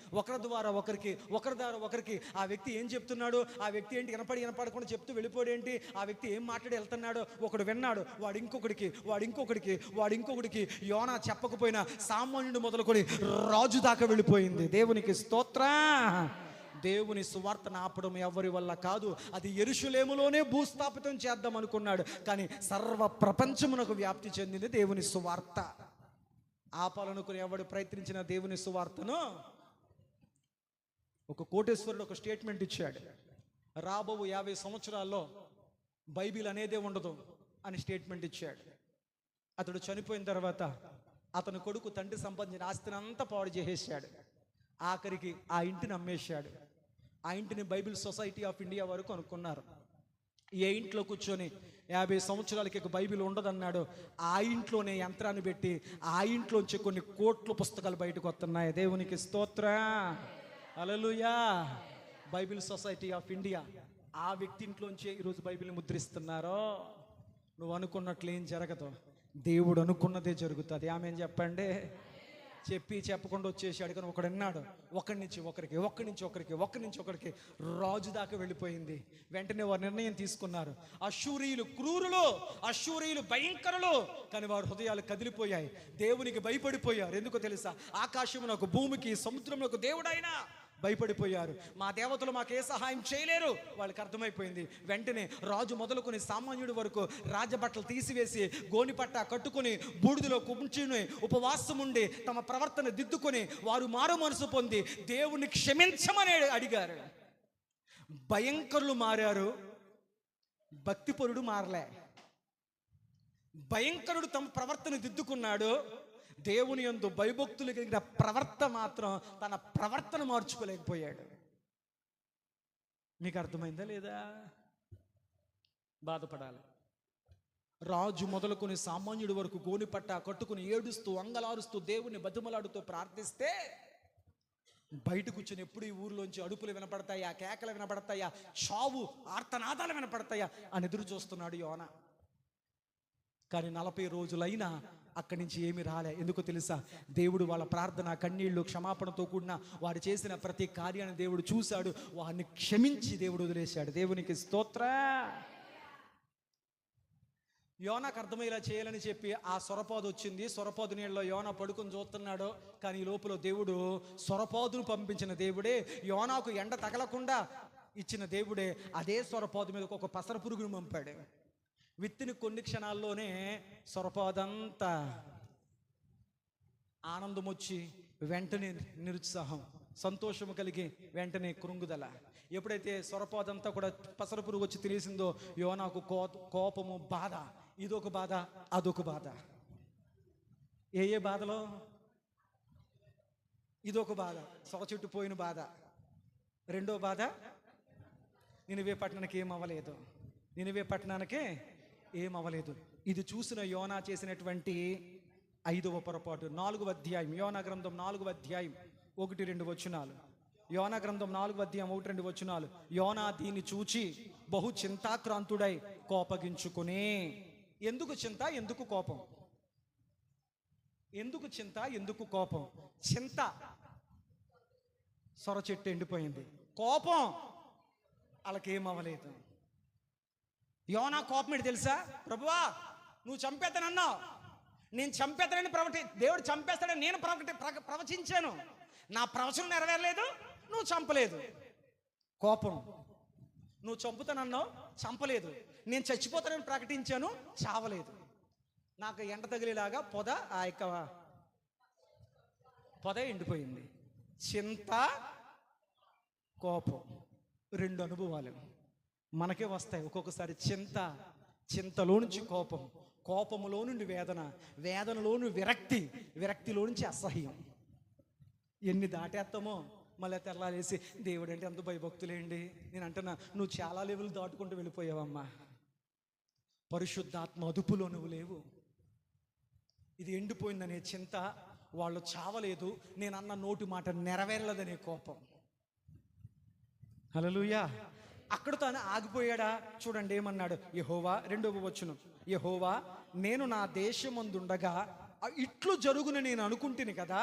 ఆ వ్యక్తి ఏం చెప్తున్నాడు, ఆ వ్యక్తి ఏంటి వినపడకుండా చెప్తూ వెళ్ళిపోయాడు ఏంటి, ఆ వ్యక్తి ఏం మాట్లాడి వెళ్తున్నాడో ఒకడు విన్నాడు, వాడు ఇంకొకడికి యోనా చెప్పకపోయినా సామాన్యుడు మొదలుకొని రాజు దాకా వెళ్ళిపోయింది. దేవునికి స్తోత్రం. దేవుని సువార్తను ఆపడం ఎవరి వల్ల కాదు. అది యెరూషలేములోనే భూస్థాపితం చేద్దాం అనుకున్నాడు, కానీ సర్వ ప్రపంచమునకు వ్యాప్తి చెందింది దేవుని సువార్త. ఆపాలనుకుని ఎవడు ప్రయత్నించిన దేవుని సువార్తను, ఒక కోటేశ్వరుడు ఒక స్టేట్మెంట్ ఇచ్చాడు, రాబో 50 సంవత్సరాల్లో బైబిల్ అనేదే ఉండదు అని స్టేట్మెంట్ ఇచ్చాడు. అతడు చనిపోయిన తర్వాత అతని కొడుకు తండ్రి సంపాదించిన ఆస్తిని అంతా పాడు చేసేసాడు. ఆఖరికి ఆ ఇంటిని అమ్మేశాడు. ఆ ఇంటిని బైబిల్ సొసైటీ ఆఫ్ ఇండియా వరకు అనుకున్నారు. ఏ ఇంట్లో కూర్చొని 50 సంవత్సరాలకి ఇక బైబిల్ ఉండదన్నాడు, ఆ ఇంట్లోనే యంత్రాన్ని పెట్టి ఆ ఇంట్లోంచి కొన్ని కోట్ల పుస్తకాలు బయటకు వస్తున్నాయి. దేవునికి స్తోత్రం, హల్లెలూయా. బైబిల్ సొసైటీ ఆఫ్ ఇండియా ఆ వ్యక్తి ఇంట్లోంచి ఈరోజు బైబిల్ని ముద్రిస్తున్నారో. నువ్వు అనుకున్నట్లు ఏం జరగదు, దేవుడు అనుకున్నదే జరుగుతుంది. ఆమె చెప్పండి. చెప్పి చెప్పకుండా వచ్చేసాడు. కానీ ఒకడు అన్నాడు, ఒకరి నుంచి ఒకరికి రాజు దాకా వెళ్ళిపోయింది. వెంటనే వారు నిర్ణయం తీసుకున్నారు. అష్షూరీయులు క్రూరులు, అష్షూరీయులు భయంకరులు, కానీ వారి హృదయాలు కదిలిపోయాయి, దేవునికి భయపడిపోయారు. ఎందుకో తెలుసా? ఆకాశమునకు భూమికి సముద్రమునకు దేవుడైనా భయపడిపోయారు. మా దేవతలు మాకే సహాయం చేయలేరు, వాళ్ళకి అర్థమైపోయింది. వెంటనే రాజు మొదలుకొని సామాన్యుడి వరకు రాజబట్టలు తీసివేసి గోనిపట్ట కట్టుకొని బూడిదలో కూర్చుని ఉపవాసం ఉండి తమ ప్రవర్తన దిద్దుకొని వారు మారు మనసు పొంది దేవుణ్ణి క్షమించమని అడిగారు. భయంకరులు మారారు, భక్తిపరుడు మారలే. భయంకరుడు తమ ప్రవర్తన దిద్దుకున్నాడు, దేవుని యందు భయభక్తులు కలిగిన ప్రవర్త మాత్రం తన ప్రవర్తన మార్చుకోలేకపోయాడు. మీకు అర్థమైందా లేదా? బాధపడాలి. రాజు మొదలుకొని సామాన్యుడి వరకు గోనిపట్ట కట్టుకుని ఏడుస్తూ అంగలారుస్తూ దేవుని బతిమలాడుతూ ప్రార్థిస్తే బయట కూర్చొని ఎప్పుడు ఈ ఊరిలోంచి అడుపులు వినపడతాయా, కేకలు వినపడతాయా, చావు ఆర్తనాదాలు వినపడతాయా అని ఎదురు చూస్తున్నాడు యోనా. కానీ 40 రోజులైనా అక్కడి నుంచి ఏమి రాలే. ఎందుకో తెలుసా? దేవుడు వాళ్ళ ప్రార్థన, కన్నీళ్లు, క్షమాపణతో కూడిన వారు చేసిన ప్రతి కార్యాన్ని దేవుడు చూశాడు, వారిని క్షమించి దేవుడు వదిలేశాడు. దేవునికి స్తోత్రం. యోనాకు అర్థమయ్యేలా చేయాలని చెప్పి ఆ సొరపాదు వచ్చింది. సొరపాదు నీళ్ళలో యోనా పడుకొని చూస్తున్నాడు. కానీ ఈ లోపల దేవుడు సొరపాదును పంపించిన దేవుడే, యోనాకు ఎండ తగలకుండా ఇచ్చిన దేవుడే అదే సొరపాదు మీద ఒక పసర పురుగును పంపాడు. విత్తిన కొన్ని క్షణాల్లోనే సొరపాదంతా ఆనందం వచ్చి వెంటనే నిరుత్సాహం, సంతోషము కలిగి వెంటనే కృంగుదల. ఎప్పుడైతే సొరపాదంతా కూడా పసర పురుగు వచ్చి తెలిసిందో యోనాకు కోపము, బాధ. ఇదొక బాధ, అదొక బాధ. ఏ బాధలో? ఇదొక బాధ, సొర చెట్టు పోయిన బాధ. రెండో బాధ, నినివే పట్టణానికి ఏమవ్వలేదు. ఇది చూసిన యోనా చేసినటువంటి 5వ పొరపాటు. 4వ అధ్యాయం యోనా గ్రంథం 4వ అధ్యాయం 1-2 వచనాలు. యోనా గ్రంథం 4వ అధ్యాయం 1-2 వచనాలు. యోనా దీన్ని చూచి బహు చింతాక్రాంతుడై కోపగించుకుని. ఎందుకు చింత, ఎందుకు కోపం? ఎందుకు చింత, ఎందుకు కోపం? చింత, సొర చెట్టు ఎండిపోయింది. కోపం, వాళ్ళకేమవ్వలేదు. యోనా కోపం ఏంటి తెలుసా? ప్రభువా, నువ్వు చంపేస్తానన్నావు, నేను చంపేస్తానని దేవుడు చంపేస్తాడని నేను ప్రవచించాను, నా ప్రవచనం నెరవేరలేదు, నువ్వు చంపలేదు. కోపం. నువ్వు చంపుతానన్నావు, చంపలేదు. నేను చచ్చిపోతానని ప్రకటించాను, చావలేదు. నాకు ఎండ తగిలేలాగా పొద ఎండిపోయింది. చింత, కోపం, 2 అనుభవాలు మనకే వస్తాయి ఒక్కొక్కసారి. చింతలో నుంచి కోపం, కోపములో నుండి వేదన, వేదనలో నుండి విరక్తి, విరక్తిలో నుంచి అసహ్యం. ఎన్ని దాటేస్తామో మళ్ళీ తెల్లారేసి దేవుడు అంటే అంత భయభక్తులేండి. నేను అంటున్నా, నువ్వు చాలా లెవెల్ దాటుకుంటూ వెళ్ళిపోయావమ్మా. పరిశుద్ధాత్మ అదుపులో నువ్వు లేవు. ఇది ఎండిపోయిందనే చింత, వాళ్ళు చావలేదు, నేను అన్న నోటి మాట నెరవేరలేదనే కోపం. హల్లెలూయా. అక్కడ తాను ఆగిపోయాడా? చూడండి ఏమన్నాడు. యెహోవా, 2వ వచనం, యెహోవా, నేను నా దేశమందుండగా ఇట్లు జరుగును నేను అనుకుంటుని కదా,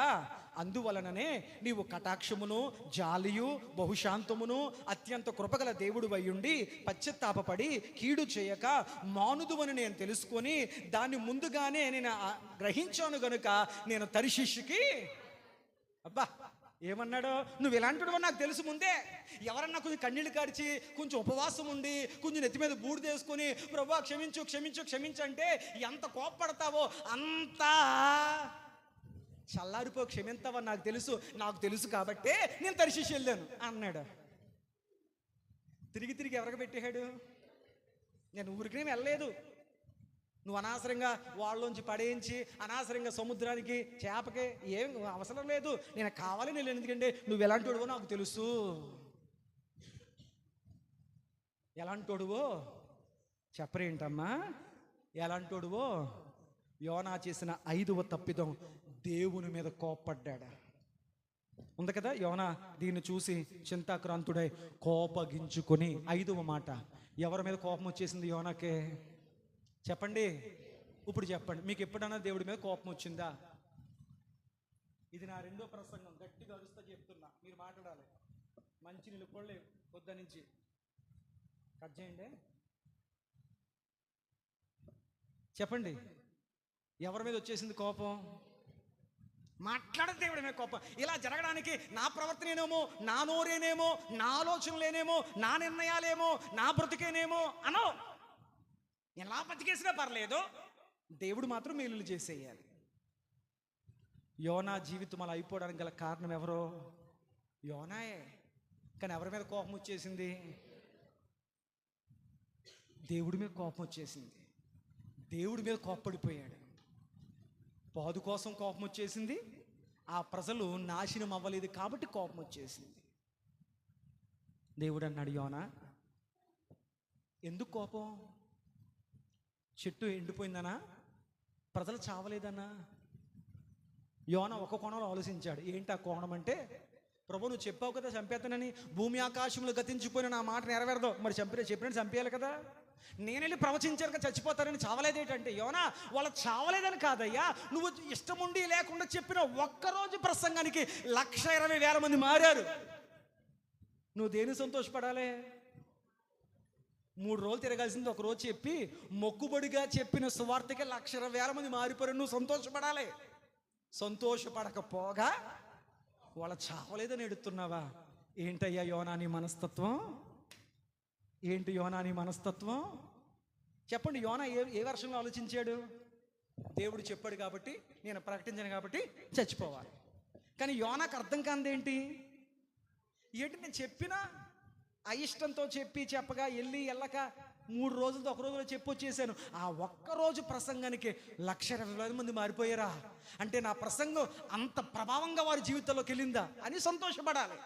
అందువలననే నీవు కటాక్షమును, జాలియు, బహుశాంతమును, అత్యంత కృపగల దేవుడు అయ్యుండి పశ్చాత్తాపపడి కీడు చేయక మానుదువని నేను తెలుసుకొని దాన్ని ముందుగానే నేను గ్రహించాను గనుక నేను తర్షీషుకి. అబ్బా, ఏమన్నాడు? నువ్వు ఇలాంటివో నాకు తెలుసు ముందే. ఎవరన్నా కొంచెం కన్నీళ్ళు కార్చి, కొంచెం ఉపవాసం ఉండి, కొంచెం నెత్తి మీద బూడిద వేసుకొని ప్రభువా క్షమించు క్షమించు క్షమించంటే ఎంత కోపపడతావో అంతా చల్లారిపో, క్షమింతావని నాకు తెలుసు కాబట్టే నేను తర్షీషు వెళ్ళాను అన్నాడు. తిరిగి ఎవరికి పెట్టాడు? నేను ఊరికినే వెళ్ళలేదు, నువ్వు అనవసరంగా వాళ్ళలోంచి పడేయించి అనవసరంగా సముద్రానికి చేపకి ఏం అవసరం లేదు. నేను కావాలి నేను ఎందుకంటే నువ్వు ఎలాంటోడువో నాకు తెలుసు. ఎలాంటోడువో చెప్పరేంటమ్మా? ఎలాంటోడువో? యోనా చేసిన 5వ తప్పిదం, దేవుని మీద కోప్పడ్డాడు. ఉంది కదా, యోనా దీన్ని చూసి చింతాక్రాంతుడై కోపగించుకొని. 5వ మాట, ఎవరి మీద కోపం వచ్చేసింది యోనాకే? చెప్పండి, ఇప్పుడు చెప్పండి. మీకు ఎప్పుడన్నా దేవుడి మీద కోపం వచ్చిందా? ఇది నా 2వ ప్రసంగం, గట్టిగా అరుస్తా చెప్తున్నా, మీరు మాట్లాడాలి. మంచి నీళ్ళు కూడా పొద్దు నుంచి కట్ చేయండి. చెప్పండి, ఎవరి మీద వచ్చేసింది కోపం? మాట్లాడదు దేవుడి మీద కోపం. ఇలా జరగడానికి నా ప్రవర్తనేనేమో, నా నోరేనేమో, నా ఆలోచనలేనేమో, నా నిర్ణయాలేమో, నా బ్రతికేనేమో అనో. ఎలా బతికేసినా పర్లేదు, దేవుడు మాత్రం మేలులు చేసేయాలి. యోనా జీవితం అలా అయిపోవడానికి గల కారణం ఎవరో? యోనాయే. కానీ ఎవరి మీద కోపం వచ్చేసింది? దేవుడి మీద కోపం వచ్చేసింది. దేవుడి మీద కోప్పడిపోయాడు. పాదు కోసం కోపం వచ్చేసింది. ఆ ప్రజలు నాశనం అవ్వలేదు కాబట్టి కోపం వచ్చేసింది. దేవుడు అన్నాడు, యోనా ఎందుకు కోపం? చెట్టు ఎండిపోయిందనా? ప్రజలు చావలేదనా? యోనా ఒక కోణంలో ఆలోచించాడు. ఏంటి ఆ కోణం అంటే, ప్రభు నువ్వు చెప్పావు కదా చంపేస్తానని, భూమి ఆకాశంలో గతించిపోయిన నా మాట నెరవేరదు. మరి చెప్పినట్టు చంపేయాలి కదా. నేను వెళ్ళి ప్రవచించాను కదా చచ్చిపోతారని, చావలేదేంటంటే, యోనా వాళ్ళ చావలేదని కాదయ్యా, నువ్వు ఇష్టం ఉండి లేకుండా చెప్పిన ఒక్కరోజు ప్రసంగానికి 1,20,000 మంది మారారు. నువ్వు దేని సంతోషపడాలి? 3 రోజులు తిరగాల్సింది ఒక రోజు చెప్పి మొక్కుబడిగా చెప్పిన సువార్తకి 1,20,000 మంది మారిపోయారు. నువ్వు సంతోషపడాలి. సంతోషపడకపోగా వాళ్ళ చావలేదని ఎడుతున్నావా? ఏంటయ్యా యోనా నీ మనస్తత్వం? ఏంటి యోనా నీ మనస్తత్వం? చెప్పండి. యోనా ఏ వర్షంలో ఆలోచించాడు? దేవుడు చెప్పాడు కాబట్టి, నేను ప్రకటించాను కాబట్టి చచ్చిపోవాలి. కానీ యోనాకు అర్థం కానిదేంటి? ఏంటి నేను చెప్పినా అయిష్టంతో చెప్పగా వెళ్ళక 3 రోజులతో ఒక రోజులో చెప్పొచ్చేసాను. ఆ ఒక్కరోజు ప్రసంగానికి 1,20,000 మంది మారిపోయారా? అంటే నా ప్రసంగం అంత ప్రభావంగా వారి జీవితంలోకి వెళ్ళిందా అని సంతోషపడాలి.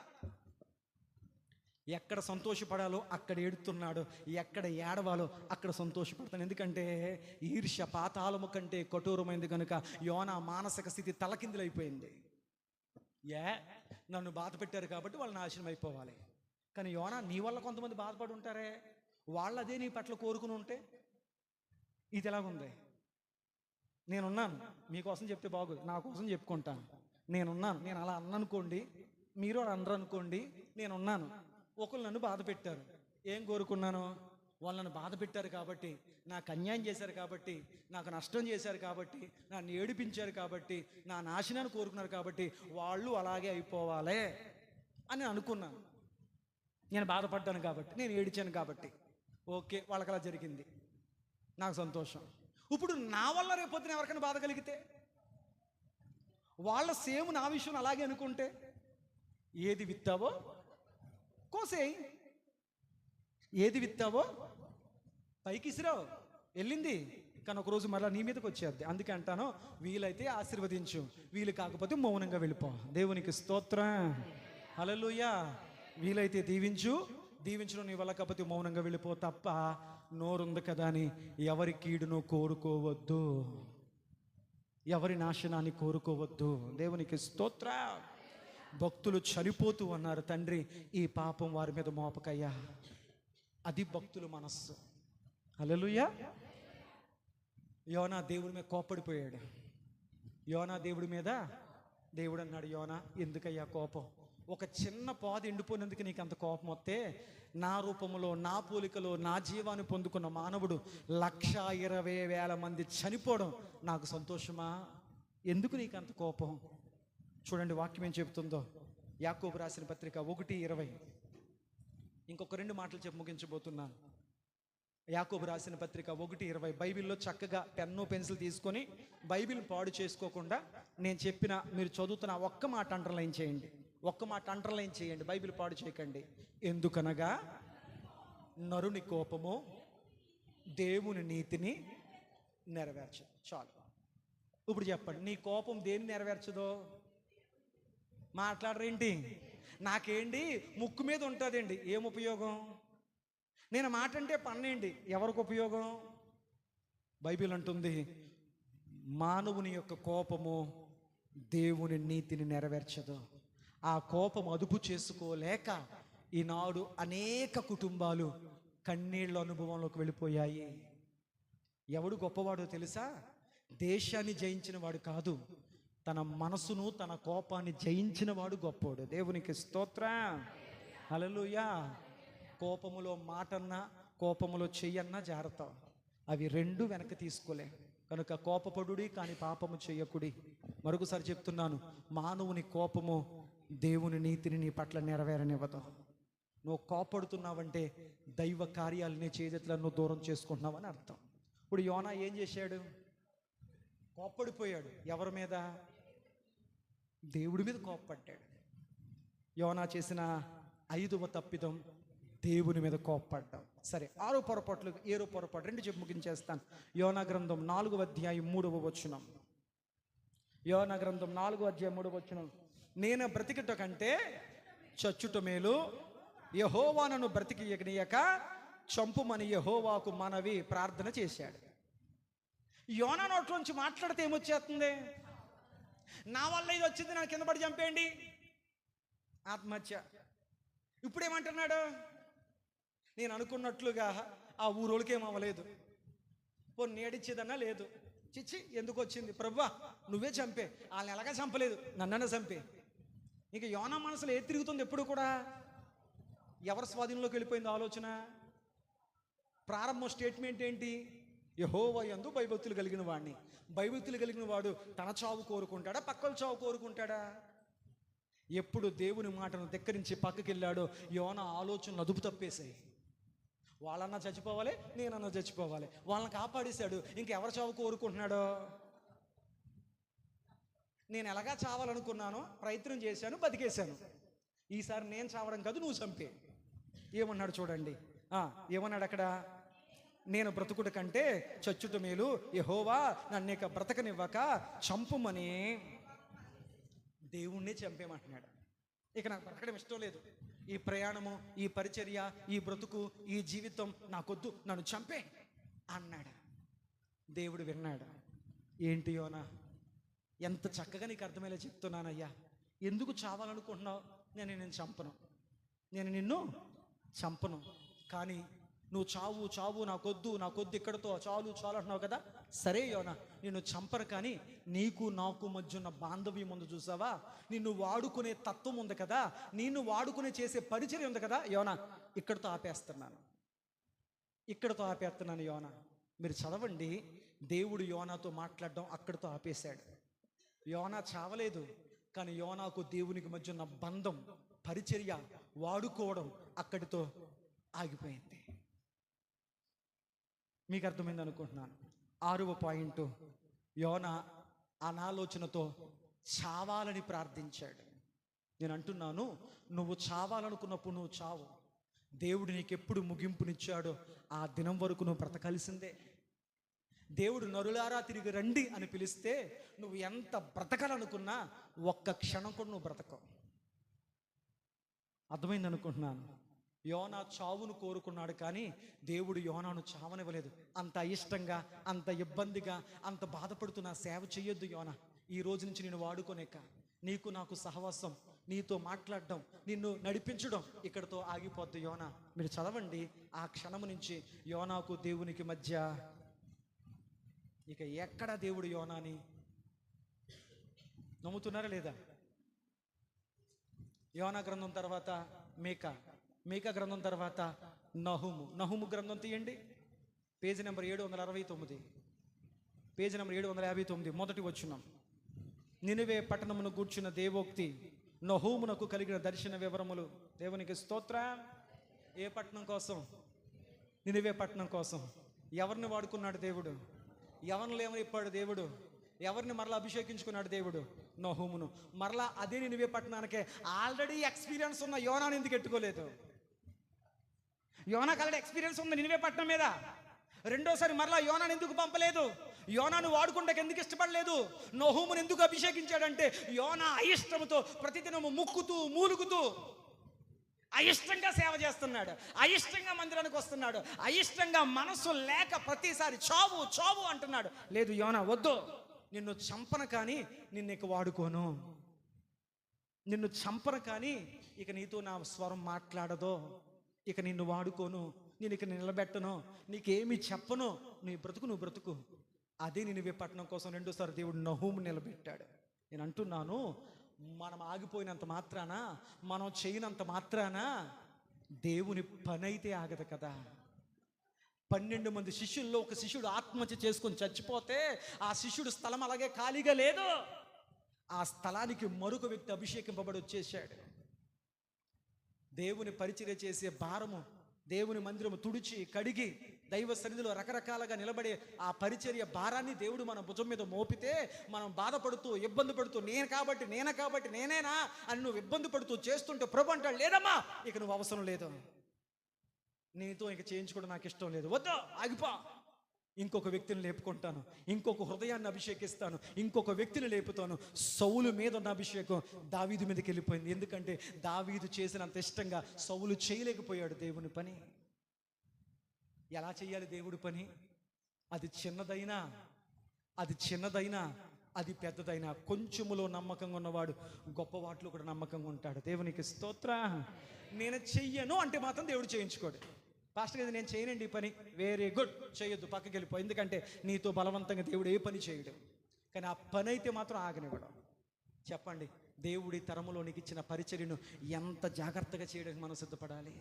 ఎక్కడ సంతోషపడాలో అక్కడ ఏడుతున్నాడు, ఎక్కడ ఏడవాలో అక్కడ సంతోషపడతాను. ఎందుకంటే ఈర్ష్య పాతాళము కంటే కఠోరమైంది కనుక యోనా మానసిక స్థితి తలకిందులైపోయింది. నన్ను బాధ పెట్టారు కాబట్టి వాళ్ళు నాశనం అయిపోవాలి. కానీ యోనా నీ వల్ల కొంతమంది బాధపడి ఉంటారే, వాళ్ళు అదే నీ పట్ల కోరుకుని ఉంటే ఇది ఎలాగుంది? నేనున్నాను, మీకోసం చెప్తే బాగోదు, నా కోసం చెప్పుకుంటాను. నేనున్నాను, నేను అలా అన్ననుకోండి, మీరు అలా అనరు అనుకోండి, నేనున్నాను. ఒకళ్ళు నన్ను బాధ పెట్టారు, ఏం కోరుకున్నాను? వాళ్ళు నన్ను బాధ పెట్టారు కాబట్టి, నాకు అన్యాయం చేశారు కాబట్టి, నాకు నష్టం చేశారు కాబట్టి, నన్ను ఏడిపించారు కాబట్టి, నా నాశనాన్ని కోరుకున్నారు కాబట్టి వాళ్ళు అలాగే అయిపోవాలి అని అనుకున్నాను. నేను బాధపడ్డాను కాబట్టి, నేను ఏడిచాను కాబట్టి, ఓకే వాళ్ళకి అలా జరిగింది, నాకు సంతోషం. ఇప్పుడు నా వల్ల రేపొద్దున ఎవరికైనా బాధ కలిగితే, వాళ్ళ సేమ్ నా విషయం అలాగే అనుకుంటే, ఏది విత్తావో కోసేయి, ఏది విత్తావో పైకి ఇసిరావు, వెళ్ళింది. కానీ ఒకరోజు మళ్ళీ నీ మీదకి వచ్చేద్ది. అందుకే అంటాను, వీలైతే ఆశీర్వదించు, వీలు కాకపోతే మౌనంగా వెళ్ళిపో. దేవునికి స్తోత్రం, హల్లెలూయా. వీలైతే దీవించడం నీ వల్ల కాకపోతే మౌనంగా వెళ్ళిపో తప్ప, నోరుంది కదా అని ఎవరి కీడును కోరుకోవద్దు, ఎవరి నాశనాన్ని కోరుకోవద్దు. దేవునికి స్తోత్రం. భక్తులు చనిపోతూ అన్నారు, తండ్రి ఈ పాపం వారి మీద మోపకయ్యా. అది భక్తుల మనస్సు. హల్లెలూయా. యోనా దేవుడి మీద కోప్పడిపోయాడు. దేవుడు అన్నాడు, యోనా ఎందుకయ్యా కోపం? ఒక చిన్న పాదు ఎండిపోయినందుకు నీకు అంత కోపం వస్తే, నా రూపంలో నా పోలికలో నా జీవాన్ని పొందుకున్న మానవుడు 1,20,000 మంది చనిపోవడం నాకు సంతోషమా? ఎందుకు నీకు అంత కోపం? చూడండి వాక్యం ఏం చెబుతుందో. యాకోబు రాసిన పత్రిక 1:20. ఇంకొక 2 మాటలు చెప్పి ముగించబోతున్నాను. యాకోబు రాసిన పత్రిక 1:20. బైబిల్లో చక్కగా పెన్ను పెన్సిల్ తీసుకొని బైబిల్ పాడు చేసుకోకుండా నేను చెప్పిన మీరు చదువుతున్న ఒక్క మాట అండర్లైన్ చేయండి, బైబిల్ పాడు చేయకండి. ఎందుకనగా నరుని కోపము దేవుని నీతిని నెరవేర్చదు. చాలు. ఇప్పుడు చెప్పండి, నీ కోపం దేన్ని నెరవేర్చదో? మాట్లాడరేంటి? నాకేంటి ముక్కు మీద ఉంటుందండి, ఏం ఉపయోగం? నేను మాట అంటే పన్నేంటి, ఎవరికి ఉపయోగం? బైబిల్ అంటుంది, మానవుని యొక్క కోపము దేవుని నీతిని నెరవేర్చదు. ఆ కోపం అదుపు చేసుకోలేక ఈనాడు అనేక కుటుంబాలు కన్నీళ్ళ అనుభవంలోకి వెళ్ళిపోయాయి. ఎవడు గొప్పవాడో తెలుసా? దేశాన్ని జయించిన వాడు కాదు, తన మనసును తన కోపాన్ని జయించిన వాడు గొప్పోడు. దేవునికి స్తోత్రం, హల్లెలూయా. కోపములో మాటన్నా కోపములో చెయ్యన్నా జాగ్రత్త, అవి రెండు వెనక్కి తీసుకోలే. కనుక కోపపడుడి కానీ పాపము చెయ్యకుడి. మరొకసారి చెప్తున్నాను, మానవుని కోపము దేవుని నీతిని నీ పట్ల నెరవేరనివ్వదు. నువ్వు కోపడుతున్నావంటే దైవ కార్యాలని చేతులను నువ్వు దూరం చేసుకుంటున్నావని అర్థం. ఇప్పుడు యోనా ఏం చేశాడు? కోప్పడిపోయాడు. ఎవరి మీద? దేవుడి మీద కోప్పడ్డాడు. యోనా చేసిన 5వ తప్పిదం దేవుని మీద కోప్పడ్డాం. సరే, 6 పొరపాట్లు 7 పొరపాటు 2 చెప్పి ముగించేస్తాను. యోనా గ్రంథం 4వ అధ్యాయం 3వ వచనం. యోనా గ్రంథం 4వ అధ్యాయం 3వ వచనం. నేను బ్రతికట కంటే చచ్చుట మేలు, యెహోవా నన్ను బ్రతికియక చంపుమని యెహోవాకు మనవి ప్రార్థన చేశాడు. యోనా నోట్లోంచి మాట్లాడితే ఏమొచ్చేస్తుంది? నా వల్ల ఇది వచ్చింది, నన్ను కింద పడి చంపేయండి, ఆత్మహత్య. ఇప్పుడేమంటున్నాడు? నేను అనుకున్నట్లుగా ఆ ఊరోళ్ళకేం అవ్వలేదు, పోనీ నేడిచ్చేదన్నా లేదు, చిచ్చి ఎందుకు వచ్చింది ప్రభువా, నువ్వే చంపే, వాళ్ళని ఎలాగా చంపలేదు, నన్నన్నా చంపే. ఇక యోనా మనసులో ఏది తిరుగుతుంది ఎప్పుడు కూడా? ఎవరి స్వాధీనంలోకి వెళ్ళిపోయింది ఆలోచన? ప్రారంభం స్టేట్మెంట్ ఏంటి? యెహోవా యందు భయభక్తులు కలిగిన వాడిని. భయభక్తులు కలిగిన వాడు తన చావు కోరుకుంటాడా, పక్కల చావు కోరుకుంటాడా? ఎప్పుడు దేవుని మాటను ధిక్కరించి పక్కకి వెళ్ళాడో యోనా ఆలోచనలు అదుపు తప్పేశాయి. వాళ్ళన్నా చచ్చిపోవాలి, నేనన్నా చచ్చిపోవాలి, వాళ్ళని కాపాడేశాడు. ఇంకెవరు చావు కోరుకుంటున్నాడో? నేను ఎలాగా చావాలనుకున్నానో ప్రయత్నం చేశాను, బతికేశాను, ఈసారి నేను చావడం కాదు, నువ్వు చంపే. ఏమన్నాడు చూడండి, ఏమన్నాడు అక్కడ? నేను బ్రతుకుట కంటే చచ్చుట మేలు, యెహోవా నన్ను ఇక బ్రతకనివ్వక చంపుమని దేవుణ్ణి చంపేమంటున్నాడు. ఇక నాకు బ్రతకడం ఇష్టం లేదు, ఈ ప్రయాణము, ఈ పరిచర్య, ఈ బ్రతుకు, ఈ జీవితం నాకొద్దు, నన్ను చంపే అన్నాడు. దేవుడు విన్నాడు. ఏంటి యోనా, ఎంత చక్కగా నీకు అర్థమయ్యేలా చెప్తున్నానయ్యా, ఎందుకు చావాలనుకుంటున్నావు? నేను చంపను, నేను నిన్ను చంపను, కానీ నువ్వు చావు చావు నాకొద్దు ఇక్కడతో చాలు అంటున్నావు కదా. సరే యోనా, నిన్ను చంపరు, కానీ నీకు నాకు మధ్య ఉన్న బాంధవ్యం ఉంది చూసావా, నిన్ను వాడుకునే తత్వం ఉంది కదా, నిన్ను వాడుకునే చేసే పరిచర్య ఉంది కదా యోనా, ఇక్కడతో ఆపేస్తున్నాను యోనా. మీరు చదవండి, దేవుడు యోనాతో మాట్లాడడం అక్కడితో ఆపేశాడు. యోనా చావలేదు, కానీ యోనాకు దేవునికి మధ్య ఉన్న బంధం, పరిచర్య, వాడుకోవడం అక్కడితో ఆగిపోయింది. మీకు అర్థమైంది అనుకుంటున్నాను. 6వ పాయింట్, యోనా అనాలోచనతో చావాలని ప్రార్థించాడు. నేను అంటున్నాను, నువ్వు చావాలనుకున్నప్పుడు నువ్వు చావు. దేవుడు నీకెప్పుడు ముగింపునిచ్చాడో ఆ దినం వరకు నువ్వు బ్రతకాల్సిందే. దేవుడు నరులారా తిరిగి రండి అని పిలిస్తే నువ్వు ఎంత బ్రతకాలనుకున్నా ఒక్క క్షణం కూడా నువ్వు బ్రతకవు. అర్థమైంది అనుకుంటున్నాను. యోనా చావును కోరుకున్నాడు, కానీ దేవుడు యోనాను చావనివ్వలేదు. అంత ఇష్టంగా, అంత ఇబ్బందిగా, అంత బాధపడుతున్నా సేవ చెయ్యొద్దు యోనా. ఈ రోజు నుంచి నేను వాడుకోనేక, నీకు నాకు సహవాసం, నీతో మాట్లాడడం, నిన్ను నడిపించడం ఇక్కడతో ఆగిపోద్దు యోనా. మీరు చదవండి, ఆ క్షణము నుంచి యోనాకు దేవునికి మధ్య ఇక ఎక్కడ దేవుడు యోనాని నమ్ముతున్నారా లేదా? యోనా గ్రంథం తర్వాత మీకా గ్రంథం తర్వాత నహుము గ్రంథం తీయండి, పేజీ నెంబర్ 769, పేజీ నెంబర్ 759, మొదటి వచనం. నినివే పట్టణమును గూర్చిన దేవోక్తి, నహూమునకు కలిగిన దర్శన వివరములు. దేవునికి స్తోత్రం. ఏ పట్టణం కోసం? నినివే పట్టణం కోసం. ఎవరిని వాడుకున్నాడు దేవుడు? ఎవరిని లేవనిప్పాడు దేవుడు? ఎవరిని మరలా అభిషేకించుకున్నాడు దేవుడు? నహూమును. మరలా అదే నినివే పట్టణానికే ఆల్రెడీ ఎక్స్పీరియన్స్ ఉన్న యోనాను ఎందుకు ఎట్టుకోలేదు? యోనాకు ఆల్రెడీ ఎక్స్పీరియన్స్ ఉంది నినివే పట్టణం మీద, రెండోసారి మరలా యోనాను ఎందుకు పంపలేదు? యోనాను వాడుకుంటాకి ఎందుకు ఇష్టపడలేదు? నహూమును ఎందుకు అభిషేకించాడంటే యోనా అయిష్టంతో ప్రతిదినము ముక్కుతూ మూలుగుతూ అయిష్టంగా సేవ చేస్తున్నాడు, అయిష్టంగా మందిరానికి వస్తున్నాడు, అయిష్టంగా మనసు లేక ప్రతిసారి చావు చావు అంటున్నాడు. లేదు యోనా వద్దు, నిన్ను చంపన కానీ నిన్ను ఇక వాడుకోను, నిన్ను చంపన కానీ ఇక నీతో నా స్వరం మాట్లాడదో, ఇక నిన్ను వాడుకోను, నేను ఇక నిలబెట్టను, నీకేమి చెప్పను, నీ బ్రతుకు నువ్వు బ్రతుకు. అదే నినివే పట్టణం కోసం రెండోసారి దేవుడు నహూము నిలబెట్టాడు. నేను అంటున్నాను, మనం ఆగిపోయినంత మాత్రాన, మనం చేయనంత మాత్రాన దేవుని పని అయితే ఆగదు కదా. 12 మంది శిష్యుల్లో ఒక శిష్యుడు ఆత్మహత్య చేసుకొని చచ్చిపోతే ఆ శిష్యుడు స్థలం అలాగే ఖాళీగా లేదు. ఆ స్థలానికి మరొక వ్యక్తి అభిషేకింపబడి వచ్చేసాడు. దేవుని పరిచర్య చేసే భారము, దేవుని మందిరము తుడిచి కడిగి దైవ సన్నిధిలో రకరకాలుగా నిలబడే ఆ పరిచర్య భారాన్ని దేవుడు మన భుజం మీద మోపితే మనం బాధపడుతూ ఇబ్బంది పడుతూ నేనే కాబట్టి నేనేనా అని నువ్వు ఇబ్బంది పడుతూ చేస్తుంటే ప్రభు అంటాడు, లేదమ్మా ఇక నువ్వు అవసరం లేదు, నీతో ఇక చేయించుకోవడం నాకు ఇష్టం లేదు, వద్దు ఆగిపో, ఇంకొక వ్యక్తిని లేపుకుంటాను, ఇంకొక హృదయాన్ని అభిషేకిస్తాను, ఇంకొక వ్యక్తిని లేపుతాను. సౌలు మీద ఉన్న అభిషేకం దావీదు మీదకి వెళ్ళిపోయింది. ఎందుకంటే దావీదు చేసినంత ఇష్టంగా సౌలు చేయలేకపోయాడు దేవుని పని. ఎలా చేయాలి దేవుడి పని? అది చిన్నదైనా అది పెద్దదైనా కొంచెములో నమ్మకంగా ఉన్నవాడు గొప్ప వాటిలో కూడా నమ్మకంగా ఉంటాడు. దేవునికి స్తోత్ర. నేను చెయ్యను అంటే మాత్రం దేవుడు చేయించుకోడు. పాస్టర్ గారు నేను చేయనండి ఈ పని, వెరీ గుడ్, చేయొద్దు, పక్కకి వెళ్ళిపో, ఎందుకంటే నీతో బలవంతంగా దేవుడు ఏ పని చేయడు. కానీ ఆ పని అయితే మాత్రం ఆగనివ్వడం. చెప్పండి, దేవుడి తరములో నీకు ఇచ్చిన పరిచర్యను ఎంత జాగ్రత్తగా చేయడానికి మనం సిద్ధపడాలి.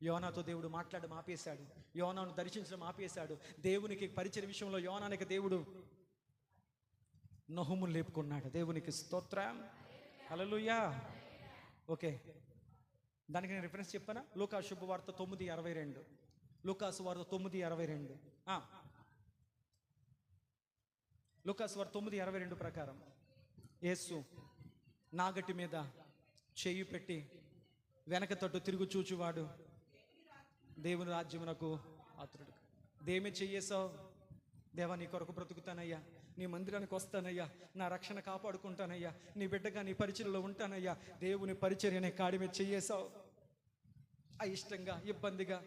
యోనాతో దేవుడు మాపేశాడు, యోనాను దర్శించడం ఆపేశాడు. దేవునికి పరిచర్య విషయంలో యోనానికి దేవుడు నహూమును లేపుకున్నాడు. దేవునికి స్తోత్రం, హల్లెలూయా. ఓకే, దానికి నేను రిఫరెన్స్ చెప్పానా? లూకాసు శుభవార్త 9:22. లూకాసు వార్త 9:22. లూకాసు వార్త 9:22 ప్రకారం యేసు నాగటి మీద చెయ్యి పెట్టి వెనక తట్టు తిరుగు చూచువాడు దేవుని రాజ్యమునకు ఆతురుడు. దేమే చెయ్యేసావు? దేవా నీ కొరకు బ్రతుకుతానయ్యా, నీ మందిరానికి వస్తానయ్యా, నా రక్షణ కాపాడుకుంటానయ్యా, నీ బిడ్డగా నీ పరిచర్యలో ఉంటానయ్యా. దేవుని పరిచర్యనే కాడి మీద చెయ్యేసావు. అయిష్టంగా, ఇబ్బందిగా,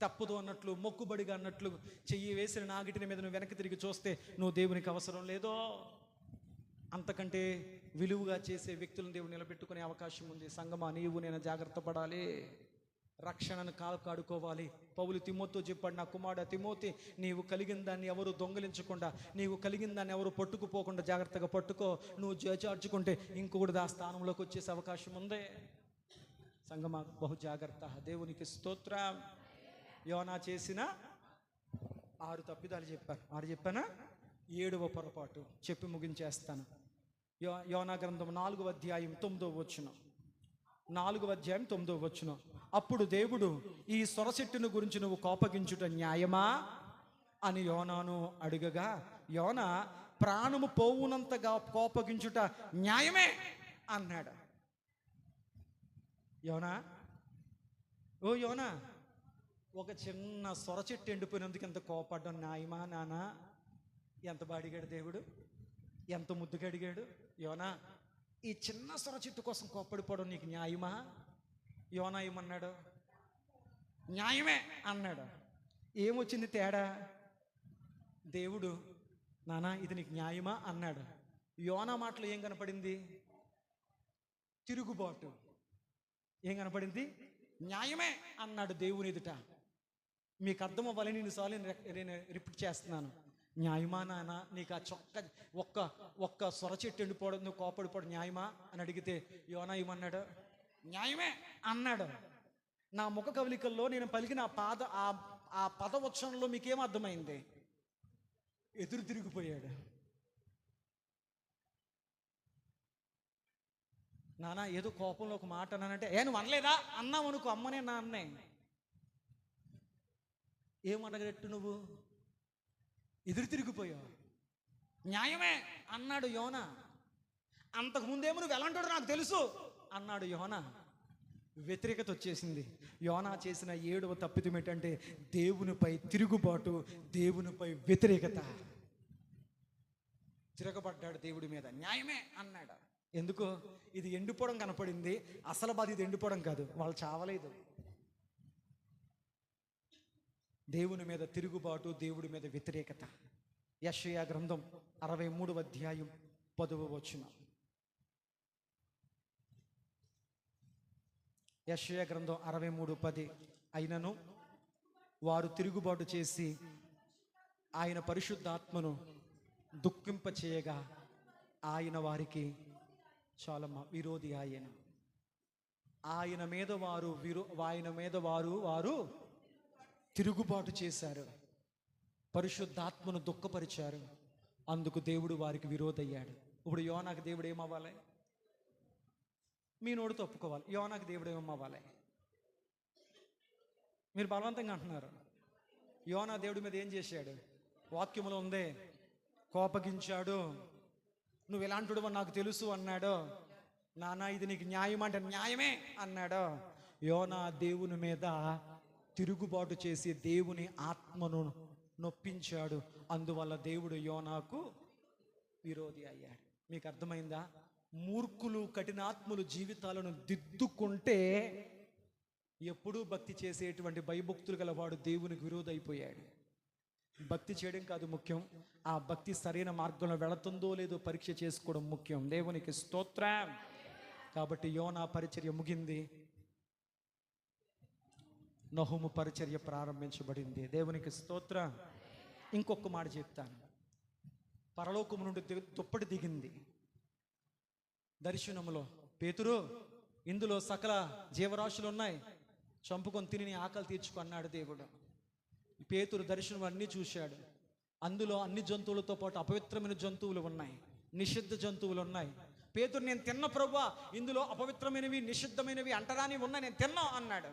తప్పుదో అన్నట్లు, మొక్కుబడిగా అన్నట్లు చెయ్యి వేసిన నాగిటిని మీద నువ్వు వెనక్కి తిరిగి చూస్తే నువ్వు దేవునికి అవసరం లేదో. అంతకంటే విలువగా చేసే వ్యక్తులను దేవుడు నిలబెట్టుకునే అవకాశం ఉంది. సంగమా, నీవు నేను జాగ్రత్త పడాలి, రక్షణను కాడుకోవాలి. పౌలు తిమోతితో చెప్పాడు, నా కుమారుడు తిమోతి, నీవు కలిగిన దాన్ని ఎవరు దొంగలించకుండా, నీవు కలిగిన దాన్ని ఎవరు పట్టుకుపోకుండా జాగ్రత్తగా పట్టుకో. నువ్వు చేర్చుకుంటే ఇంకొకటి ఆ స్థానంలోకి వచ్చేసే అవకాశం ఉంది. సంగమా, బహు జాగ్రత్త. దేవునికి స్తోత్రం. యోనా చేసిన 6 తప్పిదాలు చెప్పారు. 6 చెప్పానా? 7వ పొరపాటు చెప్పి ముగించేస్తాను. యోనా గ్రంథం 4వ అధ్యాయం 9వ వచనం. 4వ అధ్యాయం 9వ వచనం. అప్పుడు దేవుడు, ఈ సొరచెట్టును గురించి నువ్వు కోపగించుట న్యాయమా అని యోనాను అడుగగా, యోనా ప్రాణము పోవునంతగా కోపగించుట న్యాయమే అన్నాడు. యోనా, ఓ యోనా, ఒక చిన్న సొరచెట్టు ఎండిపోయినందుకు ఎంత కోపడ్డం న్యాయమా నానా? ఎంత బాడిగాడు దేవుడు, ఎంత ముద్దుగా అడిగాడు. యోనా, ఈ చిన్న సొరచెట్టు కోసం కోప్పడిపోవడం నీకు న్యాయమా? యోనా ఏమన్నాడు? న్యాయమే అన్నాడు. ఏమొచ్చింది తేడా? దేవుడు, నానా ఇది నీకు న్యాయమా అన్నాడు. యోనా మాటలో ఏం కనపడింది? తిరుగుబాటు. ఏం కనపడింది? న్యాయమే అన్నాడు దేవుని ఎదుట. మీకు అర్థం అవ్వాలని నేను రిపీట్ చేస్తున్నాను. న్యాయమా నాన్న, నీకు ఆ ఒక్క సొరచెట్టు ఎండిపోవడం, నువ్వు కోపడిపోవడం న్యాయమా అని అడిగితే యోనా ఏమన్నాడు? న్యాయమే అన్నాడు. నా ముఖ కవలికల్లో నేను పలికిన ఆ పదవచనంలో మీకేం అర్థమైంది? ఎదురు తిరిగిపోయాడు. నానా ఏదో కోపంలో ఒక మాట అన్నానంటే, నువ్వు అనలేదా? అన్నావు అనుకో, అమ్మనే నా అన్నే. ఏమనగట్టు నువ్వు ఎదురు తిరిగిపోయావు. న్యాయమే అన్నాడు యోనా. అంతకుముందేమో నువ్వు ఎలాంటాడో నాకు తెలుసు అన్నాడు యోనా. వ్యతిరేకత వచ్చేసింది. యోనా చేసిన 7వ తప్పిదం ఏంటంటే దేవునిపై తిరుగుబాటు, దేవునిపై వ్యతిరేకత. తిరగబడ్డాడు దేవుడి మీద. న్యాయమే అన్నాడు. ఎందుకు? ఇది ఎండిపోవడం కనపడింది, అసలు బాధ ఇది ఎండిపోవడం కాదు. వాళ్ళు చావలేదు. దేవుని మీద తిరుగుబాటు, దేవుడి మీద వ్యతిరేకత. యెషయా గ్రంథం 63వ అధ్యాయం 10వ వచనం. యెషయా గ్రంథం 63:10. అయినను వారు తిరుగుబాటు చేసి ఆయన పరిశుద్ధాత్మను దుఃఖింపచేయగా ఆయన వారికి చాలా విరోధి. ఆయన మీద వారు తిరుగుబాటు చేశారు, పరిశుద్ధాత్మను దుఃఖపరిచారు. అందుకు దేవుడు వారికి విరోధయ్యాడు. ఇప్పుడు యోనాకు దేవుడు ఏమవ్వాలి? మీ నోటితో ఒప్పుకోవాలి. యోనాకు దేవుడు ఏమవ్వాలి? మీరు బలవంతంగా అంటున్నారు. యోనా దేవుడి మీద ఏం చేశాడు? వాక్యములో ఉందే, కోపగించాడు. నువ్వు ఎలాంటివాడో నాకు తెలుసు అన్నాడు. నానా ఇది నీకు న్యాయం అంటే న్యాయమే అన్నాడు. యోనా దేవుని మీద తిరుగుబాటు చేసి దేవుని ఆత్మను నొప్పించాడు. అందువల్ల దేవుడు యోనాకు విరోధి అయ్యాడు. మీకు అర్థమైందా? మూర్ఖులు, కఠినాత్ములు జీవితాలను దిద్దుకుంటే ఎప్పుడూ భక్తి చేసేటువంటి భయభక్తులు గలవాడు దేవునికి విరోధి అయిపోయాడు. భక్తి చేయడం కాదు ముఖ్యం, ఆ భక్తి సరైన మార్గంలో వెళుతుందో లేదో పరీక్ష చేసుకోవడం ముఖ్యం. దేవునికి స్తోత్రం. కాబట్టి యోనా పరిచర్య ముగింది, నహుము పరిచర్య ప్రారంభించబడింది. దేవునికి స్తోత్రం. ఇంకొక మాట చెప్తాను. పరలోకము నుండి దుప్పటి దిగింది దర్శనములో. పేతురు, ఇందులో సకల జీవరాశులు ఉన్నాయి, చంపుకొని తిని నీ ఆకలి తీర్చుకున్నాడు దేవుడు. పేతురు దర్శనం అన్నీ చూశాడు. అందులో అన్ని జంతువులతో పాటు అపవిత్రమైన జంతువులు ఉన్నాయి, నిషిద్ధ జంతువులు ఉన్నాయి. పేతురు, నేను తిన్న ప్రభువా, ఇందులో అపవిత్రమైనవి నిషిద్ధమైనవి అంటరాని ఉన్నాయి, నేను తిన్నా అన్నాడు.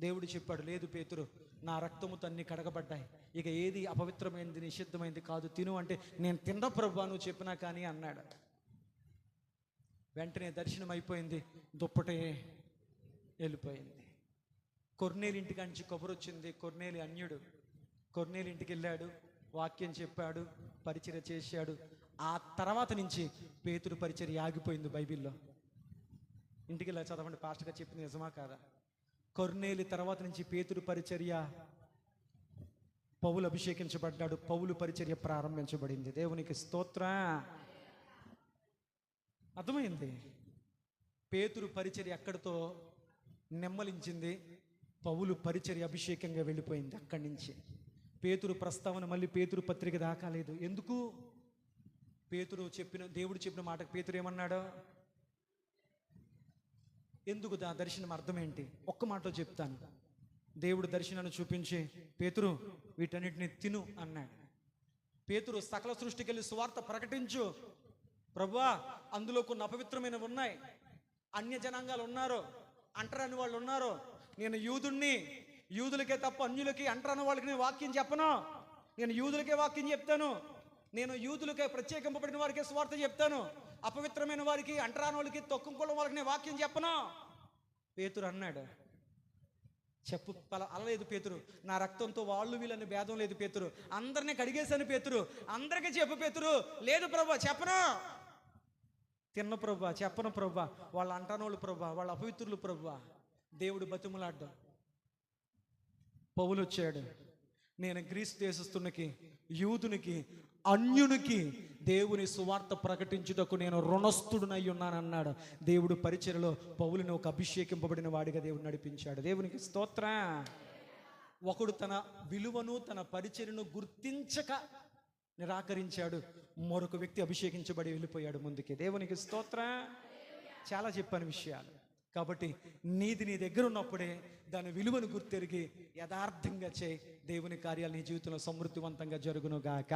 దేవుడు చెప్పాడు, లేదు పేతురు, నా రక్తముతో అన్ని కడగబడ్డాయి, ఇక ఏది అపవిత్రమైనది నిషిద్ధమైనది కాదు, తిను అంటే నేను తిన్న ప్రభువా నువ్వు చెప్పినా కానీ అన్నాడు. వెంటనే దర్శనం అయిపోయింది, దుప్పటే వెళ్ళిపోయింది. కొర్నేలి ఇంటికి నుంచి కబురు వచ్చింది. కొర్నేలి అన్యుడు. కొర్నేలి ఇంటికి వెళ్ళాడు, వాక్యం చెప్పాడు, పరిచర్య చేశాడు. ఆ తర్వాత నుంచి పేతురు పరిచర్య ఆగిపోయింది. బైబిల్లో ఇంటికి వెళ్ళా చదవండి, పాస్టర్గా చెప్పింది నిజమా కాదా? కొర్నేలి తర్వాత నుంచి పేతురు పరిచర్య, పౌలు అభిషేకించబడ్డాడు, పౌలు పరిచర్య ప్రారంభించబడింది. దేవునికి స్తోత్రం. అర్థమైంది? పేతురు పరిచర్య అక్కడితో నెమ్మలించింది, పౌలు పరిచర్య అభిషేకంగా వెళ్ళిపోయింది. అక్కడి నుంచి పేతురు ప్రస్తావన మళ్ళీ పేతురు పత్రిక దాకాలేదు. ఎందుకు? దేవుడు చెప్పిన మాటకు పేతురు ఏమన్నాడు? ఎందుకు దర్శనం అర్థం ఏంటి? ఒక్క మాటలో చెప్తాను. దేవుడు దర్శనాన్ని చూపించి, పేతురు వీటన్నిటిని తిను అన్నాడు. పేతురు సకల సృష్టికి వెళ్ళి సువార్త ప్రకటించు. ప్రభువా, అందులో కొన్ని అపవిత్రమైనవి ఉన్నాయి, అన్య జనాంగాలు ఉన్నారు, అంటరాని వాళ్ళు ఉన్నారు. నేను యూదుణ్ణి, యూదులకే తప్ప అన్యులకి అంటరాని వాళ్ళకి నేను వాక్యం చెప్పను. నేను యూదులకే వాక్యం చెప్తాను, నేను యూదులకే ప్రత్యేకింపబడిన వారికే స్వార్థ చెప్తాను, అపవిత్రమైన వారికి, అంటరాని వాళ్ళకి, తక్కువ కులం వాళ్ళకి నేను వాక్యం చెప్పను. పేతురు అన్నాడు. అలలేదు పేతురు, నా రక్తంతో వాళ్ళు వీళ్ళని భేదం లేదు పేతురు, అందరినీ కడిగేశాను పేతురు, అందరికీ చెప్పు పేతురు. లేదు ప్రభా చెప్పను. తిన్న ప్రభా చెప్పను ప్రభా, వాళ్ళ అంటరానోళ్ళు ప్రభా, వాళ్ళ అపవిత్రులు ప్రభా. దేవుడు బతిమలాడ్డం. పౌలు వచ్చాడు, నేను గ్రీసు దేశస్తునికి, యూదునికి, అన్యునికి దేవుని సువార్త ప్రకటించుటకు నేను రుణస్థుడునై ఉన్నానన్నాడు. దేవుడు పరిచర్యలో పౌలుని ఒక అభిషేకింపబడిన వాడిగా దేవుడు నడిపించాడు. దేవునికి స్తోత్రం. ఒకడు తన విలువను, తన పరిచర్యను గుర్తించక నిరాకరించాడు, మరొక వ్యక్తి అభిషేకించబడి వెళ్ళిపోయాడు ముందుకి. దేవునికి స్తోత్రం. చాలా చెప్పాను విషయాలు. కాబట్టి నీది నీ దగ్గర ఉన్నప్పుడే దాని విలువను గుర్తెరిగి యథార్థంగా చేయి. దేవుని కార్యాలు నీ జీవితంలో సమృద్ధివంతంగా జరుగునుగాక.